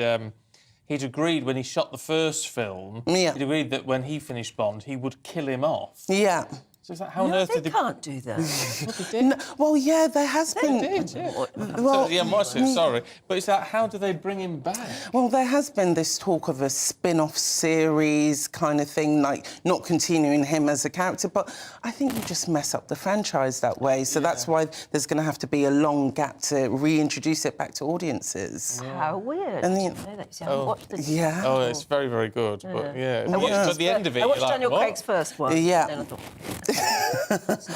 he'd agreed when he shot the first film, Yeah. he'd agreed that when he finished Bond, he would kill him off. Yeah. So is that how on earth did they can't do that. What they did? Well, yeah, there has been. Did, yeah. Well, yeah, sorry. But is that how do they bring him back? Well, there has been this talk of a spin-off series kind of thing, like not continuing him as a character, but I think you just mess up the franchise that way. So that's why there's going to have to be a long gap to reintroduce it back to audiences. How weird. And I didn't know that. See, I haven't watched this. Yeah. Oh, it's very, very good. But yeah, but the end of it, I watched you're like, Daniel what? Craig's first one. Yeah. Then I thought,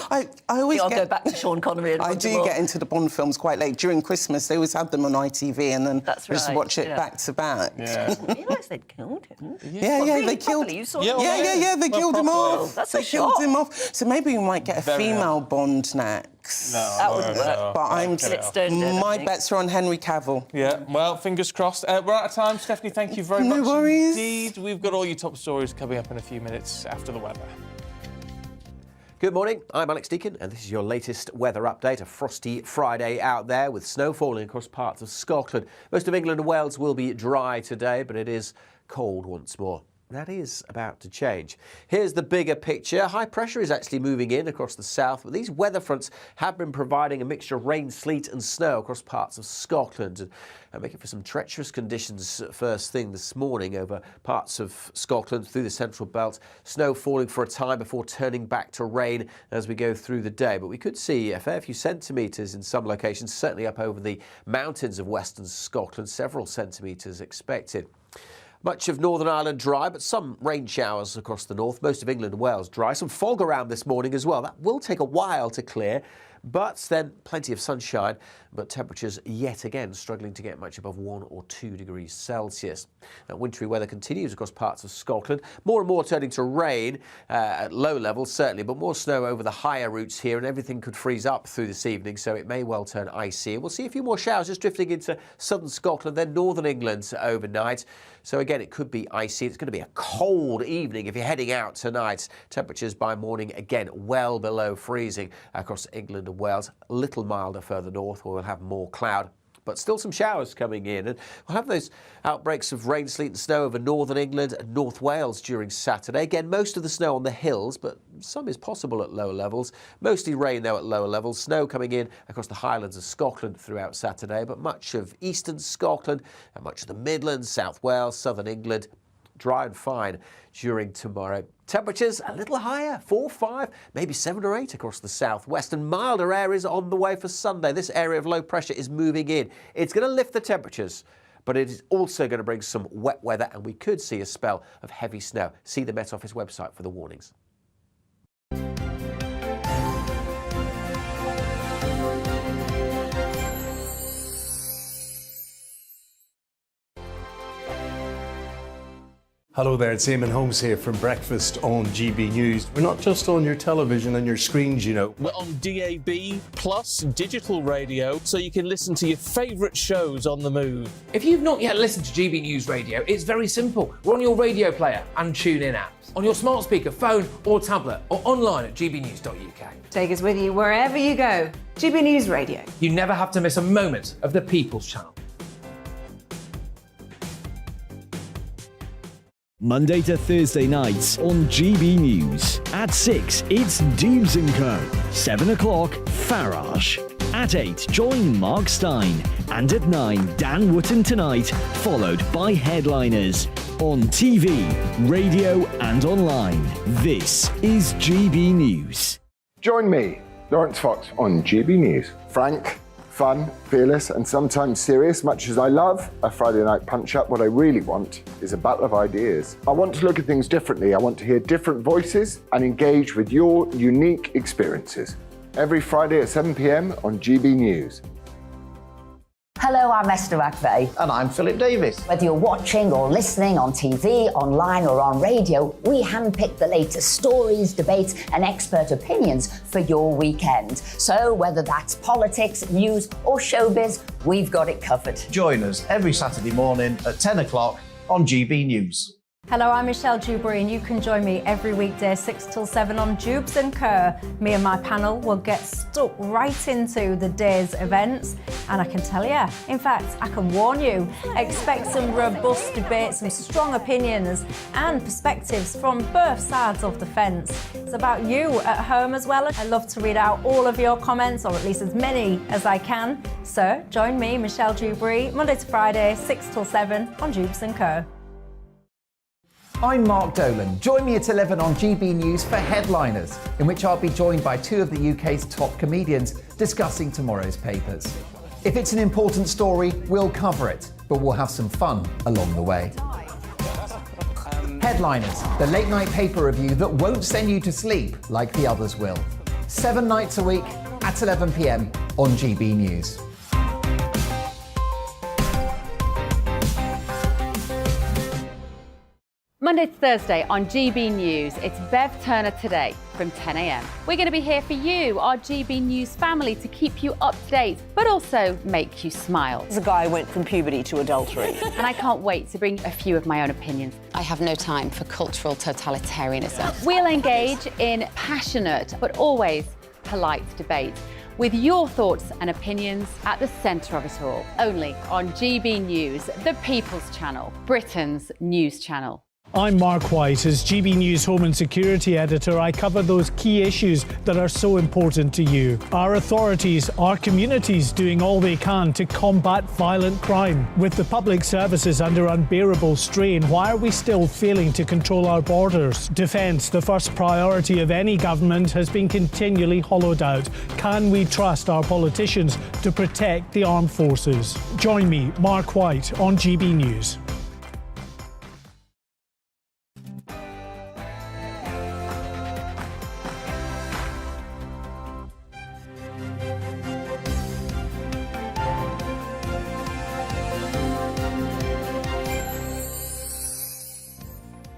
I always I'll go back to Sean Connery and I watch do them all. get into the Bond films quite late. During Christmas, they always had them on ITV, and then That's just right, watch it yeah. back to back. Yeah. I didn't realise they'd killed him. Yeah, What, yeah, really? they killed. Properly? You saw Yeah, it? Yeah, they Well, killed him properly. off. That's they a killed shock. him off. So maybe we might get a Very female Bond next. No, That wouldn't work. But I'm Kill it stoned dead, I my think. bets are on Henry Cavill. Yeah, well, fingers crossed. We're out of time. Stephanie, thank you very No much worries. indeed. We've got all your top stories coming up in a few minutes after the weather. Good morning, I'm Alex Deakin, and this is your latest weather update. A frosty Friday out there with snow falling across parts of Scotland. Most of England and Wales will be dry today, but it is cold once more. That is about to change. Here's the bigger picture. High pressure is actually moving in across the south, but these weather fronts have been providing a mixture of rain, sleet and snow across parts of Scotland, and making for some treacherous conditions first thing this morning over parts of Scotland through the central belt. Snow falling for a time before turning back to rain as we go through the day, but we could see a fair few centimetres in some locations, certainly up over the mountains of western Scotland, several centimetres expected. Much of Northern Ireland dry, but some rain showers across the north. Most of England and Wales dry. Some fog around this morning as well. That will take a while to clear, but then plenty of sunshine. But temperatures yet again struggling to get much above 1 or 2 degrees Celsius. Now, wintry weather continues across parts of Scotland. More and more turning to rain at low levels, certainly, but more snow over the higher routes here, and everything could freeze up through this evening, so it may well turn icy. And we'll see a few more showers just drifting into southern Scotland, then northern England overnight. So again, it could be icy. It's going to be a cold evening if you're heading out tonight. Temperatures by morning, again, well below freezing across England and Wales. A little milder further north, where we'll have more cloud. But still some showers coming in, and we'll have those outbreaks of rain, sleet and snow over northern England and North Wales during Saturday. Again, most of the snow on the hills, but some is possible at lower levels. Mostly rain, though, at lower levels. Snow coming in across the highlands of Scotland throughout Saturday, but much of eastern Scotland and much of the Midlands, South Wales, southern England, dry and fine during tomorrow. Temperatures a little higher, 4, 5, maybe 7 or 8 across the southwest, and milder areas on the way for Sunday. This area of low pressure is moving in. It's going to lift the temperatures, but it is also going to bring some wet weather, and we could see a spell of heavy snow. See the Met Office website for the warnings. Hello there, it's Eamon Holmes here from Breakfast on GB News. We're not just on your television and your screens, you know. We're on DAB plus digital radio, so you can listen to your favourite shows on the move. If you've not yet listened to GB News Radio, it's very simple. We're on your radio player and TuneIn apps, on your smart speaker, phone or tablet, or online at gbnews.uk. Take us with you wherever you go. GB News Radio. You never have to miss a moment of the People's Channel. Monday to Thursday nights on GB News. At 6, it's Deebs & Co. 7 o'clock, Farage. At 8, join Mark Stein. And at 9, Dan Wootton Tonight, followed by Headliners. On TV, radio and online. This is GB News. Join me, Lawrence Fox, on GB News. Frank, fun, fearless and sometimes serious. Much as I love a Friday night punch-up, what I really want is a battle of ideas. I want to look at things differently. I want to hear different voices and engage with your unique experiences. Every Friday at 7 p.m. on GB News. Hello, I'm Esther McVeigh. And I'm Philip Davis. Whether you're watching or listening on TV, online or on radio, we handpick the latest stories, debates and expert opinions for your weekend. So whether that's politics, news or showbiz, we've got it covered. Join us every Saturday morning at 10 o'clock on GB News. Hello, I'm Michelle Dewberry, and you can join me every weekday 6 till 7 on Jubes & Kerr. Me and my panel will get stuck right into the day's events, and I can tell you, in fact, I can warn you, expect some robust debates, some strong opinions and perspectives from both sides of the fence. It's about you at home as well. I love to read out all of your comments, or at least as many as I can. So join me, Michelle Dewberry, Monday to Friday, 6 till 7 on Jubes & Kerr. I'm Mark Dolan. Join me at 11 on GB News for Headliners, in which I'll be joined by two of the UK's top comedians discussing tomorrow's papers. If it's an important story, we'll cover it, but we'll have some fun along the way. Headliners, the late night paper review that won't send you to sleep like the others will. 7 nights a week at 11 p.m. on GB News. Monday to Thursday on GB News, it's Bev Turner Today from 10 a.m. We're going to be here for you, our GB News family, to keep you up to date, but also make you smile. The guy went from puberty to adultery. And I can't wait to bring a few of my own opinions. I have no time for cultural totalitarianism. We'll engage in passionate, but always polite debate, with your thoughts and opinions at the centre of it all. Only on GB News, the People's Channel, Britain's news channel. I'm Mark White. As GB News Home and Security Editor, I cover those key issues that are so important to you. Our authorities, our communities doing all they can to combat violent crime. With the public services under unbearable strain, why are we still failing to control our borders? Defence, the first priority of any government, has been continually hollowed out. Can we trust our politicians to protect the armed forces? Join me, Mark White, on GB News.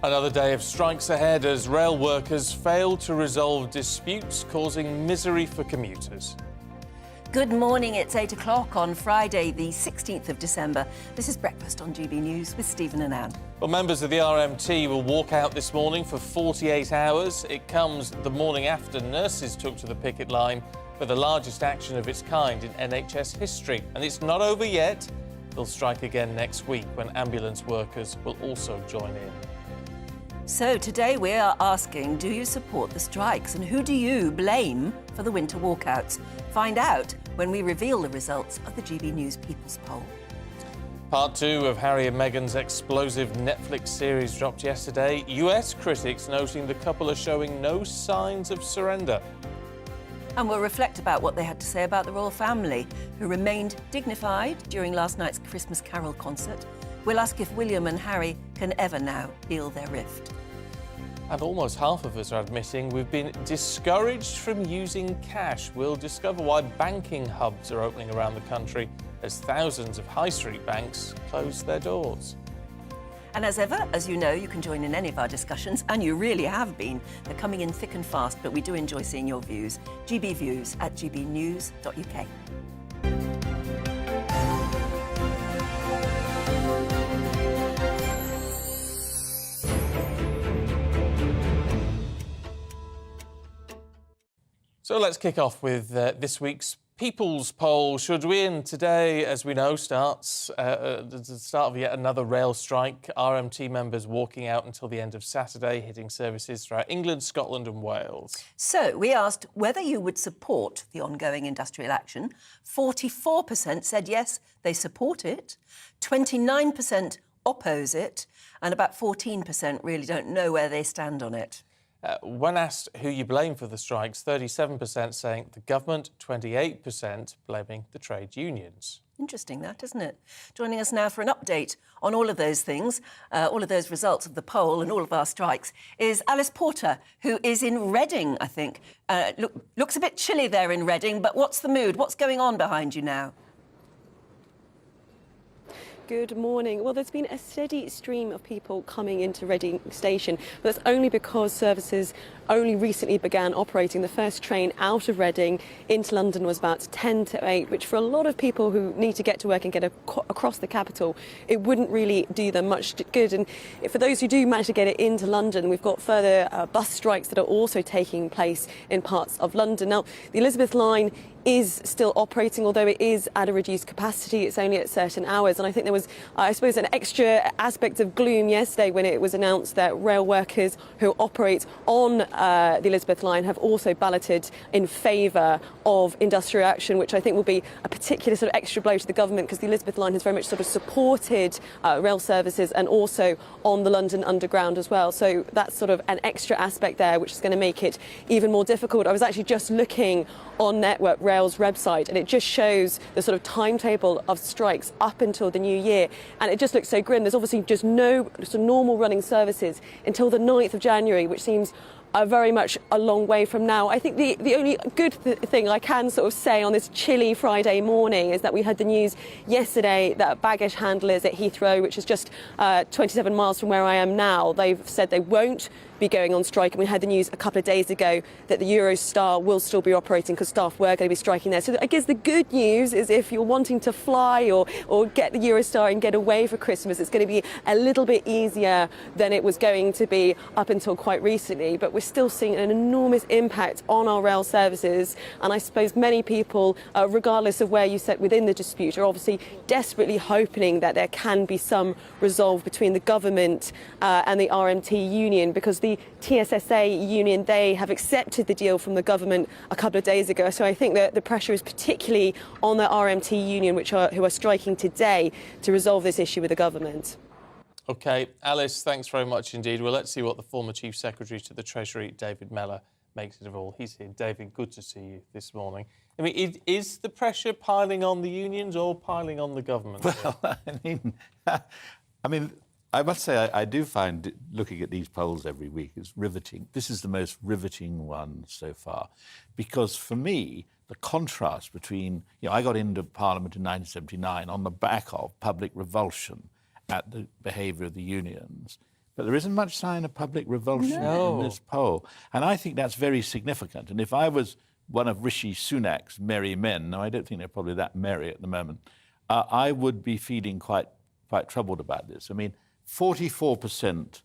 Another day of strikes ahead as rail workers fail to resolve disputes, causing misery for commuters. Good morning, it's 8 o'clock on Friday, the 16th of December. This is Breakfast on GB News with Stephen and Anne. Well, members of the RMT will walk out this morning for 48 hours. It comes the morning after nurses took to the picket line for the largest action of its kind in NHS history. And it's not over yet. They'll strike again next week when ambulance workers will also join in. So today we are asking, do you support the strikes and who do you blame for the winter walkouts? Find out when we reveal the results of the GB News People's Poll. Part 2 of Harry and Meghan's explosive Netflix series dropped yesterday. US critics noting the couple are showing no signs of surrender. And we'll reflect about what they had to say about the royal family, who remained dignified during last night's Christmas Carol concert. We'll ask if William and Harry can ever now heal their rift. And almost half of us are admitting we've been discouraged from using cash. We'll discover why banking hubs are opening around the country as thousands of high street banks close their doors. And as ever, as you know, you can join in any of our discussions, and you really have been. They're coming in thick and fast, but we do enjoy seeing your views. gbviews@gbnews.uk. So let's kick off with this week's People's Poll. Should win today, as we know, starts the start of yet another rail strike. RMT members walking out until the end of Saturday, hitting services throughout England, Scotland and Wales. So we asked whether you would support the ongoing industrial action. 44% said yes, they support it. 29% oppose it. And about 14% really don't know where they stand on it. When asked who you blame for the strikes, 37% saying the government, 28% blaming the trade unions. Interesting that, isn't it? Joining us now for an update on all of those things, all of those results of the poll and all of our strikes, is Alice Porter, who is in Reading, I think. Looks a bit chilly there in Reading, but what's the mood? What's going on behind you now? Good morning. Well, there's been a steady stream of people coming into Reading Station, but that's only because services only recently began operating. The first train out of Reading into London was about 10 to 8, which for a lot of people who need to get to work and get across the capital, it wouldn't really do them much good. And for those who do manage to get it into London, we've got further bus strikes that are also taking place in parts of London. Now, the Elizabeth line is still operating, although it is at a reduced capacity. It's only at certain hours. And I think there was, I suppose, an extra aspect of gloom yesterday when it was announced that rail workers who operate on the Elizabeth line have also balloted in favour of industrial action, which I think will be a particular sort of extra blow to the government, because the Elizabeth line has very much sort of supported rail services and also on the London Underground as well. So that's sort of an extra aspect there, which is going to make it even more difficult. I was actually just looking on Network Rail's website, and it just shows the sort of timetable of strikes up until the new year, and it just looks so grim. There's obviously just no sort of normal running services until the 9th of January, which seems very much a long way from now. I think the only good thing I can sort of say on this chilly Friday morning is that we had the news yesterday that baggage handlers at Heathrow, which is just 27 miles from where I am now, they've said they won't be going on strike. And we had the news a couple of days ago that the Eurostar will still be operating because staff were going to be striking there. So I guess the good news is if you're wanting to fly or get the Eurostar and get away for Christmas, it's going to be a little bit easier than it was going to be up until quite recently. But we're still seeing an enormous impact on our rail services. And I suppose many people, regardless of where you sit within the dispute, are obviously desperately hoping that there can be some resolve between the government and the RMT union, because the TSSA union, they have accepted the deal from the government a couple of days ago. So I think that the pressure is particularly on the RMT union, who are striking today to resolve this issue with the government. OK, Alice, thanks very much indeed. Well, let's see what the former Chief Secretary to the Treasury, David Mellor, makes it of all. He's here. David, good to see you this morning. I mean, is the pressure piling on the unions or piling on the government? Well, I mean, I must say I do find looking at these polls every week is riveting. This is the most riveting one so far, because for me, the contrast between, I got into Parliament in 1979 on the back of public revulsion at the behaviour of the unions. But there isn't much sign of public revulsion in this poll. And I think that's very significant. And if I was one of Rishi Sunak's merry men, now I don't think they're probably that merry at the moment, I would be feeling quite troubled about this. I mean, 44%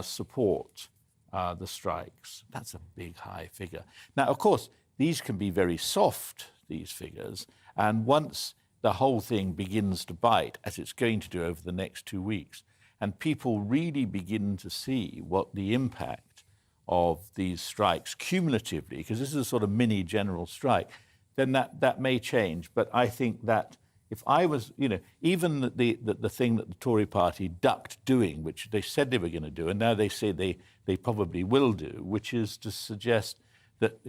support the strikes. That's a big, high figure. Now, of course, these can be very soft, these figures, and once the whole thing begins to bite, as it's going to do over the next 2 weeks, and people really begin to see what the impact of these strikes cumulatively, because this is a sort of mini general strike, then that may change. But I think that if I was, even the thing that the Tory party ducked doing, which they said they were going to do, and now they say they probably will do, which is to suggest that,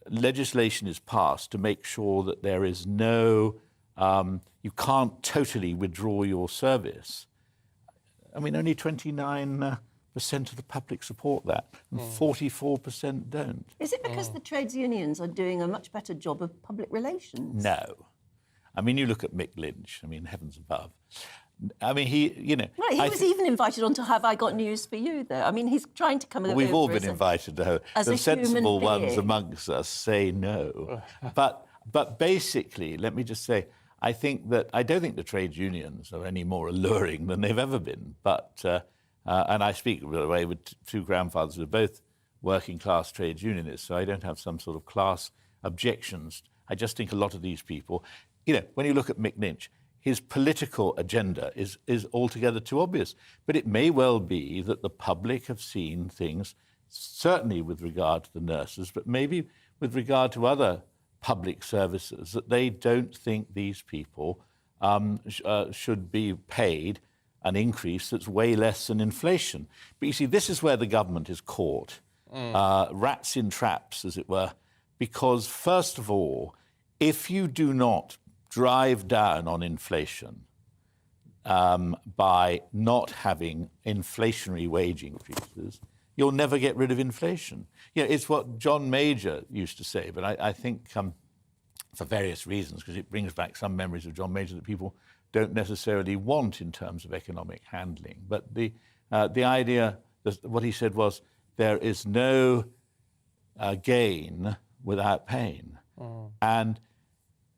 legislation is passed to make sure that there is no, you can't totally withdraw your service. I mean, only 29% of the public support that, and 44% don't. Is it because the trades unions are doing a much better job of public relations? No. I mean, you look at Mick Lynch, I mean, heavens above. I mean, he was even invited on to Have I Got News for You, though. I mean, he's trying to come over. We've all been invited to her. As the a sensible human ones being. amongst us say no. But basically, let me just say, I don't think the trades unions are any more alluring than they've ever been. But and I speak, by the way, with two grandfathers who are both working class trades unionists, so I don't have some sort of class objections. I just think a lot of these people, when you look at Mick Lynch, his political agenda is altogether too obvious. But it may well be that the public have seen things, certainly with regard to the nurses, but maybe with regard to other public services, that they don't think these people should be paid an increase that's way less than inflation. But you see, this is where the government is caught, rats in traps, as it were, because, first of all, if you do not drive down on inflation by not having inflationary wage increases, you'll never get rid of inflation. It's what John Major used to say, but I think for various reasons, because it brings back some memories of John Major that people don't necessarily want in terms of economic handling. But the idea, what he said was, there is no gain without pain. And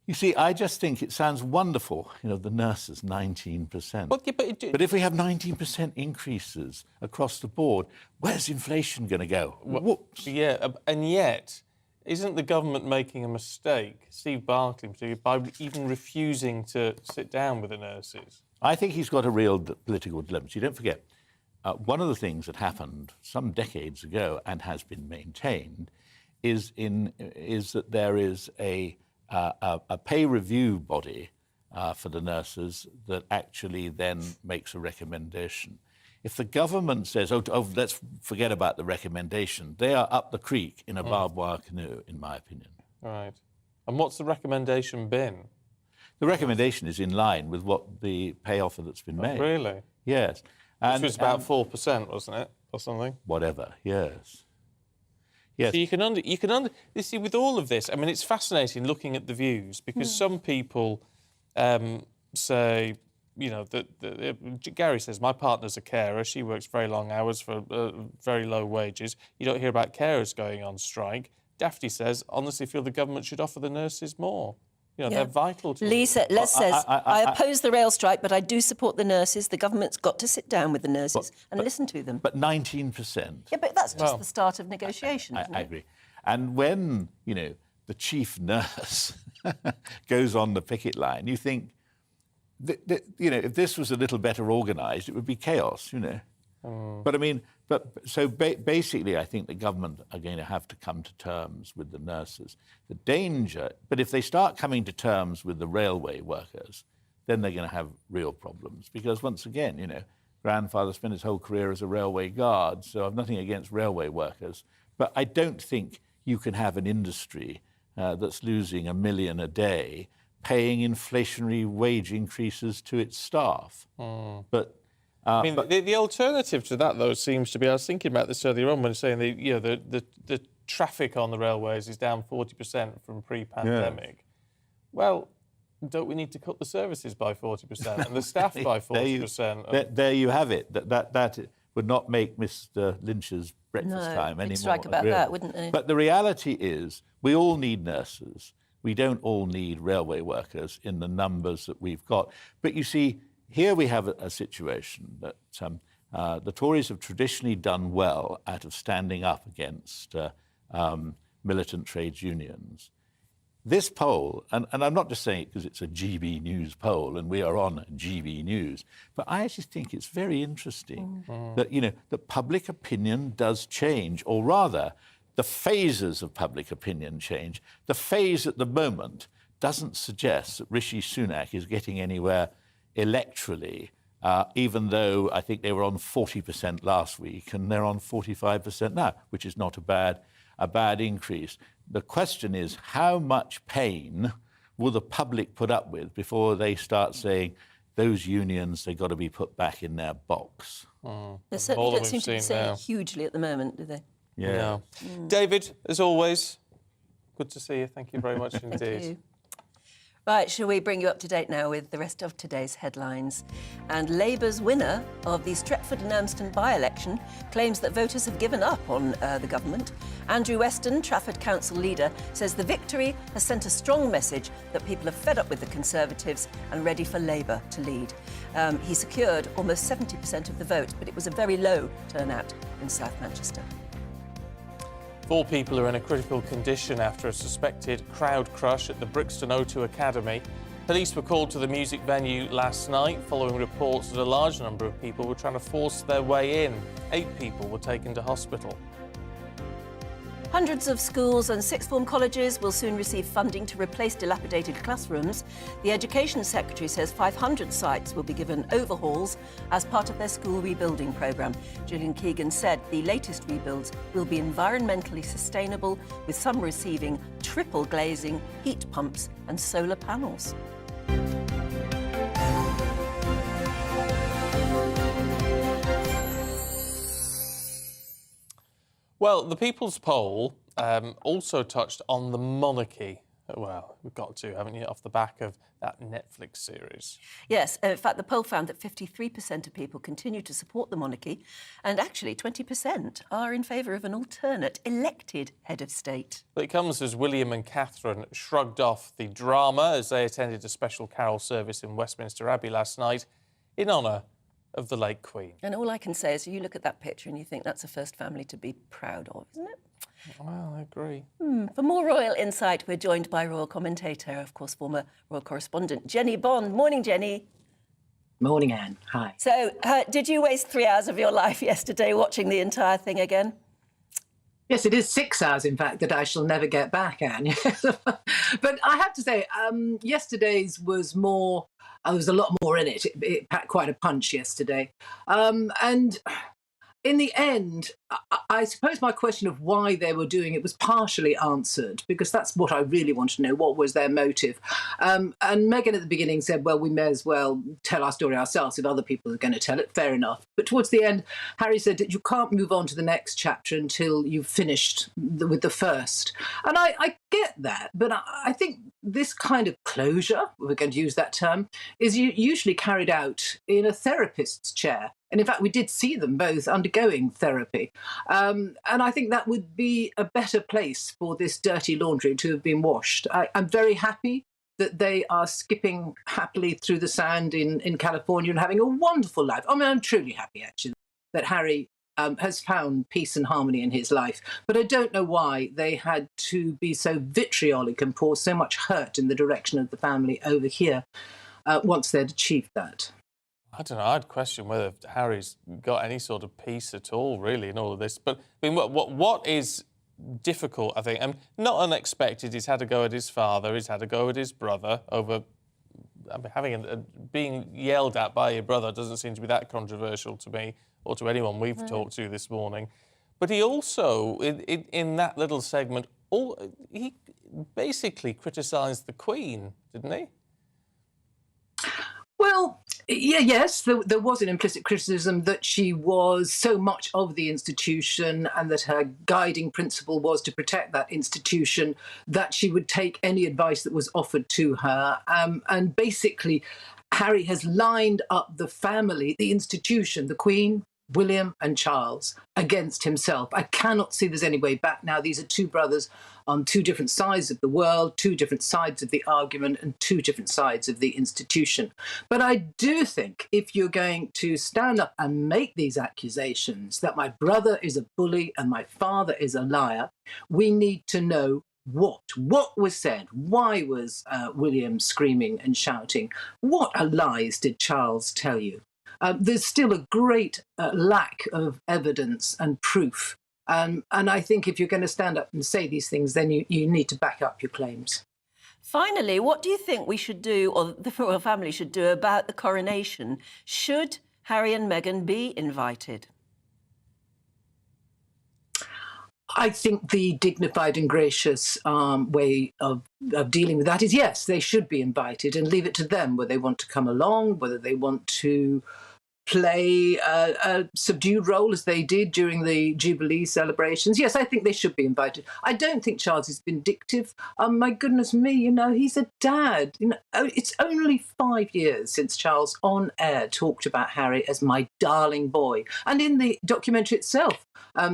you see, I just think it sounds wonderful, the nurses, 19%. But if we have 19% increases across the board, where's inflation going to go? Whoops. Yeah, and yet, isn't the government making a mistake, Steve Barclay, by even refusing to sit down with the nurses? I think he's got a real political dilemma. You don't forget, one of the things that happened some decades ago and has been maintained is that there is a pay review body for the nurses that actually then makes a recommendation. If the government says, oh, let's forget about the recommendation, they are up the creek in a barbed wire canoe, in my opinion. Right. And what's the recommendation been? The recommendation is in line with what the pay offer that's been made. Really? Yes. Which was about 4%, wasn't it, or something? Whatever. Yes. Yes. So you see, with all of this, I mean, it's fascinating looking at the views, because some people say, that Gary says, my partner's a carer, she works very long hours for very low wages. You don't hear about carers going on strike. Daphne says, honestly, feel the government should offer the nurses more. They're vital to Les says, I oppose the rail strike, but I do support the nurses. The government's got to sit down with the nurses and listen to them. But 19%. Yeah, but that's just the start of negotiations. I agree. And when, the chief nurse goes on the picket line, you think, if this was a little better organised, it would be chaos, But I mean, basically, I think the government are going to have to come to terms with the nurses. The danger, but if they start coming to terms with the railway workers, then they're going to have real problems. Because once again, grandfather spent his whole career as a railway guard, so I've nothing against railway workers. But I don't think you can have an industry that's losing $1 million a day paying inflationary wage increases to its staff. But I mean, the alternative to that, though, seems to be, I was thinking about this earlier on when saying the traffic on the railways is down 40% from pre-pandemic. Yeah. Well, don't we need to cut the services by 40% and the staff by 40%? There you have it. That would not make Mr. Lynch's breakfast time anymore. Strike about that, wouldn't they? But the reality is, we all need nurses. We don't all need railway workers in the numbers that we've got. But you see, here we have a situation that the Tories have traditionally done well out of standing up against militant trades unions. This poll, and I'm not just saying it because it's a GB News poll and we are on GB News, but I actually think it's very interesting that, that public opinion does change, or rather, the phases of public opinion change. The phase at the moment doesn't suggest that Rishi Sunak is getting anywhere electorally, even though I think they were on 40% last week and they're on 45% now, which is not a bad increase. The question is, how much pain will the public put up with before they start saying those unions, they've got to be put back in their box? They certainly don't seem to be saying hugely at the moment, do they? Yeah. David, as always, good to see you. Thank you very much indeed. Thank you. Right, shall we bring you up to date now with the rest of today's headlines? And Labour's winner of the Stretford and Elmston by-election claims that voters have given up on the government. Andrew Weston, Trafford Council leader, says the victory has sent a strong message that people are fed up with the Conservatives and ready for Labour to lead. He secured almost 70% of the vote, but it was a very low turnout in South Manchester. 4 people are in a critical condition after a suspected crowd crush at the Brixton O2 Academy. Police were called to the music venue last night following reports that a large number of people were trying to force their way in. 8 people were taken to hospital. Hundreds of schools and sixth form colleges will soon receive funding to replace dilapidated classrooms. The Education Secretary says 500 sites will be given overhauls as part of their school rebuilding programme. Gillian Keegan said the latest rebuilds will be environmentally sustainable, with some receiving triple glazing, heat pumps and solar panels. Well, the People's Poll also touched on the monarchy Well, we've got to, haven't you, off the back of that Netflix series. Yes, in fact, the poll found that 53% of people continue to support the monarchy, and actually 20% are in favour of an alternate elected head of state. But it comes as William and Catherine shrugged off the drama as they attended a special carol service in Westminster Abbey last night in honour of the late Queen. And all I can say is you look at that picture and you think that's a first family to be proud of, isn't it? Well, I agree. For more royal insight, we're joined by royal commentator, of course, former royal correspondent, Jenny Bond. Morning, Jenny. Morning, Anne. Hi. So, did you waste 3 hours of your life yesterday watching the entire thing again? Yes, it is 6 hours, in fact, that I shall never get back, Anne. But I have to say, yesterday's was more... there was a lot more in it. It packed quite a punch yesterday. And in the end, I suppose my question of why they were doing it was partially answered, because that's what I really want to know. What was their motive? And Meghan at the beginning said, well, we may as well tell our story ourselves if other people are going to tell it. Fair enough. But towards the end, Harry said that you can't move on to the next chapter until you've finished with the first. And I get that, but I think this kind of closure, we're going to use that term, is usually carried out in a therapist's chair. And in fact, we did see them both undergoing therapy. And I think that would be a better place for this dirty laundry to have been washed. I'm very happy that they are skipping happily through the sand in California and having a wonderful life. I mean, I'm truly happy, actually, that Harry has found peace and harmony in his life. But I don't know why they had to be so vitriolic and pour so much hurt in the direction of the family over here once they'd achieved that. I don't know. I'd question whether Harry's got any sort of peace at all, really, in all of this. But I mean, what is difficult, I think, and not unexpected. He's had a go at his father. He's had a go at his brother over. I mean, being yelled at by your brother doesn't seem to be that controversial to me or to anyone we've talked to this morning. But he also, in that little segment, he basically criticised the Queen, didn't he? Well, yes, there was an implicit criticism that she was so much of the institution and that her guiding principle was to protect that institution, that she would take any advice that was offered to her. And basically, Harry has lined up the family, the institution, the Queen, William and Charles, against himself. I cannot see there's any way back now. These are two brothers on two different sides of the world, two different sides of the argument, and two different sides of the institution. But I do think if you're going to stand up and make these accusations that my brother is a bully and my father is a liar, we need to know what was said. Why was William screaming and shouting? What lies did Charles tell you? There's still a great lack of evidence and proof. And I think if you're going to stand up and say these things, then you need to back up your claims. Finally, what do you think we should do, or the royal family should do, about the coronation? Should Harry and Meghan be invited? I think the dignified and gracious way of dealing with that is, yes, they should be invited, and leave it to them whether they want to come along, whether they want to play a subdued role as they did during the Jubilee celebrations. Yes, I think they should be invited. I don't think Charles is vindictive. My goodness me, you know, he's a dad. You know, it's only 5 years since Charles on air talked about Harry as my darling boy. And in the documentary itself,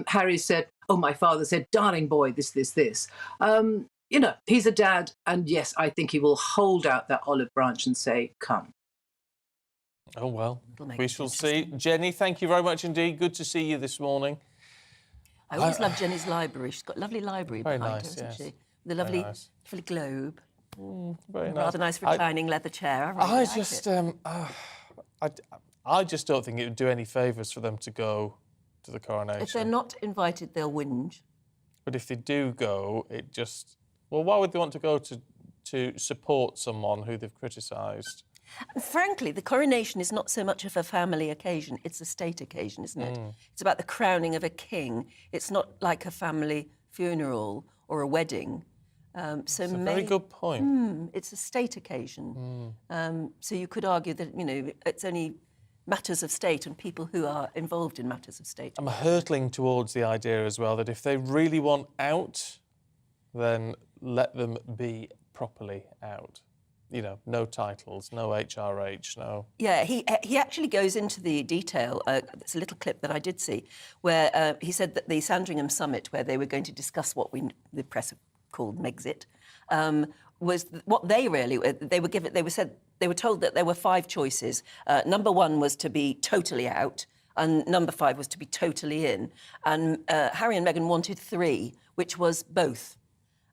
Harry said, oh, my father said, darling boy, this. You know, he's a dad. And yes, I think he will hold out that olive branch and say, come. Oh, well, we shall see. Jenny, thank you very much indeed. Good to see you this morning. I always love Jenny's library. She's got a lovely library very behind nice, her, hasn't yes. she? The lovely, nice. lovely globe. Very nice. Rather nice reclining leather chair. I really like it. I just don't think it would do any favours for them to go to the coronation. If they're not invited, they'll whinge. But if they do go, it just... Well, why would they want to go to support someone who they've criticised? Frankly, the coronation is not so much of a family occasion, it's a state occasion, isn't it? It's about the crowning of a king. It's not like a family funeral or a wedding. That's a very good point. It's a state occasion. So you could argue that, you know, it's only matters of state and people who are involved in matters of state. I'm hurtling towards the idea as well that if they really want out, then let them be properly out? You know, no titles, no HRH, no... Yeah, he actually goes into the detail. It's a little clip that I did see where he said that the Sandringham Summit, where they were going to discuss what the press have called Megxit, was what they really... They were told that there were 5 choices. Number 1 was to be totally out, and number 5 was to be totally in. And Harry and Meghan wanted 3, which was both.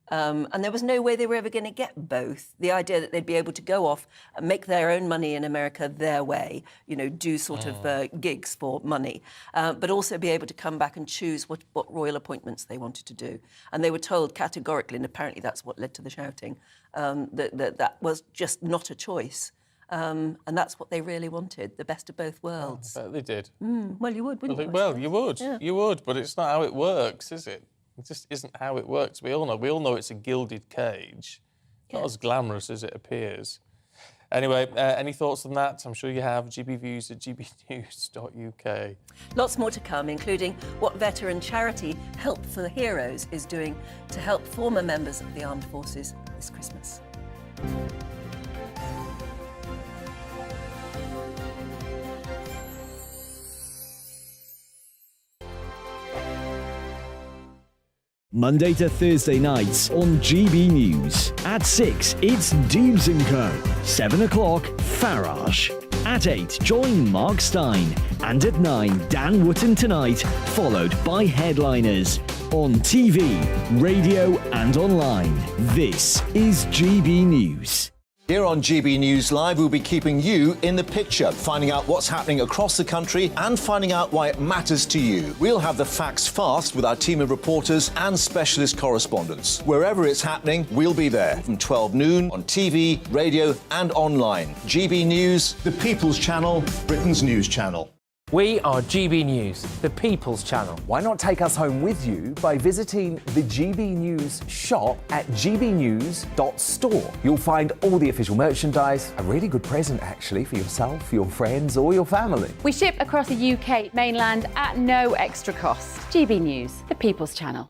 And there was no way they were ever going to get both. The idea that they'd be able to go off and make their own money in America their way, you know, do sort of gigs for money, but also be able to come back and choose what royal appointments they wanted to do. And they were told categorically, and apparently that's what led to the shouting, that was just not a choice. And that's what they really wanted, the best of both worlds. I bet they did. Well, you would, wouldn't you? Well, you would. Yeah. You would, but it's not how it works, is it? It just isn't how it works. We all know it's a gilded cage. Not as glamorous as it appears. Anyway, any thoughts on that? I'm sure you have. GBviews at gbnews.uk. Lots more to come, including what veteran charity Help for the Heroes is doing to help former members of the armed forces this Christmas. Monday to Thursday nights on GB News. At 6, it's Deebs & Co. 7 o'clock, Farage. At 8, join Mark Stein. And at 9, Dan Wootton Tonight, followed by Headliners. On TV, radio and online. This is GB News. Here on GB News Live, we'll be keeping you in the picture, finding out what's happening across the country and finding out why it matters to you. We'll have the facts fast with our team of reporters and specialist correspondents. Wherever it's happening, we'll be there from 12 noon on TV, radio and online. GB News, the People's Channel, Britain's news channel. We are GB News, the People's Channel. Why not take us home with you by visiting the GB News shop at gbnews.store. You'll find all the official merchandise, a really good present actually for yourself, your friends or your family. We ship across the UK mainland at no extra cost. GB News, the People's Channel.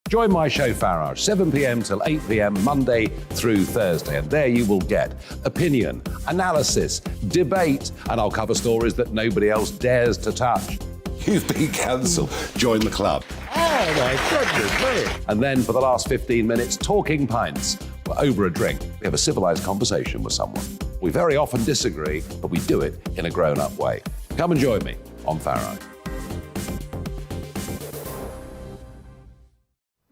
Join my show Farage, 7 p.m. till 8 p.m. Monday through Thursday, and there you will get opinion, analysis, debate, and I'll cover stories that nobody else dares to touch. You've been cancelled. Join the club. Oh my goodness, brilliant. And then for the last 15 minutes, talking pints. We're over a drink. We have a civilised conversation with someone. We very often disagree, but we do it in a grown-up way. Come and join me on Farage.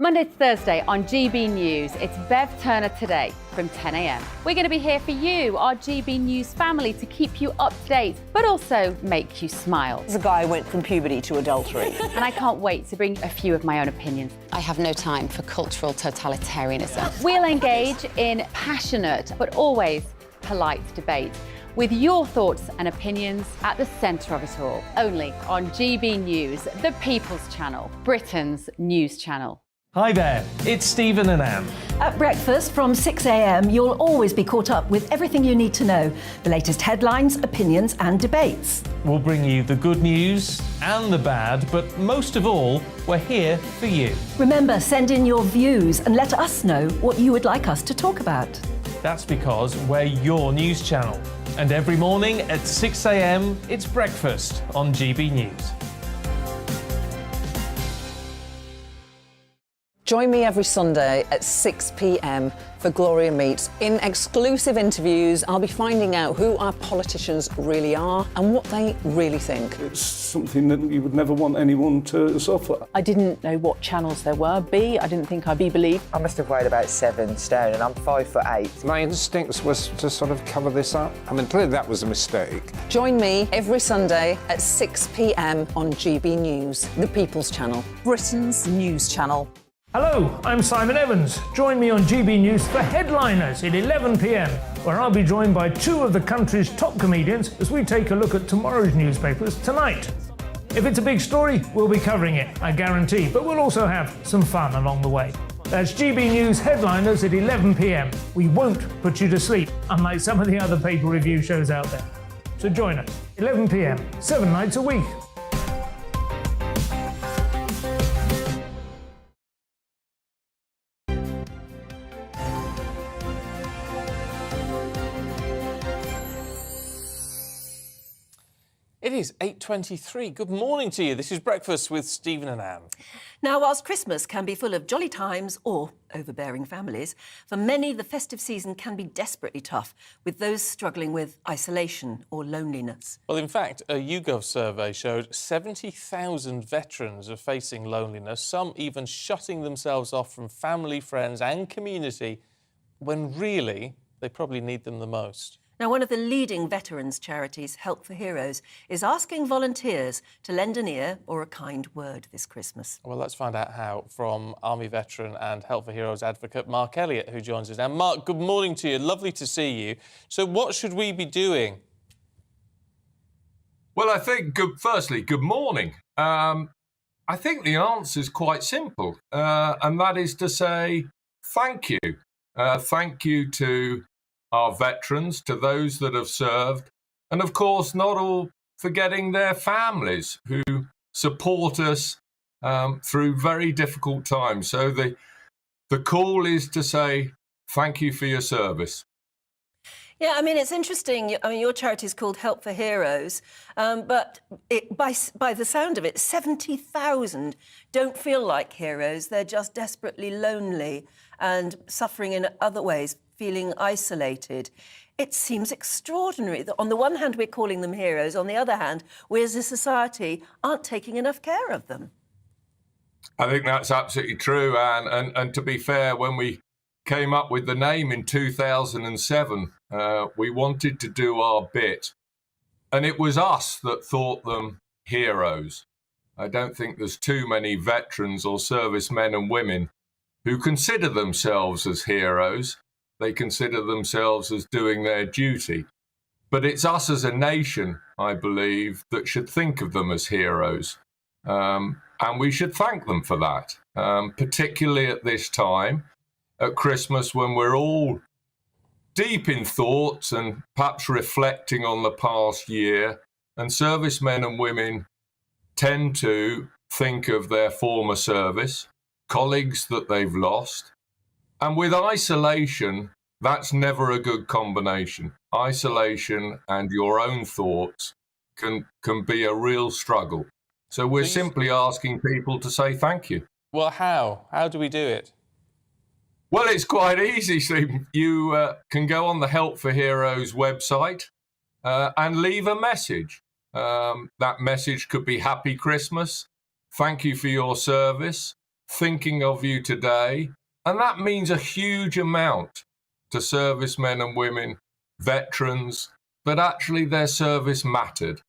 Monday to Thursday on GB News, it's Bev Turner Today from 10 a.m. We're going to be here for you, our GB News family, to keep you up to date, but also make you smile. The guy went from puberty to adultery. And I can't wait to bring a few of my own opinions. I have no time for cultural totalitarianism. We'll engage in passionate, but always polite debate, with your thoughts and opinions at the centre of it all. Only on GB News, the People's Channel, Britain's news channel. Hi there, it's Stephen and Anne. At breakfast from 6 a.m, you'll always be caught up with everything you need to know, the latest headlines, opinions and debates. We'll bring you the good news and the bad, but most of all, we're here for you. Remember, send in your views and let us know what you would like us to talk about. That's because we're your news channel. And every morning at 6 a.m, it's breakfast on GB News. Join me every Sunday at 6 p.m. for Gloria Meets. In exclusive interviews, I'll be finding out who our politicians really are and what they really think. It's something that you would never want anyone to suffer. I didn't know what channels there were. I didn't think I'd be believed. I must have weighed about 7 stone and I'm 5'8". My instincts was to sort of cover this up. I mean, clearly that was a mistake. Join me every Sunday at 6 p.m. on GB News, the People's Channel, Britain's news channel. Hello, I'm Simon Evans. Join me on GB News for Headliners at 11 p.m, where I'll be joined by 2 of the country's top comedians as we take a look at tomorrow's newspapers tonight. If it's a big story, we'll be covering it, I guarantee, but we'll also have some fun along the way. That's GB News Headliners at 11 p.m. We won't put you to sleep, unlike some of the other paper review shows out there. So join us, 11 p.m, 7 nights a week. It is 8:23. Good morning to you. This is Breakfast with Stephen and Anne. Now, whilst Christmas can be full of jolly times or overbearing families, for many the festive season can be desperately tough, with those struggling with isolation or loneliness. Well, in fact, a YouGov survey showed 70,000 veterans are facing loneliness, some even shutting themselves off from family, friends and community when really they probably need them the most. Now, one of the leading veterans' charities, Help for Heroes, is asking volunteers to lend an ear or a kind word this Christmas. Well, let's find out how from Army veteran and Help for Heroes advocate Mark Elliott, who joins us now. Mark, good morning to you. Lovely to see you. So what should we be doing? Well, I think, firstly, good morning. I think the answer is quite simple, and that is to say thank you. Thank you to our veterans, to those that have served, and of course not all forgetting their families who support us through very difficult times. So the call is to say thank you for your service. Yeah, I mean, it's interesting. I mean, your charity is called Help for Heroes, but by the sound of it, 70,000 don't feel like heroes. They're just desperately lonely and suffering in other ways, feeling isolated. It seems extraordinary that on the one hand we're calling them heroes, on the other hand we as a society aren't taking enough care of them. I think that's absolutely true, Anne. And to be fair, when we came up with the name in 2007, we wanted to do our bit. And it was us that thought them heroes. I don't think there's too many veterans or servicemen and women who consider themselves as heroes. They consider themselves as doing their duty. But it's us as a nation, I believe, that should think of them as heroes. And we should thank them for that, particularly at this time, at Christmas, when we're all deep in thoughts and perhaps reflecting on the past year. And servicemen and women tend to think of their former service, colleagues that they've lost. And with isolation, that's never a good combination. Isolation and your own thoughts can be a real struggle. So we're simply asking people to say thank you. Well, how? How do we do it? Well, it's quite easy, Stephen. You can go on the Help for Heroes website and leave a message. That message could be Happy Christmas, thank you for your service, thinking of you today. And that means a huge amount to servicemen and women, veterans, that actually their service mattered,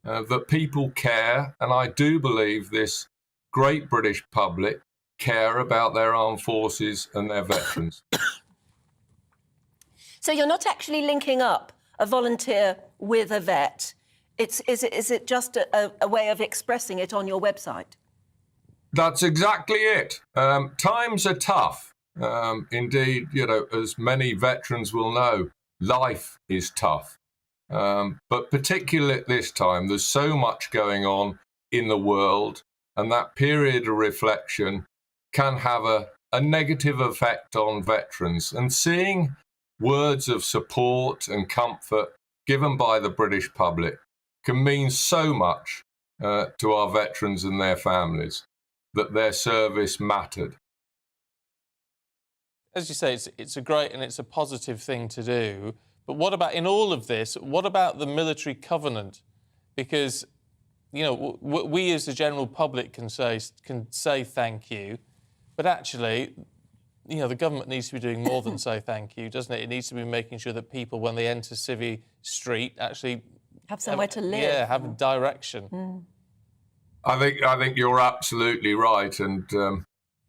that people care. And I do believe this great British public care about their armed forces and their veterans. So you're not actually linking up a volunteer with a vet. Is it just a way of expressing it on your website? That's exactly it. Times are tough. Indeed, you know, as many veterans will know, life is tough. But particularly at this time, there's so much going on in the world, and that period of reflection can have a negative effect on veterans. And seeing words of support and comfort given by the British public can mean so much to our veterans and their families, that their service mattered. As you say, it's a great and it's a positive thing to do. But what about, in all of this, what about the military covenant? Because, you know, we as the general public can say thank you, but actually, you know, the government needs to be doing more than say thank you, doesn't it? It needs to be making sure that people, when they enter Civvy Street, actually have somewhere to live. Yeah, have a direction. Mm. I think you're absolutely right, and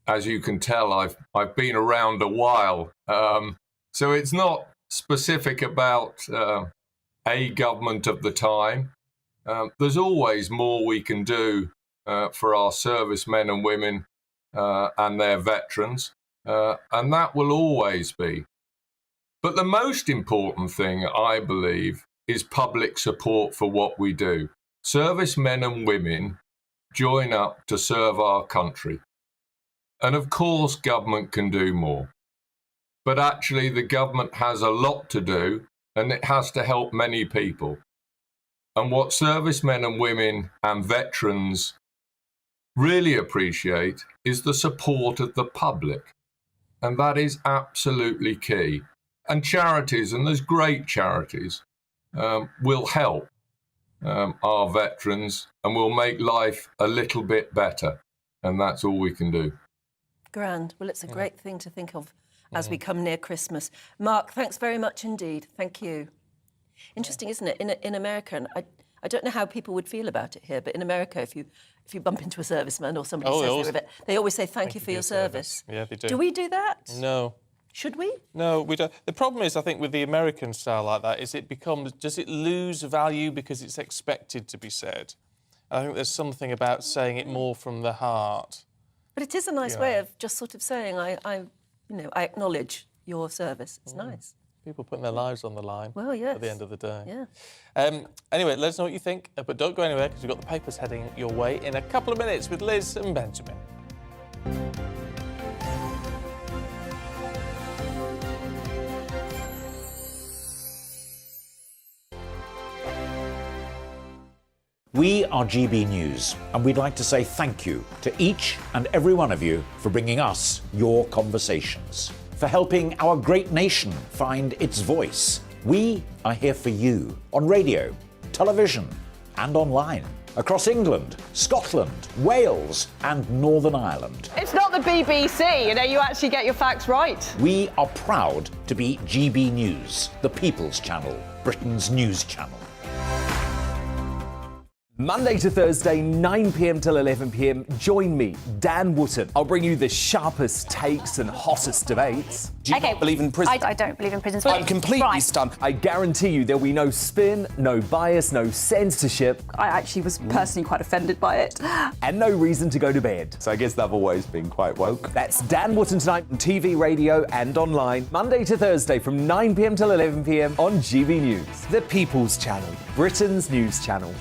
as you can tell, I've been around a while, so it's not specific about a government of the time. There's always more we can do for our servicemen and women and their veterans, and that will always be. But the most important thing, I believe, is public support for what we do. Servicemen and women join up to serve our country. And of course, government can do more. But actually, the government has a lot to do, and it has to help many people. And what servicemen and women and veterans really appreciate is the support of the public. And that is absolutely key. And charities, and there's great charities, will help our veterans and will make life a little bit better. And that's all we can do. Grand. Well, it's a great thing to think of as we come near Christmas. Mark, thanks very much indeed. Thank you. Interesting, isn't it? In America, and I don't know how people would feel about it here, but in America, if you bump into a serviceman or somebody says they always say thank you for your service. Yeah, they do. Do we do that? No. Should we? No, we don't. The problem is, I think, with the American style like that, is does it lose value because it's expected to be said? I think there's something about saying it more from the heart. But it is a nice way of just sort of saying, I acknowledge your service. It's nice. People putting their lives on the line at the end of the day. Yeah. Anyway, let us know what you think, but don't go anywhere because we've got the papers heading your way in a couple of minutes with Liz and Benjamin. We are GB News, and we'd like to say thank you to each and every one of you for bringing us your conversations, for helping our great nation find its voice. We are here for you on radio, television, and online, across England, Scotland, Wales, and Northern Ireland. It's not the BBC, you actually get your facts right. We are proud to be GB News, the People's Channel, Britain's news channel. Monday to Thursday, 9 p.m. till 11 p.m. Join me, Dan Wootton. I'll bring you the sharpest takes and hottest debates. Do you not believe in prisons? I don't believe in prisons. I'm completely stunned. I guarantee you there'll be no spin, no bias, no censorship. I actually was personally quite offended by it. And no reason to go to bed. So I guess they've always been quite woke. That's Dan Wootton tonight on TV, radio and online. Monday to Thursday from 9 p.m. till 11 p.m. on GB News. The People's Channel, Britain's news channel.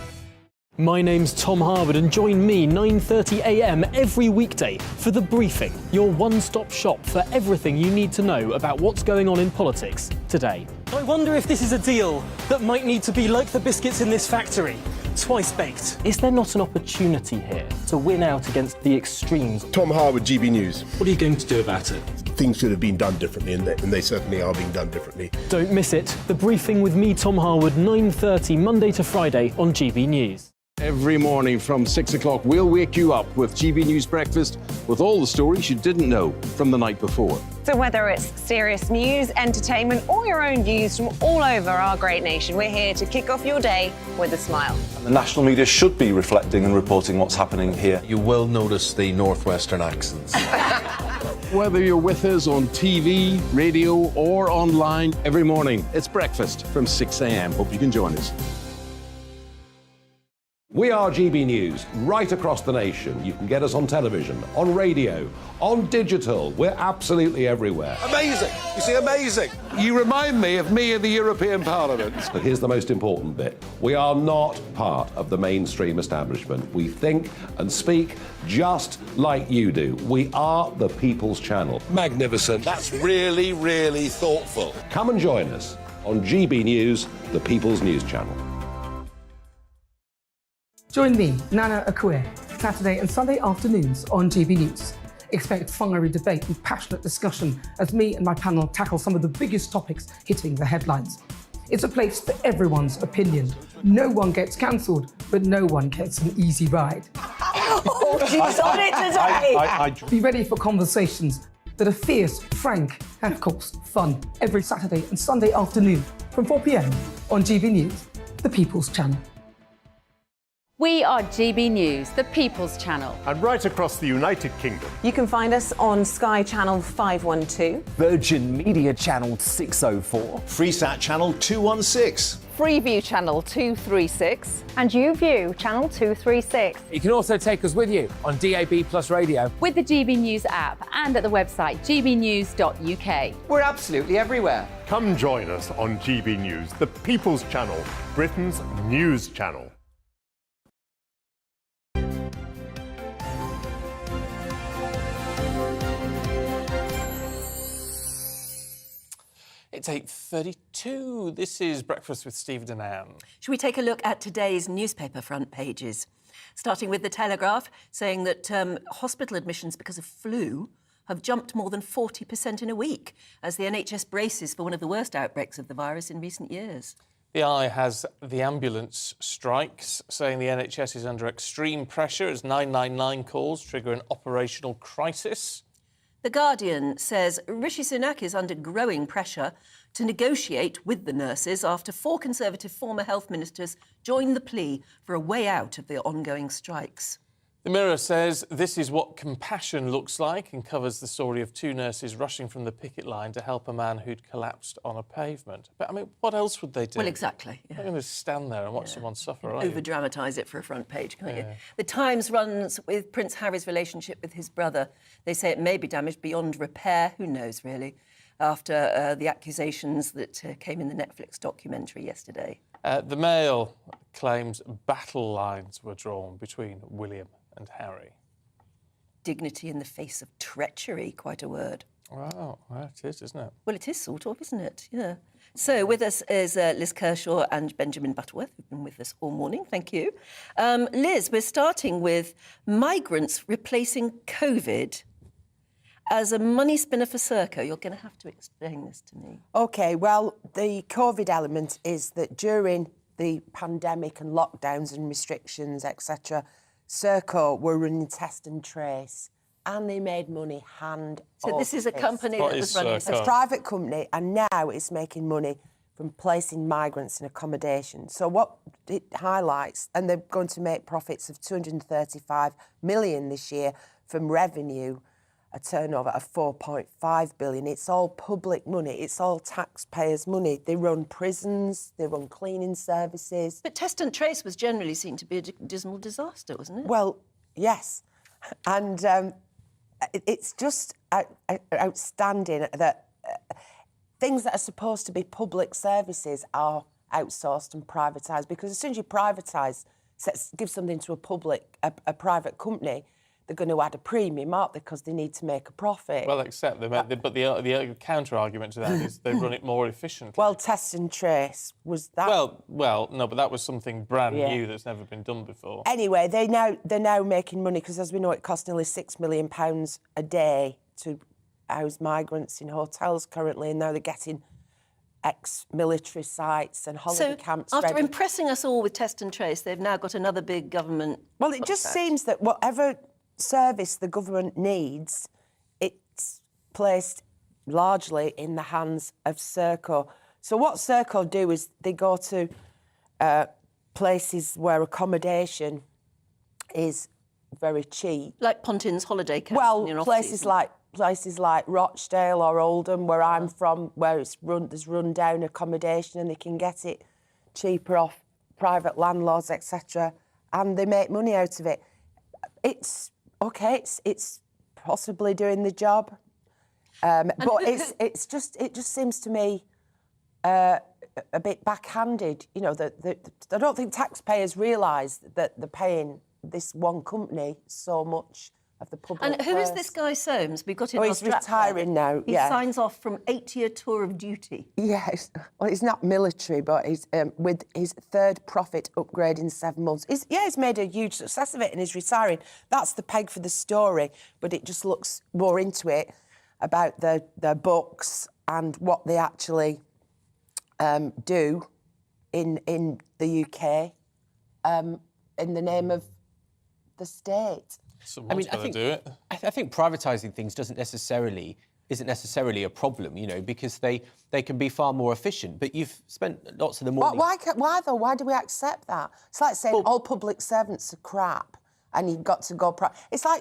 My name's Tom Harwood, and join me 9:30 a.m. every weekday for The Briefing, your one-stop shop for everything you need to know about what's going on in politics today. I wonder if this is a deal that might need to be like the biscuits in this factory, twice baked. Is there not an opportunity here to win out against the extremes? Tom Harwood, GB News. What are you going to do about it? Things should have been done differently, and they certainly are being done differently. Don't miss it. The Briefing with me, Tom Harwood, 9:30 Monday to Friday on GB News. Every morning from 6 o'clock, we'll wake you up with GB News Breakfast with all the stories you didn't know from the night before. So whether it's serious news, entertainment, or your own views from all over our great nation, we're here to kick off your day with a smile. And the national media should be reflecting and reporting what's happening here. You will notice the northwestern accents. Whether you're with us on TV, radio, or online, every morning, it's breakfast from 6 a.m. Hope you can join us. We are GB News, right across the nation. You can get us on television, on radio, on digital. We're absolutely everywhere. Amazing! You see, amazing! You remind me of me in the European Parliament. But here's the most important bit. We are not part of the mainstream establishment. We think and speak just like you do. We are the People's Channel. Magnificent. That's really, really thoughtful. Come and join us on GB News, the People's News Channel. Join me, Nana Akue, Saturday and Sunday afternoons on GB News. Expect fiery debate and passionate discussion as me and my panel tackle some of the biggest topics hitting the headlines. It's a place for everyone's opinion. No one gets cancelled, but no one gets an easy ride. Oh, she's on it today! Be ready for conversations that are fierce, frank, and of course, fun. Every Saturday and Sunday afternoon from 4 p.m. on GB News, the People's Channel. We are GB News, the People's Channel. And right across the United Kingdom. You can find us on Sky Channel 512. Virgin Media Channel 604. Freesat Channel 216. Freeview Channel 236. And YouView Channel 236. You can also take us with you on DAB Plus Radio. With the GB News app and at the website gbnews.uk. We're absolutely everywhere. Come join us on GB News, the People's Channel, Britain's news channel. It's 8:32. This is Breakfast with Stephen and Anne. Should we take a look at today's newspaper front pages? Starting with The Telegraph, saying that hospital admissions because of flu have jumped more than 40% in a week as the NHS braces for one of the worst outbreaks of the virus in recent years. The Eye has the ambulance strikes, saying the NHS is under extreme pressure as 999 calls trigger an operational crisis. The Guardian says Rishi Sunak is under growing pressure to negotiate with the nurses after 4 Conservative former health ministers joined the plea for a way out of the ongoing strikes. The Mirror says this is what compassion looks like and covers the story of 2 nurses rushing from the picket line to help a man who'd collapsed on a pavement. But, I mean, what else would they do? Well, exactly. You're not going to stand there and watch someone suffer, are you? Over-dramatise it for a front page, can't you? The Times runs with Prince Harry's relationship with his brother. They say it may be damaged beyond repair. Who knows, really, after the accusations that came in the Netflix documentary yesterday. The Mail claims battle lines were drawn between William and Harry. Dignity in the face of treachery, quite a word. Wow, well, it is, isn't it? Well, it is sort of, isn't it? Yeah. So with us is Liz Kershaw and Benjamin Butterworth, who've been with us all morning. Thank you. Liz, we're starting with migrants replacing COVID as a money spinner for Serco. You're going to have to explain this to me. OK, well, the COVID element is that during the pandemic and lockdowns and restrictions, etc., Serco were running test and trace, and they made money hand over So this is a company that was running... It's a private company, and now it's making money from placing migrants in accommodation. So what it highlights, and they're going to make profits of 235 million this year from revenue, a turnover of 4.5 billion. It's all public money. It's all taxpayers' money. They run prisons, they run cleaning services. But test and trace was generally seen to be a dismal disaster, wasn't it? Well, yes. And it's just outstanding that things that are supposed to be public services are outsourced and privatised, because as soon as you privatise, give something to a private company, they're going to add a premium, aren't they, because they need to make a profit. Well, except but the counter-argument to that is they run it more efficiently. Well, test and trace, was that... Well, no, but that was something brand new that's never been done before. Anyway, they're now making money, because as we know, it costs nearly £6 million a day to house migrants in hotels currently, and now they're getting ex-military sites and holiday camps after ready. impressing us all with test and trace, they've now got another big government... Well, it just seems that whatever service the government needs, it's placed largely in the hands of Serco. So what Serco do is they go to places where accommodation is very cheap. Like Pontin's holiday camp. Well, places like Rochdale or Oldham, where I'm from, where there's run-down accommodation and they can get it cheaper off private landlords, etc., and they make money out of it. It's OK, it's possibly doing the job, but it just seems to me a bit backhanded. You know, I don't think taxpayers realise that they're paying this one company so much of the public. And who is this guy Soames? We've got him. Oh, he's retiring now. He signs off from 8-year tour of duty. Yes. Well, he's not military, but he's with his 3rd profit upgrade in 7 months. He's made a huge success of it and he's retiring. That's the peg for the story, but it just looks more into it about their books and what they actually do in the UK in the name of the state. Someone's got to do it. I think privatising things isn't necessarily a problem, you know, because they can be far more efficient. But you've spent lots of the morning... Why though? Why do we accept that? It's like saying all public servants are crap and you've got to go... It's like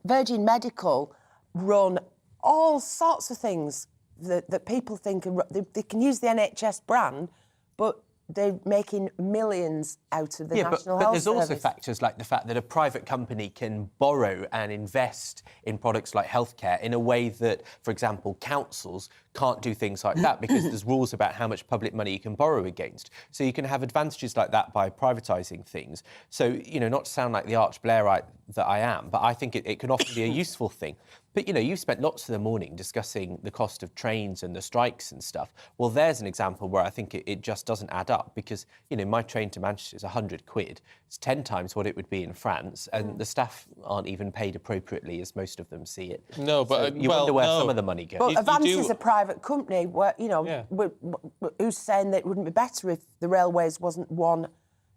Virgin Medical run all sorts of things that people think... They can use the NHS brand, but they're making millions out of the National Health Service. But there's also factors like the fact that a private company can borrow and invest in products like healthcare in a way that, for example, councils can't do things like that because there's rules about how much public money you can borrow against. So you can have advantages like that by privatising things. So, you know, not to sound like the arch Blairite that I am, but I think it can often be a useful thing. But, you know, you've spent lots of the morning discussing the cost of trains and the strikes and stuff. Well, there's an example where I think it just doesn't add up because, you know, my train to Manchester is 100 quid. It's 10 times what it would be in France, and the staff aren't even paid appropriately as most of them see it. No, but... So you wonder where some of the money goes. But Avance is a private company where, you know, who's saying that it wouldn't be better if the railways wasn't one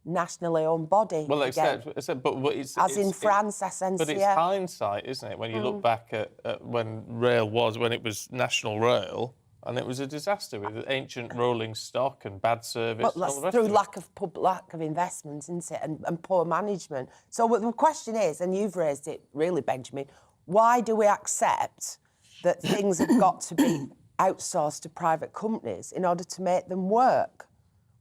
nationally owned body? Well, but it's... As in France, SNCF. But it's hindsight, isn't it? When you look back at when when it was National Rail, and it was a disaster with ancient rolling stock and bad service. But that's through lack of investment, isn't it, and poor management. So the question is, and you've raised it really, Benjamin, why do we accept that things have got to be outsourced to private companies in order to make them work?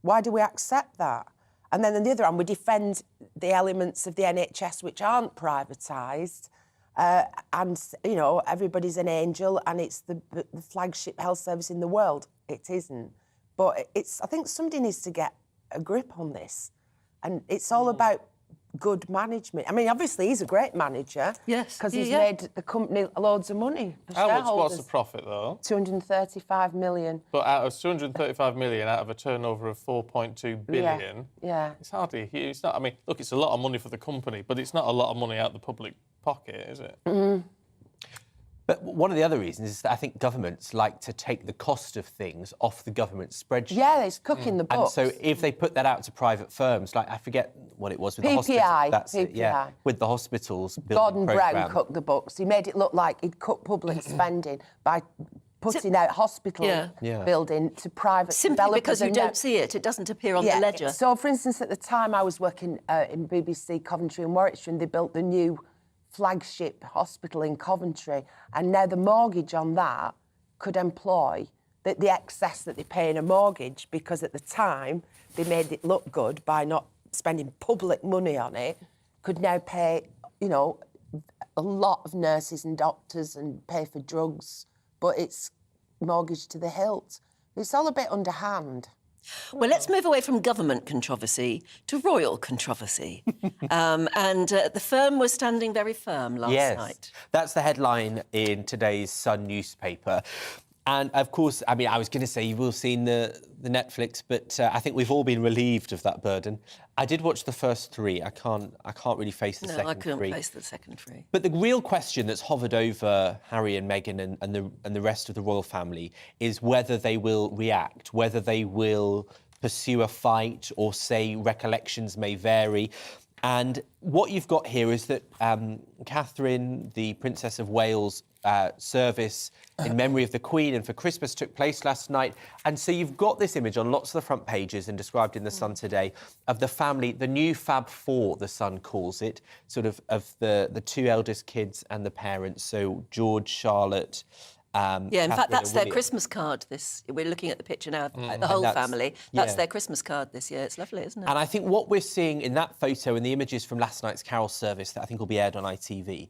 Why do we accept that? And then on the other hand, we defend the elements of the NHS which aren't privatised, and, you know, everybody's an angel and it's the flagship health service in the world. It isn't. But I think somebody needs to get a grip on this. And it's all about good management. I mean, obviously, he's a great manager. Yes. Because he's made the company loads of money for shareholders. What's the profit, though? 235 million. But out of 235 million, out of a turnover of 4.2 billion, yeah. It's hardly huge. It's not, I mean, look, it's a lot of money for the company, but it's not a lot of money out the public pocket, is it? Mm. But one of the other reasons is that I think governments like to take the cost of things off the government spreadsheet. Yeah, it's cooking the books. And so if they put that out to private firms, like I forget what it was with the hospitals. That's PPI. it, yeah. With the hospitals. Gordon Brown programme. cooked the books. He made it look like he'd cut public spending by putting out hospital building to private Simply developers. because you don't see it, it doesn't appear on the ledger. So, for instance, at the time I was working in BBC Coventry and Warwickshire, and they built the new flagship hospital in Coventry, and now the mortgage on that could employ the excess that they pay in a mortgage, because at the time they made it look good by not spending public money on it, could now pay, you know, a lot of nurses and doctors and pay for drugs, but it's mortgaged to the hilt. It's all a bit underhand. Well, let's move away from government controversy to royal controversy. The firm was standing very firm last night. That's the headline in today's Sun newspaper. And, of course, I mean, I was going to say you've all seen the Netflix, but I think we've all been relieved of that burden. I did watch the first three. I can't really face the second three. No, I couldn't face the second three. But the real question that's hovered over Harry and Meghan and the rest of the royal family is whether they will react, whether they will pursue a fight or say recollections may vary. And what you've got here is that Catherine, the Princess of Wales, service in memory of the Queen and for Christmas took place last night. And so you've got this image on lots of the front pages and described in the Sun today of the family, the new Fab Four, the Sun calls it, sort of the two eldest kids and the parents, so George, Charlotte, in fact, that's their Christmas card. We're looking at the picture now, the whole family. That's their Christmas card this year. It's lovely, isn't it? And I think what we're seeing in that photo and the images from last night's Carol service that I think will be aired on ITV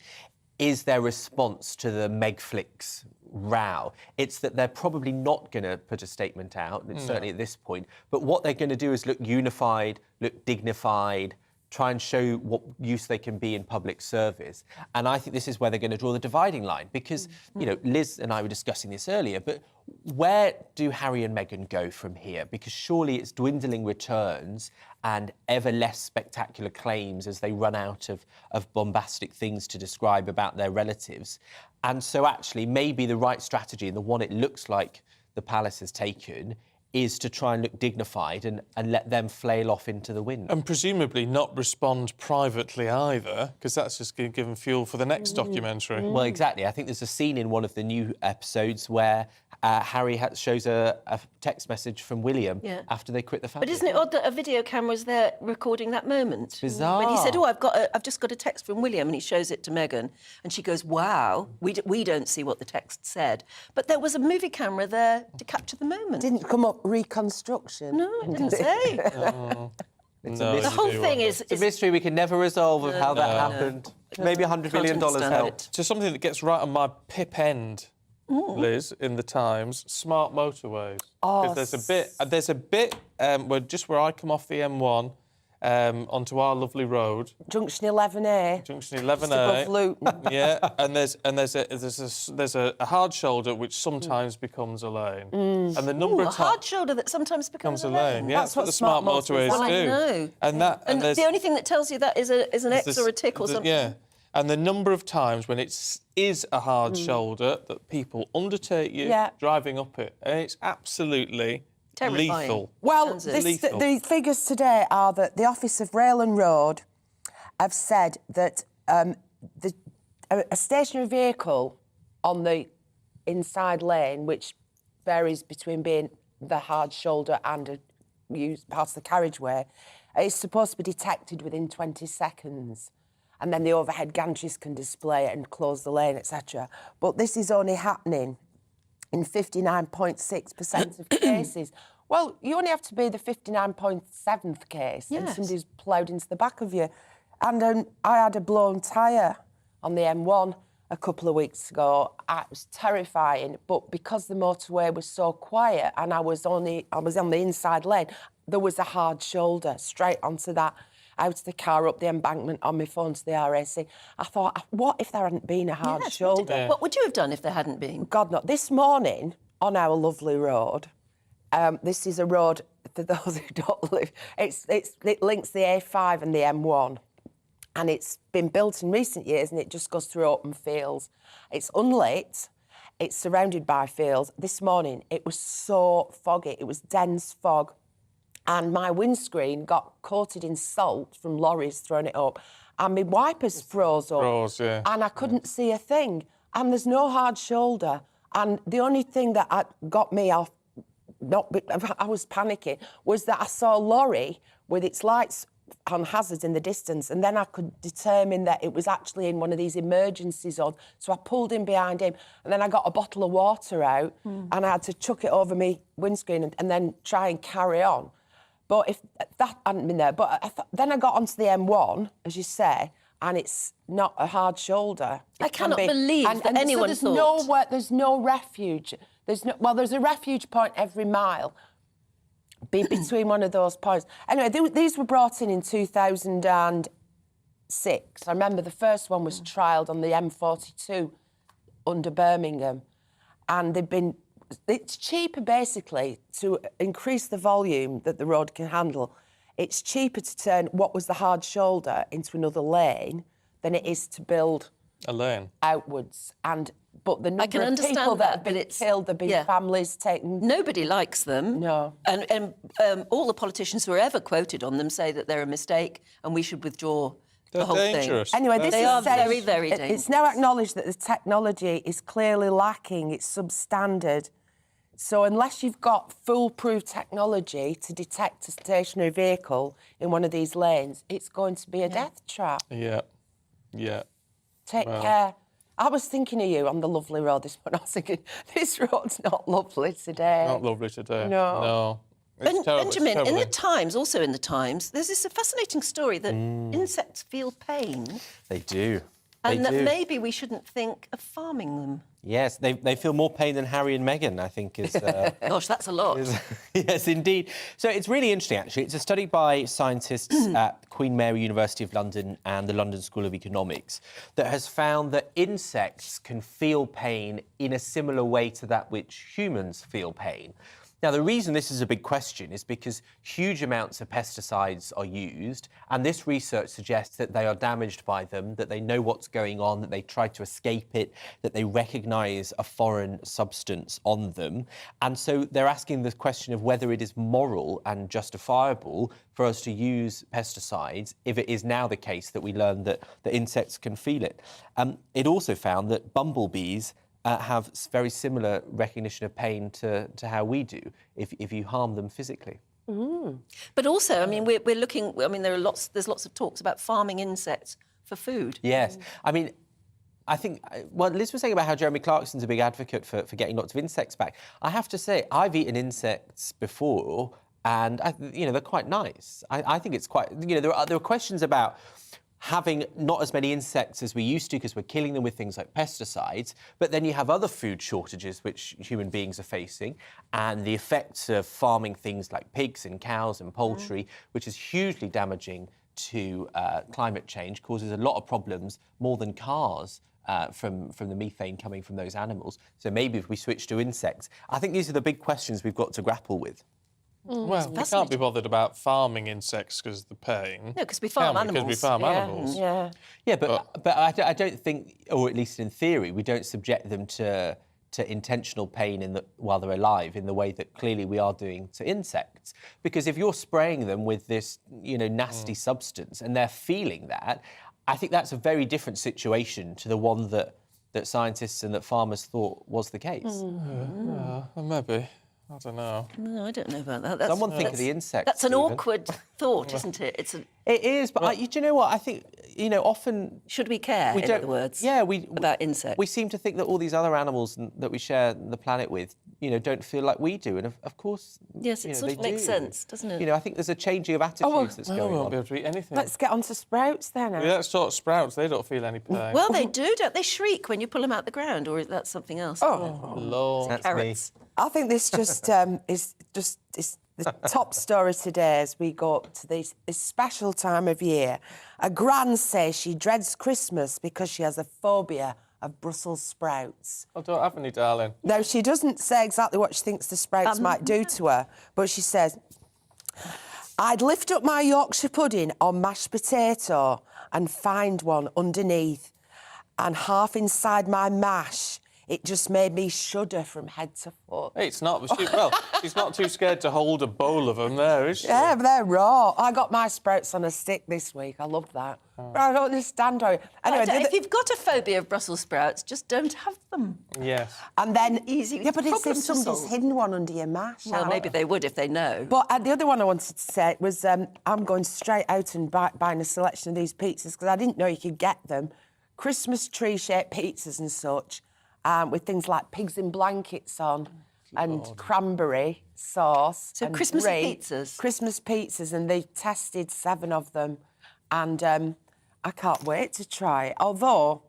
is their response to the Megflix row. It's that they're probably not going to put a statement out, certainly at this point, but what they're going to do is look unified, look dignified, try and show what use they can be in public service. And I think this is where they're going to draw the dividing line because, you know, Liz and I were discussing this earlier, but where do Harry and Meghan go from here? Because surely it's dwindling returns and ever less spectacular claims as they run out of bombastic things to describe about their relatives. And so actually maybe the right strategy, and the one it looks like the palace has taken, is to try and look dignified and let them flail off into the wind. And presumably not respond privately either, because that's just going to give them fuel for the next documentary. Well, exactly. I think there's a scene in one of the new episodes where Harry shows a text message from William after they quit the family. But isn't it odd that a video camera was there recording that moment? Bizarre. When he said, I've just got a text from William, and he shows it to Meghan, and she goes, wow, we don't see what the text said. But there was a movie camera there to capture the moment. Didn't come up reconstruction. No, it didn't say. The whole thing is a mystery we can never resolve of how that happened. Maybe $100 million helped. To something that gets right on my pip end, Liz, in the Times, smart motorways. Oh, there's a bit where I come off the M1, onto our lovely road. Junction 11A. Junction 11A. Just above Luton. Yeah, and there's a hard shoulder which sometimes becomes a lane. And the number Ooh, a of hard shoulder that sometimes becomes a lane. Yeah, that's what the smart motorways well, do. I know. And the only thing that tells you that is an X or a tick or something. Yeah. And the number of times when it is a hard shoulder that people undertake you driving up it, and it's absolutely lethal. Well, Lethal. the figures today are that the Office of Rail and Road have said that a stationary vehicle on the inside lane, which varies between being the hard shoulder and part of the carriageway, is supposed to be detected within 20 seconds. And then the overhead gantries can display it and close the lane, etc. But this is only happening in 59.6% of cases. Well, you only have to be the 59.7th case and somebody's ploughed into the back of you. And I had a blown tyre on the M1 a couple of weeks ago. It was terrifying, but because the motorway was so quiet and I was on the inside lane, there was a hard shoulder straight onto that, out of the car, up the embankment, on my phone to the RAC. I thought, what if there hadn't been a hard shoulder? What would you have done if there hadn't been? God, no. This morning, on our lovely road, this is a road, for those who don't live, it links the A5 and the M1. And it's been built in recent years and it just goes through open fields. It's unlit. It's surrounded by fields. This morning, it was so foggy. It was dense fog. And my windscreen got coated in salt from lorries throwing it up. And my wipers froze up. And I couldn't see a thing. And there's no hard shoulder. And the only thing that got me off, I was panicking, was that I saw a lorry with its lights on hazards in the distance, and then I could determine that it was actually in one of these emergency zones. So I pulled in behind him, and then I got a bottle of water out, and I had to chuck it over my windscreen and then try and carry on. But if that hadn't been there, then I got onto the M1, as you say, and it's not a hard shoulder. I cannot believe that anyone thought. There's no refuge. There's a refuge point every mile. Between one of those points. Anyway, these were brought in 2006. I remember the first one was trialled on the M42 under Birmingham. And it's cheaper, basically, to increase the volume that the road can handle. It's cheaper to turn what was the hard shoulder into another lane than it is to build a lane outwards. But the number of people that have been killed, there have been families taken... Nobody likes them. No. And all the politicians who are ever quoted on them say that they're a mistake and we should withdraw the whole dangerous. thing. Anyway, they are very, very dangerous. It's now acknowledged that the technology is clearly lacking. It's substandard. So unless you've got foolproof technology to detect a stationary vehicle in one of these lanes, it's going to be a death trap. Yeah. Take care. I was thinking of you on the lovely road this morning. I was thinking, this road's not lovely today. Not lovely today. No. It's terrible. Benjamin, in the Times, there's this fascinating story that insects feel pain. They do. And that maybe we shouldn't think of farming them. Yes, they feel more pain than Harry and Meghan, I think is... Gosh, that's a lot. Yes, indeed. So it's really interesting, actually. It's a study by scientists at Queen Mary University of London and the London School of Economics that has found that insects can feel pain in a similar way to that which humans feel pain. Now, the reason this is a big question is because huge amounts of pesticides are used, and this research suggests that they are damaged by them, that they know what's going on, that they try to escape it, that they recognise a foreign substance on them. And so they're asking the question of whether it is moral and justifiable for us to use pesticides if it is now the case that we learn that the insects can feel it. It also found that bumblebees have very similar recognition of pain to how we do if you harm them physically. But also, I mean, we're looking. I mean, there's lots of talks about farming insects for food. Yes, I mean, I think Liz was saying about how Jeremy Clarkson's a big advocate for getting lots of insects back. I have to say, I've eaten insects before, and they're quite nice. I think it's quite. There are questions about having not as many insects as we used to because we're killing them with things like pesticides, but then you have other food shortages which human beings are facing, and the effects of farming things like pigs and cows and poultry, which is hugely damaging to climate change, causes a lot of problems, more than cars. From the methane coming from those animals. So maybe if we switch to insects, I think these are the big questions we've got to grapple with. Well, we can't be bothered about farming insects because of the pain. No, because we farm animals. Because we farm animals. Yeah, but I don't think, or at least in theory, we don't subject them to intentional pain while they're alive in the way that clearly we are doing to insects. Because if you're spraying them with this, nasty substance and they're feeling that, I think that's a very different situation to the one that scientists and that farmers thought was the case. Maybe. I don't know. No, I don't know about that. Someone think of the insects. That's an awkward thought, isn't it? It is, but do you know what? I think, often... Should we care, in other words, about insects? We seem to think that all these other animals that we share the planet with, don't feel like we do. And of course, yes, it sort of makes sense, doesn't it? I think there's a changing of attitudes that's going on. We won't be able to eat anything. Let's get on to sprouts then. Yeah, let's talk sprouts. They don't feel any pain. Well, they do, don't they? Shriek when you pull them out the ground, or is that something else? Oh, Lord. That's carrots. me. I think this just is the top story today as we go up to this special time of year. A gran says she dreads Christmas because she has a phobia of Brussels sprouts. I don't have any, darling. Now, she doesn't say exactly what she thinks the sprouts might do to her, but she says, I'd lift up my Yorkshire pudding on mashed potato and find one underneath, and half inside my mash. It just made me shudder from head to foot. It's not. She's not too scared to hold a bowl of them there, is she? Yeah, but they're raw. I got my sprouts on a stick this week. I love that. But I don't understand how... Anyway, if you've got a phobia of Brussels sprouts, just don't have them. Yes. And then... Easy. Yeah, but it's if somebody's hidden one under your mash. Well, maybe they would if they know. But the other one I wanted to say was I'm going straight out and buying a selection of these pizzas because I didn't know you could get them. Christmas tree-shaped pizzas and such. With things like pigs in blankets on and cranberry sauce. So and Christmas brie. pizzas? Christmas pizzas, and they tested 7 of them. And I can't wait to try it. Although,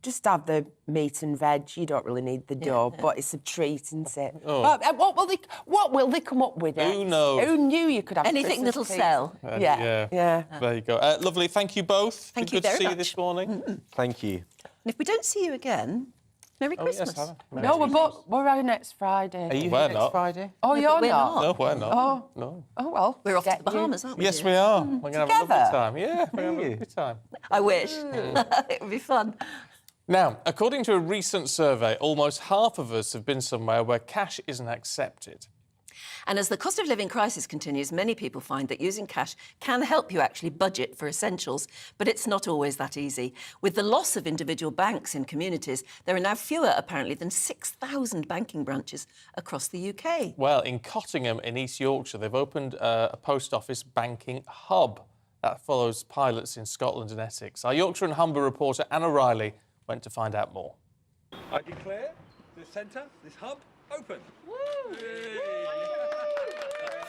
just have the meat and veg. You don't really need the dough, but it's a treat, isn't it? Oh. What will they come up with? Who knows? Who knew you could have anything Christmas that'll pizza? sell? Yeah. There you go. Lovely. Thank you both. Thank you Good to very see you much. this morning. Thank you. And if we don't see you again, Merry Christmas. Yes, No, we're out next Friday. Are you We're here not. next Friday? Oh, No, you're but we're not? not. No, we're not. Oh. No. Oh, well. We're off to the Bahamas, aren't we? Yes, we are. We're going to have a lovely Together? time. Yeah, we're going to have a lovely time. I wish. It would be fun. Now, according to a recent survey, almost half of us have been somewhere where cash isn't accepted. And as the cost of living crisis continues, many people find that using cash can help you actually budget for essentials, but it's not always that easy. With the loss of individual banks in communities, there are now fewer, apparently, than 6,000 banking branches across the UK. Well, in Cottingham in East Yorkshire, they've opened a post office banking hub that follows pilots in Scotland and Essex. Our Yorkshire and Humber reporter Anna Riley went to find out more. I declare this centre, this hub, open.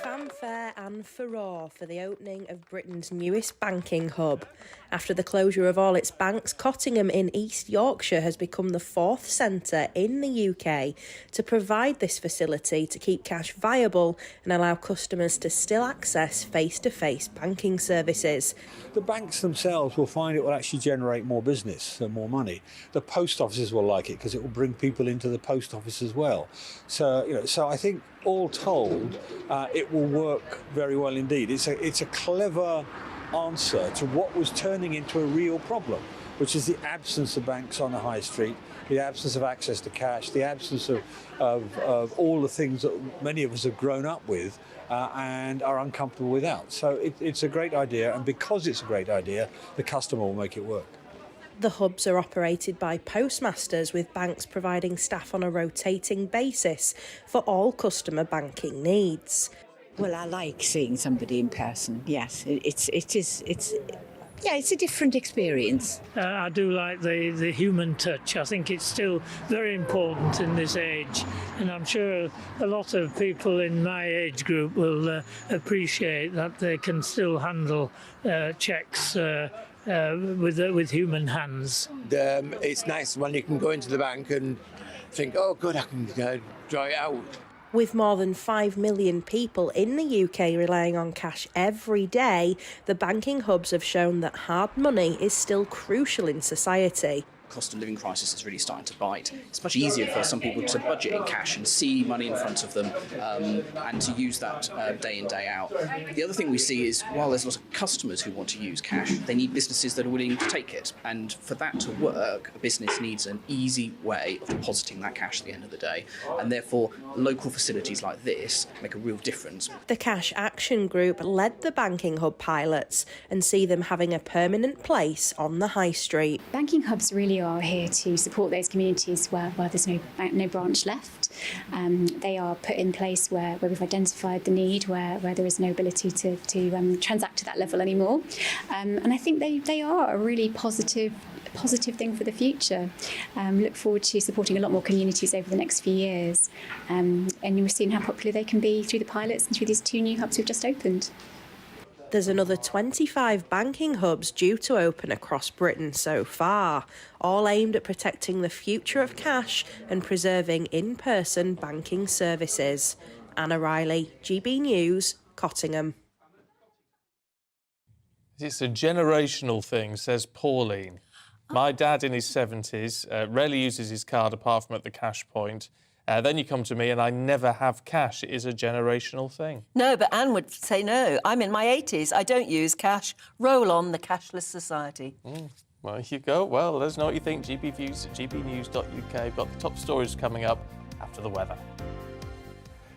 Fanfare and furore for the opening of Britain's newest banking hub. After the closure of all its banks, Cottingham in East Yorkshire has become the 4th centre in the UK to provide this facility to keep cash viable and allow customers to still access face-to-face banking services. The banks themselves will find it will actually generate more business and more money. The post offices will like it because it will bring people into the post office as well. So, so I think all told, it will work very well indeed. It's a clever answer to what was turning into a real problem, which is the absence of banks on the high street, the absence of access to cash, the absence of all the things that many of us have grown up with and are uncomfortable without. So it's a great idea, and because it's a great idea, the customer will make it work. The hubs are operated by postmasters, with banks providing staff on a rotating basis for all customer banking needs. Well, I like seeing somebody in person. Yes, it's a different experience. I do like the human touch. I think it's still very important in this age, and I'm sure a lot of people in my age group will appreciate that they can still handle cheques with human hands. It's nice when you can go into the bank and think, oh, good, I can draw it out. With more than 5 million people in the UK relying on cash every day, the banking hubs have shown that hard money is still crucial in society. Cost of living crisis is really starting to bite. It's much easier for some people to budget in cash and see money in front of them and to use that day in, day out. The other thing we see is while there's lots of customers who want to use cash, they need businesses that are willing to take it. And for that to work, a business needs an easy way of depositing that cash at the end of the day. And therefore, local facilities like this make a real difference. The Cash Action Group led the banking hub pilots and see them having a permanent place on the high street. Banking hubs really are here to support those communities where there's no branch left. They are put in place where we've identified the need, where there is no ability to transact to that level anymore. And I think they are a really positive thing for the future. Look forward to supporting a lot more communities over the next few years. And we've seen how popular they can be through the pilots and through these 2 new hubs we've just opened. There's another 25 banking hubs due to open across Britain so far, all aimed at protecting the future of cash and preserving in-person banking services. Anna Riley, GB News, Cottingham. It's a generational thing, says Pauline. My dad in his 70s rarely uses his card apart from at the cash point. Then you come to me and I never have cash. It is a generational thing. No, but Anne would say no. I'm in my 80s. I don't use cash. Roll on the cashless society. Well, there you go. Well, let us know what you think. GB Views at gbnews.uk. We've got the top stories coming up after the weather.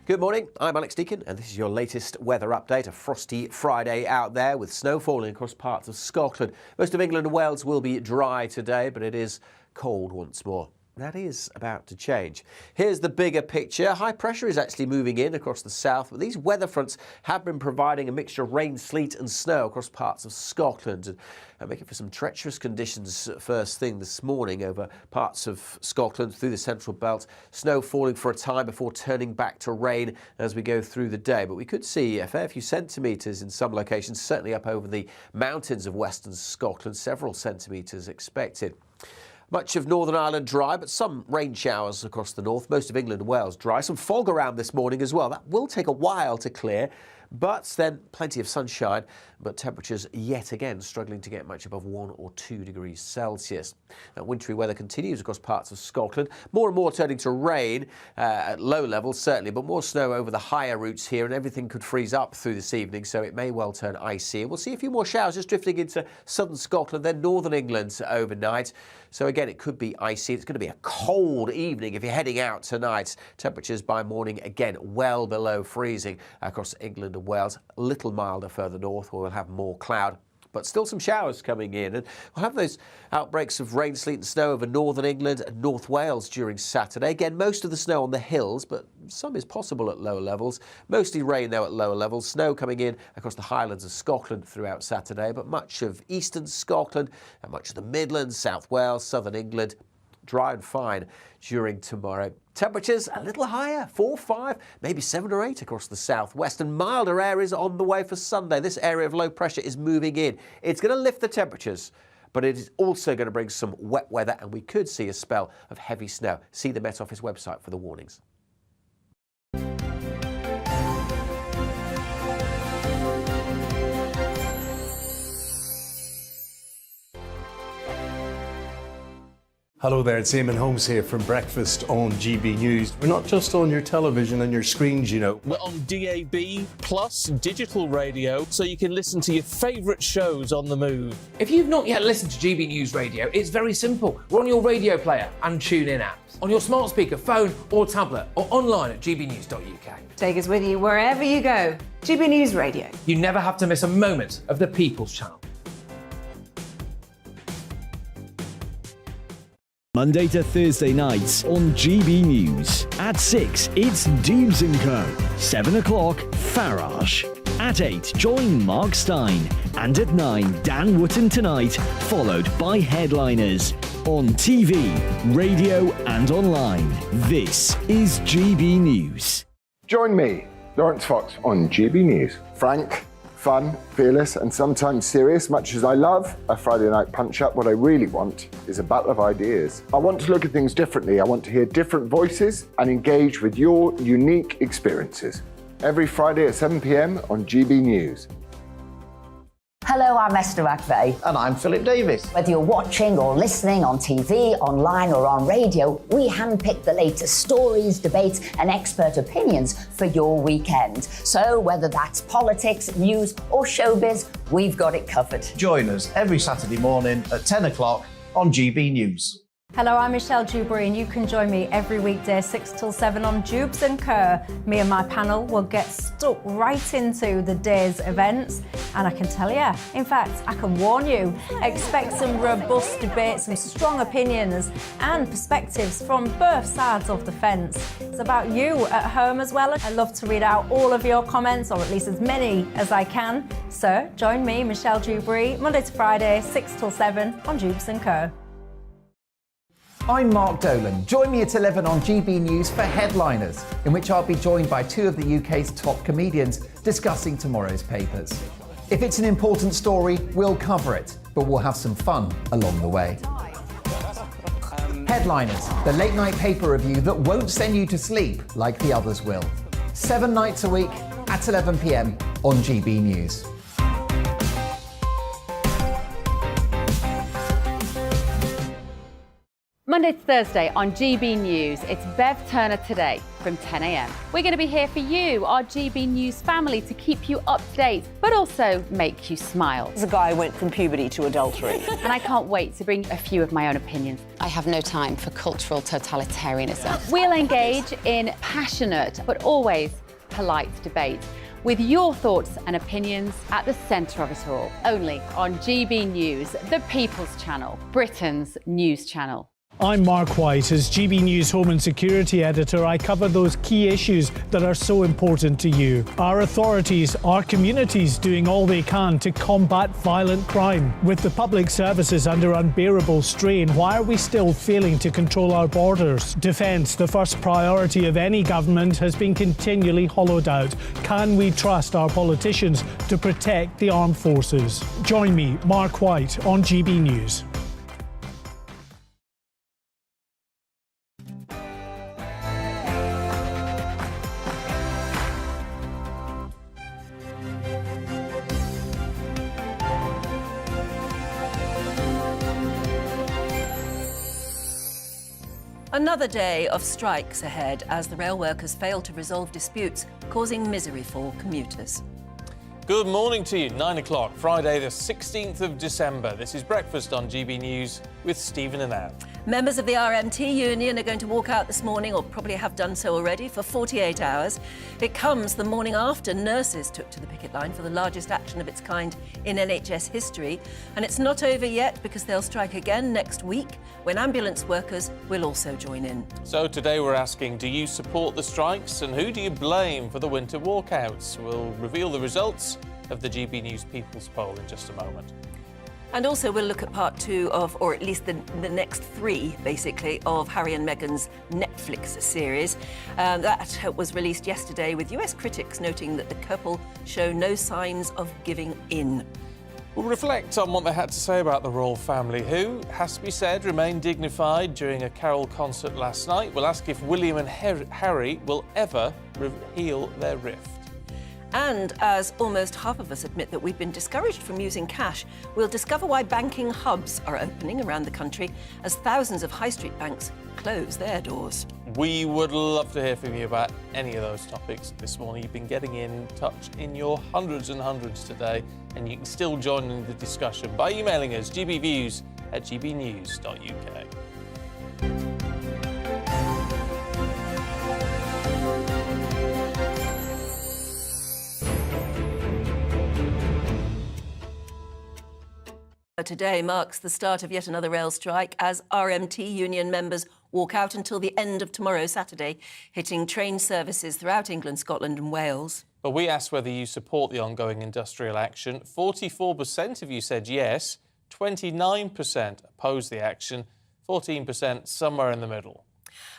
Good morning, I'm Alex Deakin and this is your latest weather update. A frosty Friday out there with snow falling across parts of Scotland. Most of England and Wales will be dry today, but it is cold once more. That is about to change. Here's the bigger picture. High pressure is actually moving in across the south, but these weather fronts have been providing a mixture of rain, sleet and snow across parts of Scotland and making for some treacherous conditions first thing this morning over parts of Scotland through the central belt. Snow falling for a time before turning back to rain as we go through the day. But we could see a fair few centimetres in some locations, certainly up over the mountains of western Scotland, several centimetres expected. Much of Northern Ireland dry, but some rain showers across the north. Most of England and Wales dry. Some fog around this morning as well. That will take a while to clear, but then plenty of sunshine. But temperatures yet again struggling to get much above 1 or 2 degrees Celsius. Now, wintry weather continues across parts of Scotland. More and more turning to rain at low levels, certainly, but more snow over the higher routes here, and everything could freeze up through this evening, so it may well turn icy. And we'll see a few more showers just drifting into southern Scotland, then northern England overnight. So again, it could be icy. It's going to be a cold evening if you're heading out tonight. Temperatures by morning, again, well below freezing across England and Wales. A little milder further north, where we'll have more cloud. But still some showers coming in, and we'll have those outbreaks of rain, sleet and snow over northern England and North Wales during Saturday. Again, most of the snow on the hills, but some is possible at lower levels. Mostly rain, though, at lower levels. Snow coming in across the Highlands of Scotland throughout Saturday, but much of eastern Scotland and much of the Midlands, South Wales, southern England, dry and fine during tomorrow. Temperatures a little higher, 4, 5, maybe 7 or 8 across the southwest, and milder areas on the way for Sunday. This area of low pressure is moving in. It's going to lift the temperatures, but it is also going to bring some wet weather, and we could see a spell of heavy snow. See the Met Office website for the warnings. Hello there, it's Eamon Holmes here from Breakfast on GB News. We're not just on your television and your screens, you know. We're on DAB plus digital radio, so you can listen to your favourite shows on the move. If you've not yet listened to GB News Radio, it's very simple. We're on your radio player and TuneIn apps, on your smart speaker, phone or tablet, or online at gbnews.uk. Take us with you wherever you go. GB News Radio. You never have to miss a moment of the People's Channel. Monday to Thursday nights on GB News. At 6, it's Dubes & Co. 7 o'clock, Farage. At 8, join Mark Stein. And at 9, Dan Wootton Tonight, followed by Headliners. On TV, radio and online. This is GB News. Join me, Lawrence Fox, on GB News. Frank, Fun, fearless, and sometimes serious. Much as I love a Friday night punch-up, what I really want is a battle of ideas. I want to look at things differently. I want to hear different voices and engage with your unique experiences. Every Friday at 7 p.m. on GB News. Hello, I'm Esther McVeigh. And I'm Philip Davis. Whether you're watching or listening on TV, online or on radio, we handpick the latest stories, debates and expert opinions for your weekend. So whether that's politics, news or showbiz, we've got it covered. Join us every Saturday morning at 10 o'clock on GB News. Hello, I'm Michelle Dewberry and you can join me every weekday 6 till 7 on Jubes and Kerr. Me and my panel will get stuck right into the day's events and I can tell you, in fact, I can warn you, expect some robust debates, some strong opinions and perspectives from both sides of the fence. It's about you at home as well. I love to read out all of your comments, or at least as many as I can. So join me, Michelle Dewberry, Monday to Friday, 6 till 7 on Jubes and Kerr. I'm Mark Dolan. Join me at 11 on GB News for Headliners, in which I'll be joined by two of the UK's top comedians discussing tomorrow's papers. If it's an important story, we'll cover it, but we'll have some fun along the way. Headliners, the late night paper review that won't send you to sleep like the others will. 7 nights a week at 11 p.m. on GB News. Monday to Thursday on GB News, it's Bev Turner Today from 10 a.m. We're going to be here for you, our GB News family, to keep you up to date, but also make you smile. There's a guy who went from puberty to adultery. And I can't wait to bring a few of my own opinions. I have no time for cultural totalitarianism. We'll engage in passionate, but always polite debate, with your thoughts and opinions at the centre of it all. Only on GB News, the People's Channel, Britain's news channel. I'm Mark White. As GB News Home and Security Editor, I cover those key issues that are so important to you. Our authorities, our communities doing all they can to combat violent crime. With the public services under unbearable strain, why are we still failing to control our borders? Defence, the first priority of any government, has been continually hollowed out. Can we trust our politicians to protect the armed forces? Join me, Mark White, on GB News. Another day of strikes ahead as the rail workers fail to resolve disputes, causing misery for commuters. Good morning to you. 9 o'clock, Friday the 16th of December. This is Breakfast on GB News with Stephen and Anne. Members of the RMT union are going to walk out this morning, or probably have done so already, for 48 hours. It comes the morning after nurses took to the picket line for the largest action of its kind in NHS history. And it's not over yet, because they'll strike again next week, when ambulance workers will also join in. So today we're asking, do you support the strikes and who do you blame for the winter walkouts? We'll reveal the results of the GB News People's Poll in just a moment. And also we'll look at part 2 of, or at least the next 3, basically, of Harry and Meghan's Netflix series. That was released yesterday, with US critics noting that the couple show no signs of giving in. We'll reflect on what they had to say about the royal family, who, has to be said, remained dignified during a carol concert last night. We'll ask if William and Harry will ever heal their rift. And as almost half of us admit that we've been discouraged from using cash, we'll discover why banking hubs are opening around the country as thousands of high street banks close their doors. We would love to hear from you about any of those topics this morning. You've been getting in touch in your hundreds and hundreds today, and you can still join in the discussion by emailing us gbviews@gbnews.uk. Today marks the start of yet another rail strike as RMT union members walk out until the end of tomorrow, Saturday, hitting train services throughout England, Scotland and Wales. But we asked whether you support the ongoing industrial action. 44% of you said yes, 29% opposed the action, 14% somewhere in the middle.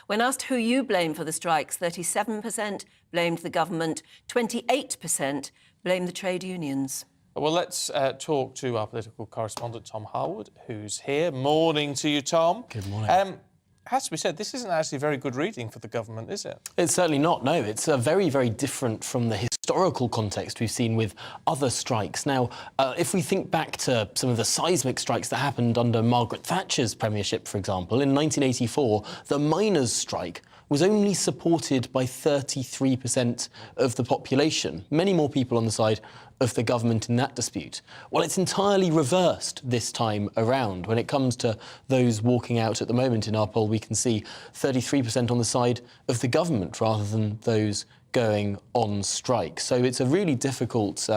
When asked who you blame for the strikes, 37% blamed the government, 28% blame the trade unions. Well, let's talk to our political correspondent, Tom Harwood, who's here. Morning to you, Tom. Good morning. Has to be said, this isn't actually very good reading for the government, is it? It's certainly not, no. It's very, very different from the historical context we've seen with other strikes. Now, if we think back to some of the seismic strikes that happened under Margaret Thatcher's premiership, for example, in 1984, the miners' strike was only supported by 33% of the population. Many more people on the side of the government in that dispute. Well, it's entirely reversed this time around. When it comes to those walking out at the moment in our poll, we can see 33% on the side of the government rather than those going on strike. So it's a really difficult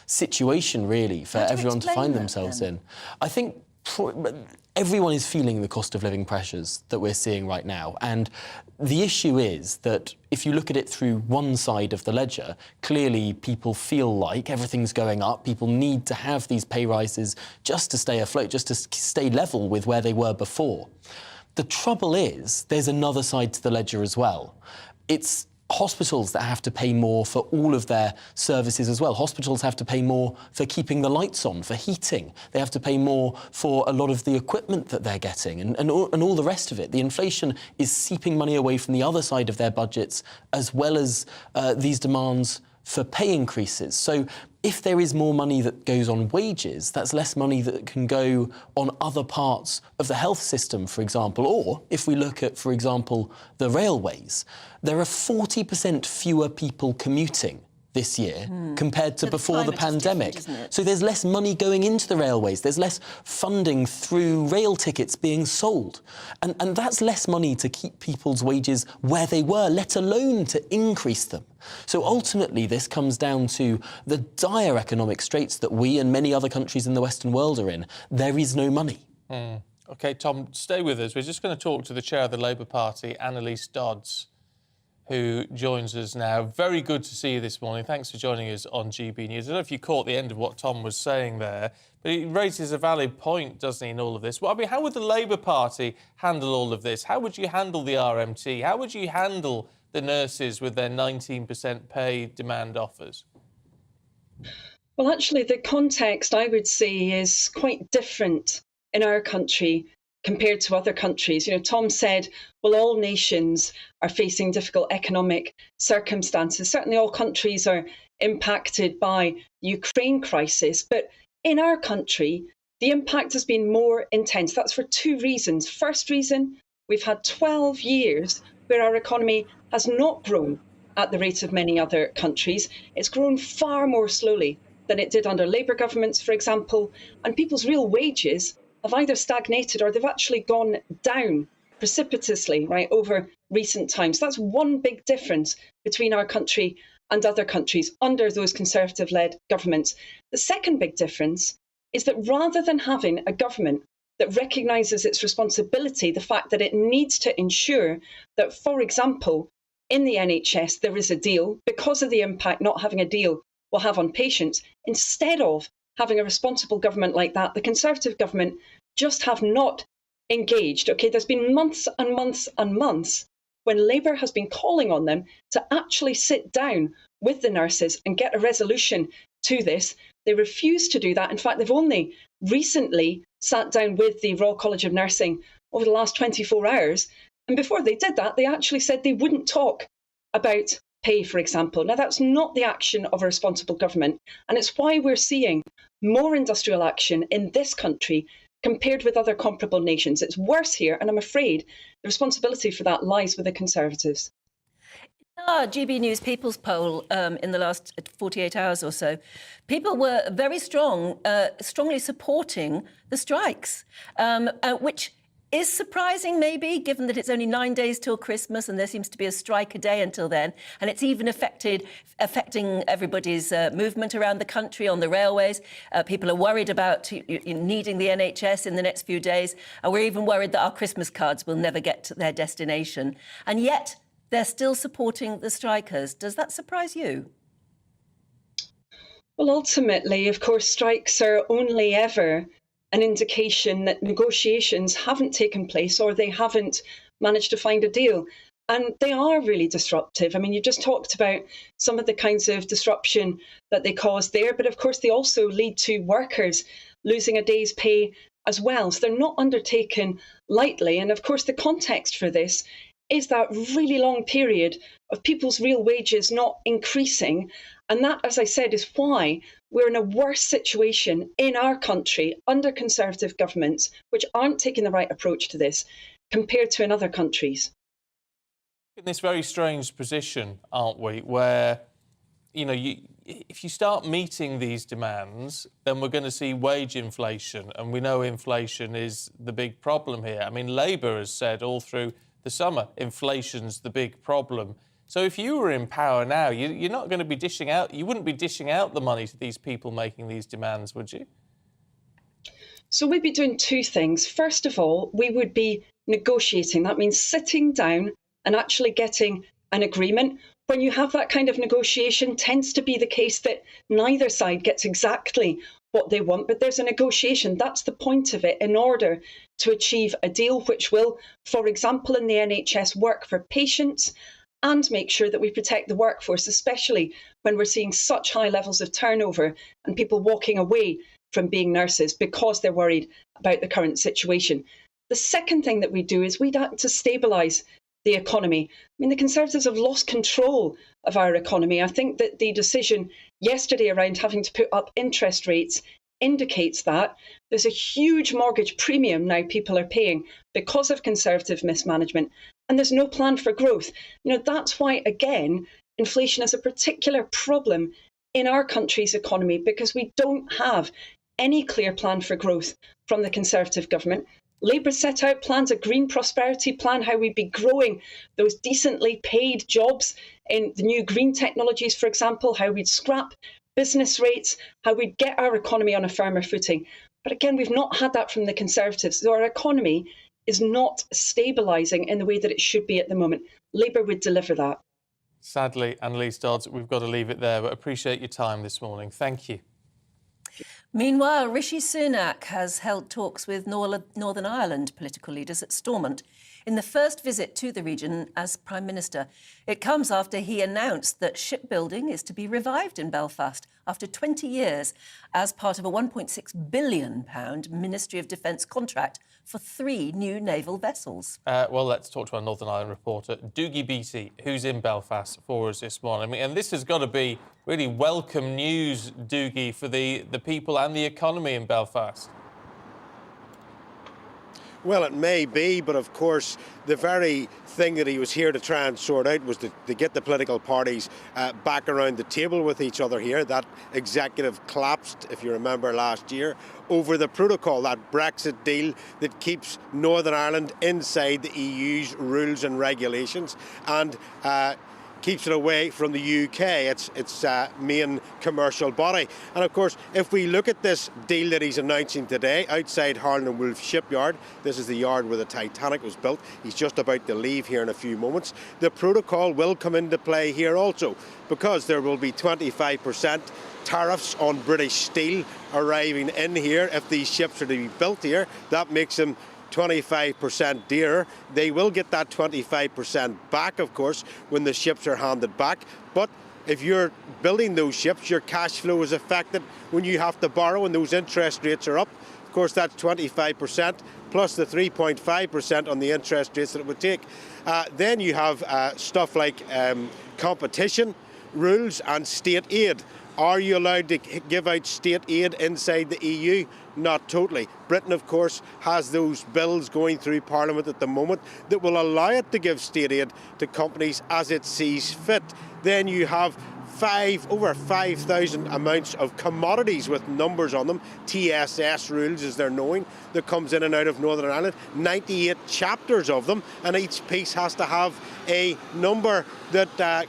situation, really, for everyone to find themselves in. I think everyone is feeling the cost of living pressures that we're seeing right now. And the issue is that if you look at it through one side of the ledger, clearly people feel like everything's going up. People need to have these pay rises just to stay afloat, just to stay level with where they were before. The trouble is, there's another side to the ledger as well. It's hospitals that have to pay more for all of their services as well. Hospitals have to pay more for keeping the lights on, for heating. They have to pay more for a lot of the equipment that they're getting and all the rest of it. The inflation is seeping money away from the other side of their budgets, as well as these demands for pay increases. So if there is more money that goes on wages, that's less money that can go on other parts of the health system, for example. Or if we look at, for example, the railways, there are 40% fewer people commuting this year compared to before the pandemic. So there's less money going into the railways. There's less funding through rail tickets being sold. And that's less money to keep people's wages where they were, let alone to increase them. So ultimately, this comes down to the dire economic straits that we and many other countries in the Western world are in. There is no money. OK, Tom, stay with us. We're just going to talk to the chair of the Labour Party, Annalise Dodds, who joins us now. Very good to see you this morning. Thanks for joining us on GB News. I don't know if you caught the end of what Tom was saying there, but he raises a valid point, doesn't he, in all of this? Well, I mean, how would the Labour Party handle all of this? How would you handle the RMT? How would you handle the nurses with their 19% pay demand offers? Well, actually, the context, I would say, is quite different in our country compared to other countries. You know, Tom said, well, all nations are facing difficult economic circumstances. Certainly all countries are impacted by the Ukraine crisis. But in our country, the impact has been more intense. That's for two reasons. First reason, we've had 12 years where our economy has not grown at the rate of many other countries. It's grown far more slowly than it did under Labour governments, for example, and people's real wages have either stagnated or they've actually gone down precipitously, right, over recent times. That's one big difference between our country and other countries under those Conservative-led governments. The second big difference is that rather than having a government that recognises its responsibility, the fact that it needs to ensure that, for example, in the NHS there is a deal because of the impact not having a deal will have on patients, instead of having a responsible government like that, the Conservative government just have not engaged. OK, there's been months and months and months when Labour has been calling on them to actually sit down with the nurses and get a resolution to this. They refuse to do that. In fact, they've only recently sat down with the Royal College of Nursing over the last 24 hours. And before they did that, they actually said they wouldn't talk about pay, for example. Now, that's not the action of a responsible government. And it's why we're seeing more industrial action in this country compared with other comparable nations. It's worse here. And I'm afraid the responsibility for that lies with the Conservatives. GB News People's poll in the last 48 hours or so, people were very strongly supporting the strikes, which is surprising maybe, given that it's only 9 days till Christmas and there seems to be a strike a day until then. And it's even affecting everybody's movement around the country on the railways. People are worried about needing the NHS in the next few days. And we're even worried that our Christmas cards will never get to their destination. And yet they're still supporting the strikers. Does that surprise you? Well, ultimately, of course, strikes are only ever an indication that negotiations haven't taken place or they haven't managed to find a deal. And they are really disruptive. I mean, you just talked about some of the kinds of disruption that they cause there, but of course they also lead to workers losing a day's pay as well. So they're not undertaken lightly. And of course, the context for this is that really long period of people's real wages not increasing. And that, as I said, is why we're in a worse situation in our country under Conservative governments, which aren't taking the right approach to this, compared to in other countries. In this very strange position, aren't we, where, you know, if you start meeting these demands, then we're going to see wage inflation, and we know inflation is the big problem here. I mean, Labour has said all through the summer, inflation's the big problem. So if you were in power now, you're not going to be dishing out, you wouldn't be dishing out the money to these people making these demands, would you? So we'd be doing two things. First of all, we would be negotiating. That means sitting down and actually getting an agreement. When you have that kind of negotiation, tends to be the case that neither side gets exactly what they want, but there's a negotiation. That's the point of it, in order to achieve a deal which will, for example, in the NHS, work for patients and make sure that we protect the workforce, especially when we're seeing such high levels of turnover and people walking away from being nurses because they're worried about the current situation. The second thing that we do is we'd act to stabilise the economy. I mean, the Conservatives have lost control of our economy. I think that the decision yesterday around having to put up interest rates indicates that. There's a huge mortgage premium now people are paying because of Conservative mismanagement, and there's no plan for growth. You know, that's why, again, inflation is a particular problem in our country's economy, because we don't have any clear plan for growth from the Conservative government. Labour set out plans, a green prosperity plan, how we'd be growing those decently paid jobs in the new green technologies, for example, how we'd scrap business rates, how we'd get our economy on a firmer footing. But again, we've not had that from the Conservatives. So our economy is not stabilising in the way that it should be at the moment. Labour would deliver that. Sadly, Annalise Dodds, we've got to leave it there, but appreciate your time this morning. Thank you. Meanwhile, Rishi Sunak has held talks with Northern Ireland political leaders at Stormont in the first visit to the region as Prime Minister. It comes after he announced that shipbuilding is to be revived in Belfast after 20 years as part of a £1.6 billion Ministry of Defence contract for 3 new naval vessels. Well, let's talk to our Northern Ireland reporter, Doogie Beattie, who's in Belfast for us this morning. And this has got to be really welcome news, Doogie, for the people and the economy in Belfast. Well, it may be, but of course, the very thing that he was here to try and sort out was to get the political parties back around the table with each other here. That executive collapsed, if you remember, last year over the protocol, that Brexit deal that keeps Northern Ireland inside the EU's rules and regulations and keeps it away from the UK, its main commercial body. And of course, if we look at this deal that he's announcing today outside Harland and Wolff shipyard, this is the yard where the Titanic was built. He's just about to leave here in a few moments. The protocol will come into play here also, because there will be 25% tariffs on British steel arriving in here if these ships are to be built here. That makes them 25% dearer. They will get that 25% back, of course, when the ships are handed back. But if you're building those ships, your cash flow is affected when you have to borrow and those interest rates are up. Of course, that's 25% plus the 3.5% on the interest rates that it would take. Then you have stuff like competition rules and state aid. Are you allowed to give out state aid inside the EU? Not totally. Britain, of course, has those bills going through Parliament at the moment that will allow it to give state aid to companies as it sees fit. Then you have over 5,000 amounts of commodities with numbers on them, TSS rules as they're known, that comes in and out of Northern Ireland, 98 chapters of them, and each piece has to have a number that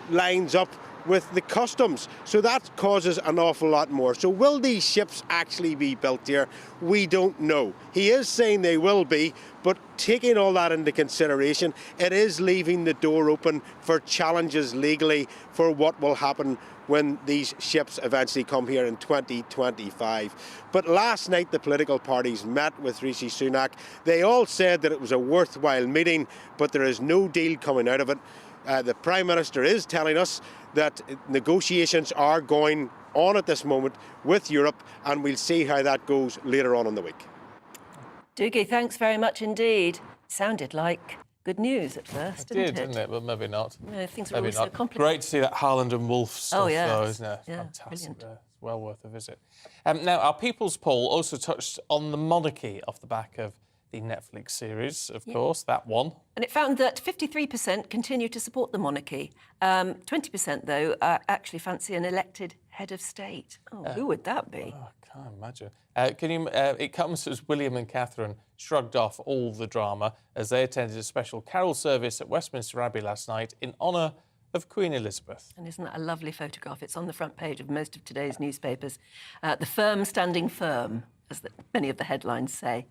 lines up with the customs. So that causes an awful lot more. So will these ships actually be built here? We don't know. He is saying they will be, but taking all that into consideration, it is leaving the door open for challenges legally for what will happen when these ships eventually come here in 2025. But last night the political parties met with Rishi Sunak. They all said that it was a worthwhile meeting, but there is no deal coming out of it. The Prime Minister is telling us that negotiations are going on at this moment with Europe, and we'll see how that goes later on in the week. Doogie, thanks very much indeed. Sounded like good news at first, didn't it? But maybe not. No, things are Maybe always not. so complicated. Great to see that Haaland and Wolf stuff, though, isn't it? Yeah, Fantastic. brilliant. It's well worth a visit. Now, our People's Poll also touched on the monarchy off the back of the Netflix series, of course, that one. And it found that 53% continue to support the monarchy. 20%, though, actually fancy an elected head of state. Oh, who would that be? I can't imagine. It comes as William and Catherine shrugged off all the drama as they attended a special carol service at Westminster Abbey last night in honour of Queen Elizabeth. And isn't that a lovely photograph? It's on the front page of most of today's newspapers. The firm standing firm, as many of the headlines say.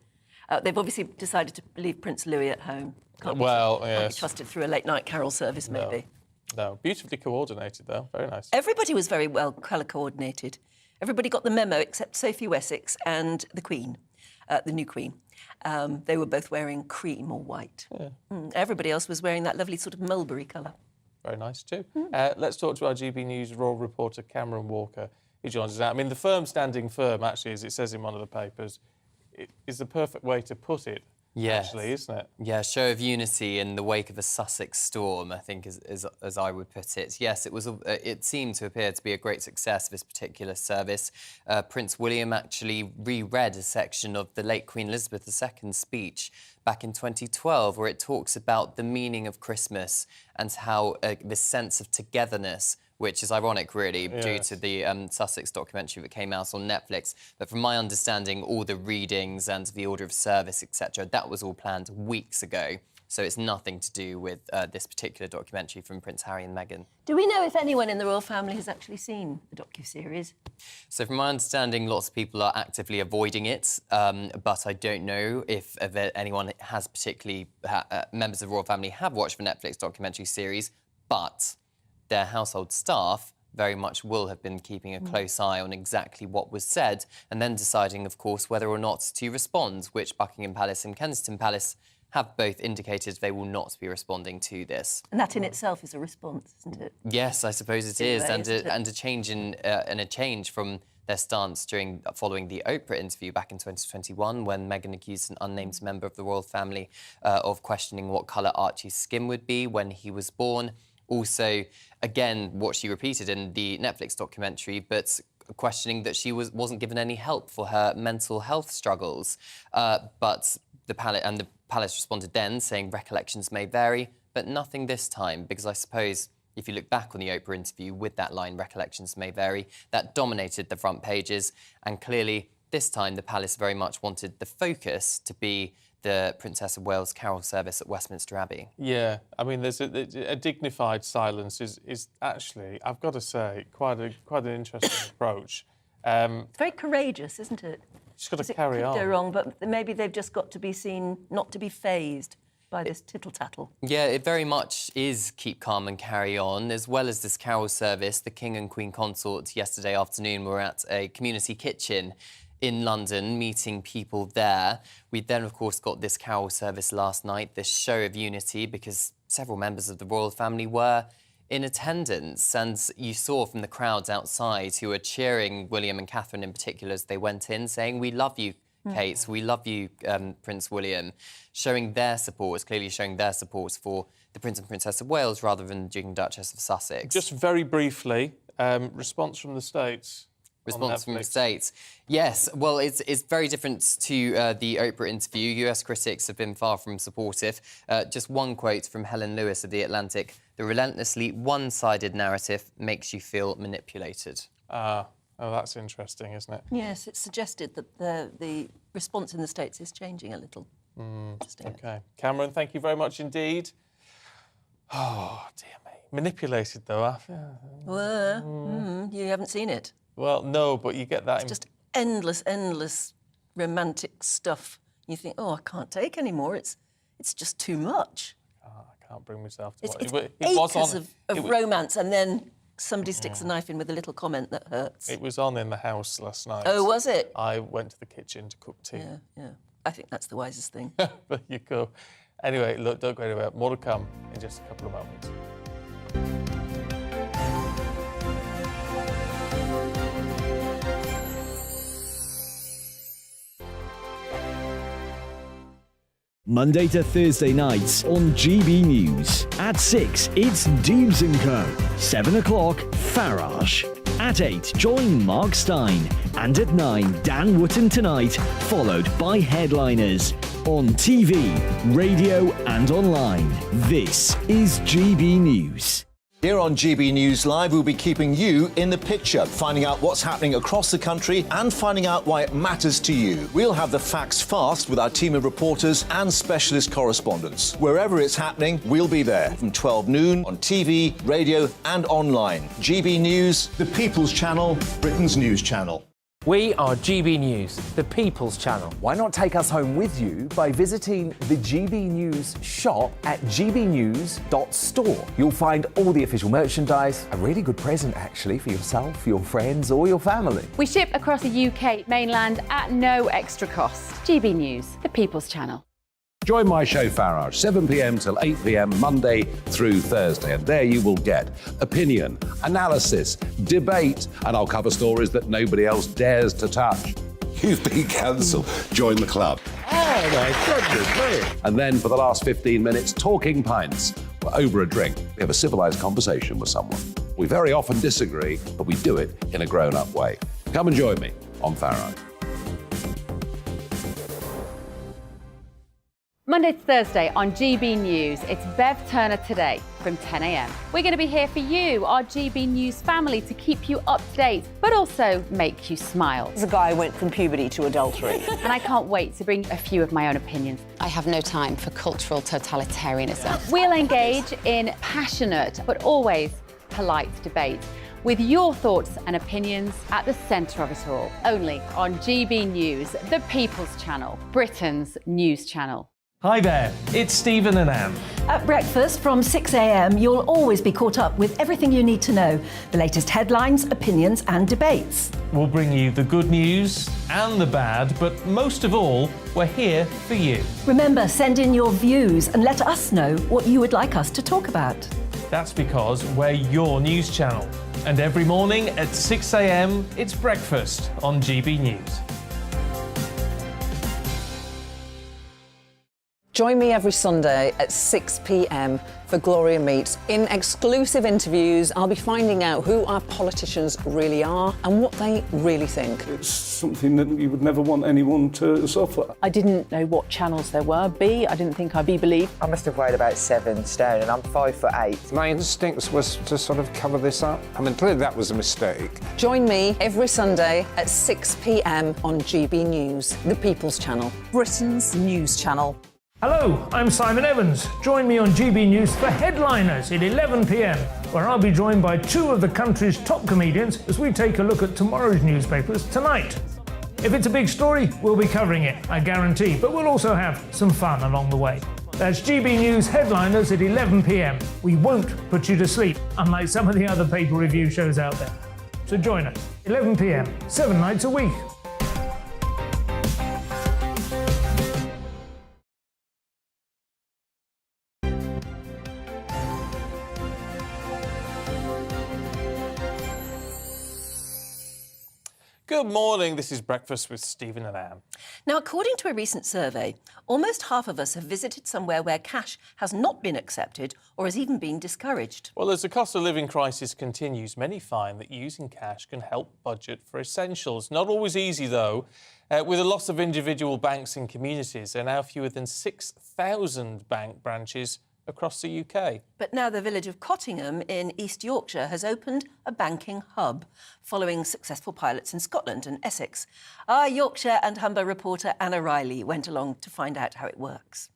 They've obviously decided to leave Prince Louis at home. Can't be trusted through a late-night carol service, maybe. No, beautifully coordinated, though. Very nice. Everybody was very well colour-coordinated. Everybody got the memo except Sophie Wessex and the Queen, the new Queen. They were both wearing cream or white. Yeah. Everybody else was wearing that lovely sort of mulberry colour. Very nice too. Let's talk to our GB News royal reporter, Cameron Walker, who joins us now. I mean, the firm standing firm, actually, as it says in one of the papers, is the perfect way to put it, actually, isn't it? Yeah, show of unity in the wake of a Sussex storm, I think, as I would put it. Yes, it seemed to appear to be a great success, this particular service. Prince William actually reread a section of the late Queen Elizabeth II's speech back in 2012, where it talks about the meaning of Christmas and how this sense of togetherness, which is ironic, really, due to the Sussex documentary that came out on Netflix. But from my understanding, all the readings and the order of service, etc., that was all planned weeks ago. So it's nothing to do with this particular documentary from Prince Harry and Meghan. Do we know if anyone in the royal family has actually seen the docuseries? So from my understanding, lots of people are actively avoiding it, but I don't know if anyone has particularly... members of the royal family have watched the Netflix documentary series, but their household staff very much will have been keeping a close eye on exactly what was said and then deciding, of course, whether or not to respond, which Buckingham Palace and Kensington Palace have both indicated they will not be responding to this. And that in itself is a response, isn't it? Yes, I suppose it is, and a change from their stance following the Oprah interview back in 2021 when Meghan accused an unnamed member of the royal family of questioning what colour Archie's skin would be when he was born. Also, again, what she repeated in the Netflix documentary, but questioning that she wasn't given any help for her mental health struggles. But the palace responded then, saying recollections may vary, but nothing this time, because I suppose if you look back on the Oprah interview with that line, recollections may vary, that dominated the front pages, and clearly this time the palace very much wanted the focus to be the Princess of Wales carol service at Westminster Abbey. Yeah, I mean, there's a dignified silence is actually, I've got to say, quite an interesting approach. It's very courageous, isn't it? Just got to carry on. It could go wrong, but maybe they've just got to be seen not to be fazed by this tittle-tattle. Yeah, it very much is keep calm and carry on. As well as this carol service, the King and Queen Consort yesterday afternoon were at a community kitchen in London, meeting people there. We then, of course, got this carol service last night, this show of unity, because several members of the royal family were in attendance. And you saw from the crowds outside who were cheering William and Catherine in particular as they went in, saying, "We love you, Kate, we love you, Prince William," clearly showing their support for the Prince and Princess of Wales rather than the Duke and Duchess of Sussex. Just very briefly, response from the States. Response from the States. Yes, well, it's very different to the Oprah interview. US critics have been far from supportive. Just one quote from Helen Lewis of The Atlantic: "The relentlessly one-sided narrative makes you feel manipulated." Oh, that's interesting, isn't it? Yes, it's suggested that the response in the States is changing a little. OK. Cameron, thank you very much indeed. Oh, dear me. Manipulated, though. You haven't seen it. Well, no, but you get that... It's just endless romantic stuff. You think, oh, I can't take any more. It's It's just too much. I can't bring myself to It's watch it. acres of romance, and then somebody sticks a knife in with a little comment that hurts. It was on in the house last night. Oh, was it? I went to the kitchen to cook tea. Yeah. I think that's the wisest thing. There you go. Anyway, look, don't go anywhere. More to come in just a couple of moments. Monday to Thursday nights on GB News. At 6, it's Dubes & Co. 7 o'clock, Farage. At 8, join Mark Stein. And at 9, Dan Wootton Tonight, followed by Headliners. On TV, radio and online. This is GB News. Here on GB News Live, we'll be keeping you in the picture, finding out what's happening across the country and finding out why it matters to you. We'll have the facts fast with our team of reporters and specialist correspondents. Wherever it's happening, we'll be there from 12 noon on TV, radio and online. GB News, the People's Channel, Britain's news channel. We are GB News, the People's Channel. Why not take us home with you by visiting the GB News shop at gbnews.store. You'll find all the official merchandise, a really good present actually for yourself, your friends or your family. We ship across the UK mainland at no extra cost. GB News, the People's Channel. Join my show Farage, 7 p.m. till 8 p.m. Monday through Thursday. And there you will get opinion, analysis, debate, and I'll cover stories that nobody else dares to touch. You've been cancelled. Join the club. Oh, my goodness me. And then for the last 15 minutes, talking pints. We're over a drink. We have a civilised conversation with someone. We very often disagree, but we do it in a grown-up way. Come and join me on Farage. Monday to Thursday on GB News, it's Bev Turner Today from 10 a.m. We're going to be here for you, our GB News family, to keep you up to date, but also make you smile. The guy went from puberty to adultery. And I can't wait to bring a few of my own opinions. I have no time for cultural totalitarianism. We'll engage in passionate, but always polite debate, with your thoughts and opinions at the centre of it all. Only on GB News, the People's Channel, Britain's news channel. Hi there, it's Stephen and Anne. At breakfast from 6 a.m, you'll always be caught up with everything you need to know, the latest headlines, opinions and debates. We'll bring you the good news and the bad, but most of all, we're here for you. Remember, send in your views and let us know what you would like us to talk about. That's because we're your news channel. And every morning at 6 a.m, it's breakfast on GB News. Join me every Sunday at 6 p.m. for Gloria Meets. In exclusive interviews, I'll be finding out who our politicians really are and what they really think. It's something that you would never want anyone to suffer. I didn't know what channels there were. I didn't think I'd be believed. I must have weighed about 7 stone and I'm 5'8". My instincts was to sort of cover this up. I mean, clearly that was a mistake. Join me every Sunday at 6 p.m. on GB News, the People's Channel, Britain's news channel. Hello, I'm Simon Evans. Join me on GB News for Headliners at 11 p.m, where I'll be joined by two of the country's top comedians as we take a look at tomorrow's newspapers tonight. If it's a big story, we'll be covering it, I guarantee, but we'll also have some fun along the way. That's GB News Headliners at 11 p.m. We won't put you to sleep, unlike some of the other paper review shows out there. So join us, 11 p.m, 7 nights a week. Good morning, this is Breakfast with Stephen and Anne. Now, according to a recent survey, almost half of us have visited somewhere where cash has not been accepted or has even been discouraged. Well, as the cost of living crisis continues, many find that using cash can help budget for essentials. Not always easy, though. With a loss of individual banks in communities, there are now fewer than 6,000 bank branches across the UK. But now the village of Cottingham in East Yorkshire has opened a banking hub, following successful pilots in Scotland and Essex. Our Yorkshire and Humber reporter Anna Riley went along to find out how it works.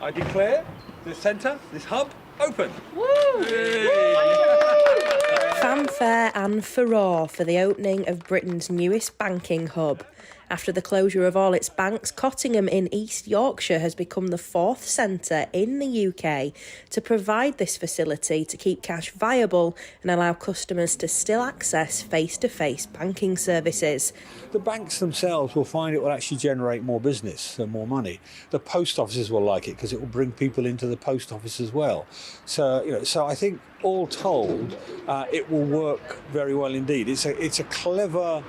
I declare this centre, this hub, open. Woo! Fanfare and furore for the opening of Britain's newest banking hub. After the closure of all its banks, Cottingham in East Yorkshire has become the fourth centre in the UK to provide this facility to keep cash viable and allow customers to still access face-to-face banking services. The banks themselves will find it will actually generate more business and more money. The post offices will like it because it will bring people into the post office as well. So, so I think all told, it will work very well indeed. It's a clever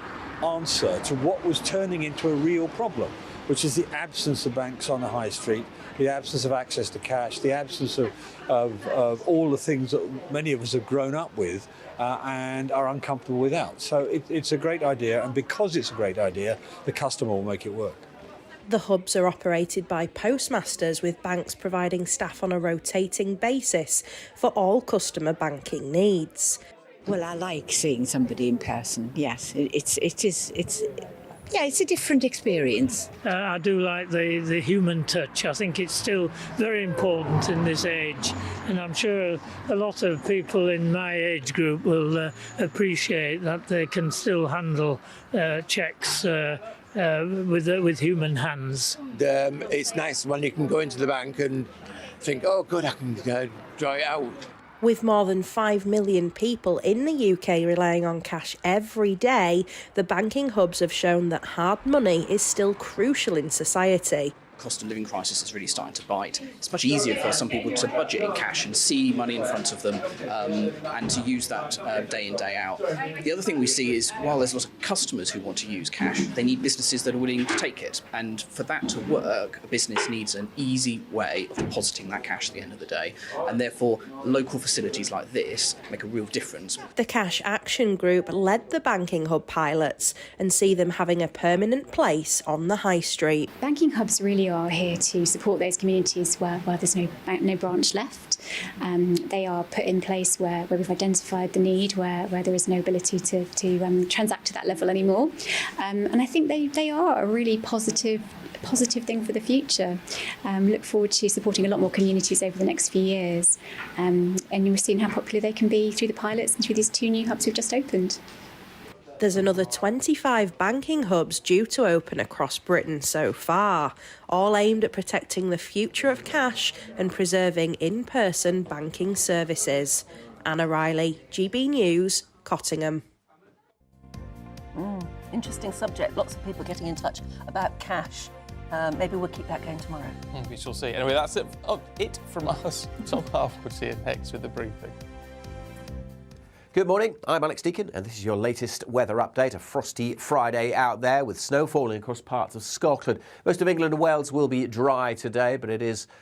answer to what was turning into a real problem, which is the absence of banks on the high street, the absence of access to cash, the absence of all the things that many of us have grown up with and are uncomfortable without. So it's a great idea, and because it's a great idea, the customer will make it work. The hubs are operated by postmasters, with banks providing staff on a rotating basis for all customer banking needs. Well, I like seeing somebody in person. Yes, it's a different experience. I do like the human touch. I think it's still very important in this age, and I'm sure a lot of people in my age group will appreciate that they can still handle checks with human hands. It's nice when you can go into the bank and think, oh good, I can draw it out. With more than 5 million people in the UK relying on cash every day, the banking hubs have shown that hard money is still crucial in society. Cost of living crisis is really starting to bite. It's much easier for some people to budget in cash and see money in front of them and to use that day in, day out. The other thing we see is while there's a lot of customers who want to use cash, they need businesses that are willing to take it. And for that to work, a business needs an easy way of depositing that cash at the end of the day. And therefore, local facilities like this make a real difference. The Cash Action Group led the banking hub pilots and see them having a permanent place on the high street. Banking hubs really are here to support those communities where there's no branch left. They are put in place where we've identified the need, where there is no ability to transact to that level anymore. And I think they are a really positive thing for the future. Look forward to supporting a lot more communities over the next few years. And we've seen how popular they can be through the pilots and through these 2 new hubs we've just opened. There's another 25 banking hubs due to open across Britain so far, all aimed at protecting the future of cash and preserving in-person banking services. Anna Riley, GB News, Cottingham. Interesting subject. Lots of people getting in touch about cash. Maybe we'll keep that going tomorrow. We shall see. Anyway, that's it from us. Tom Harwood's here next with the briefing. Good morning, I'm Alex Deakin, and this is your latest weather update. A frosty Friday out there with snow falling across parts of Scotland. Most of England and Wales will be dry today, but it is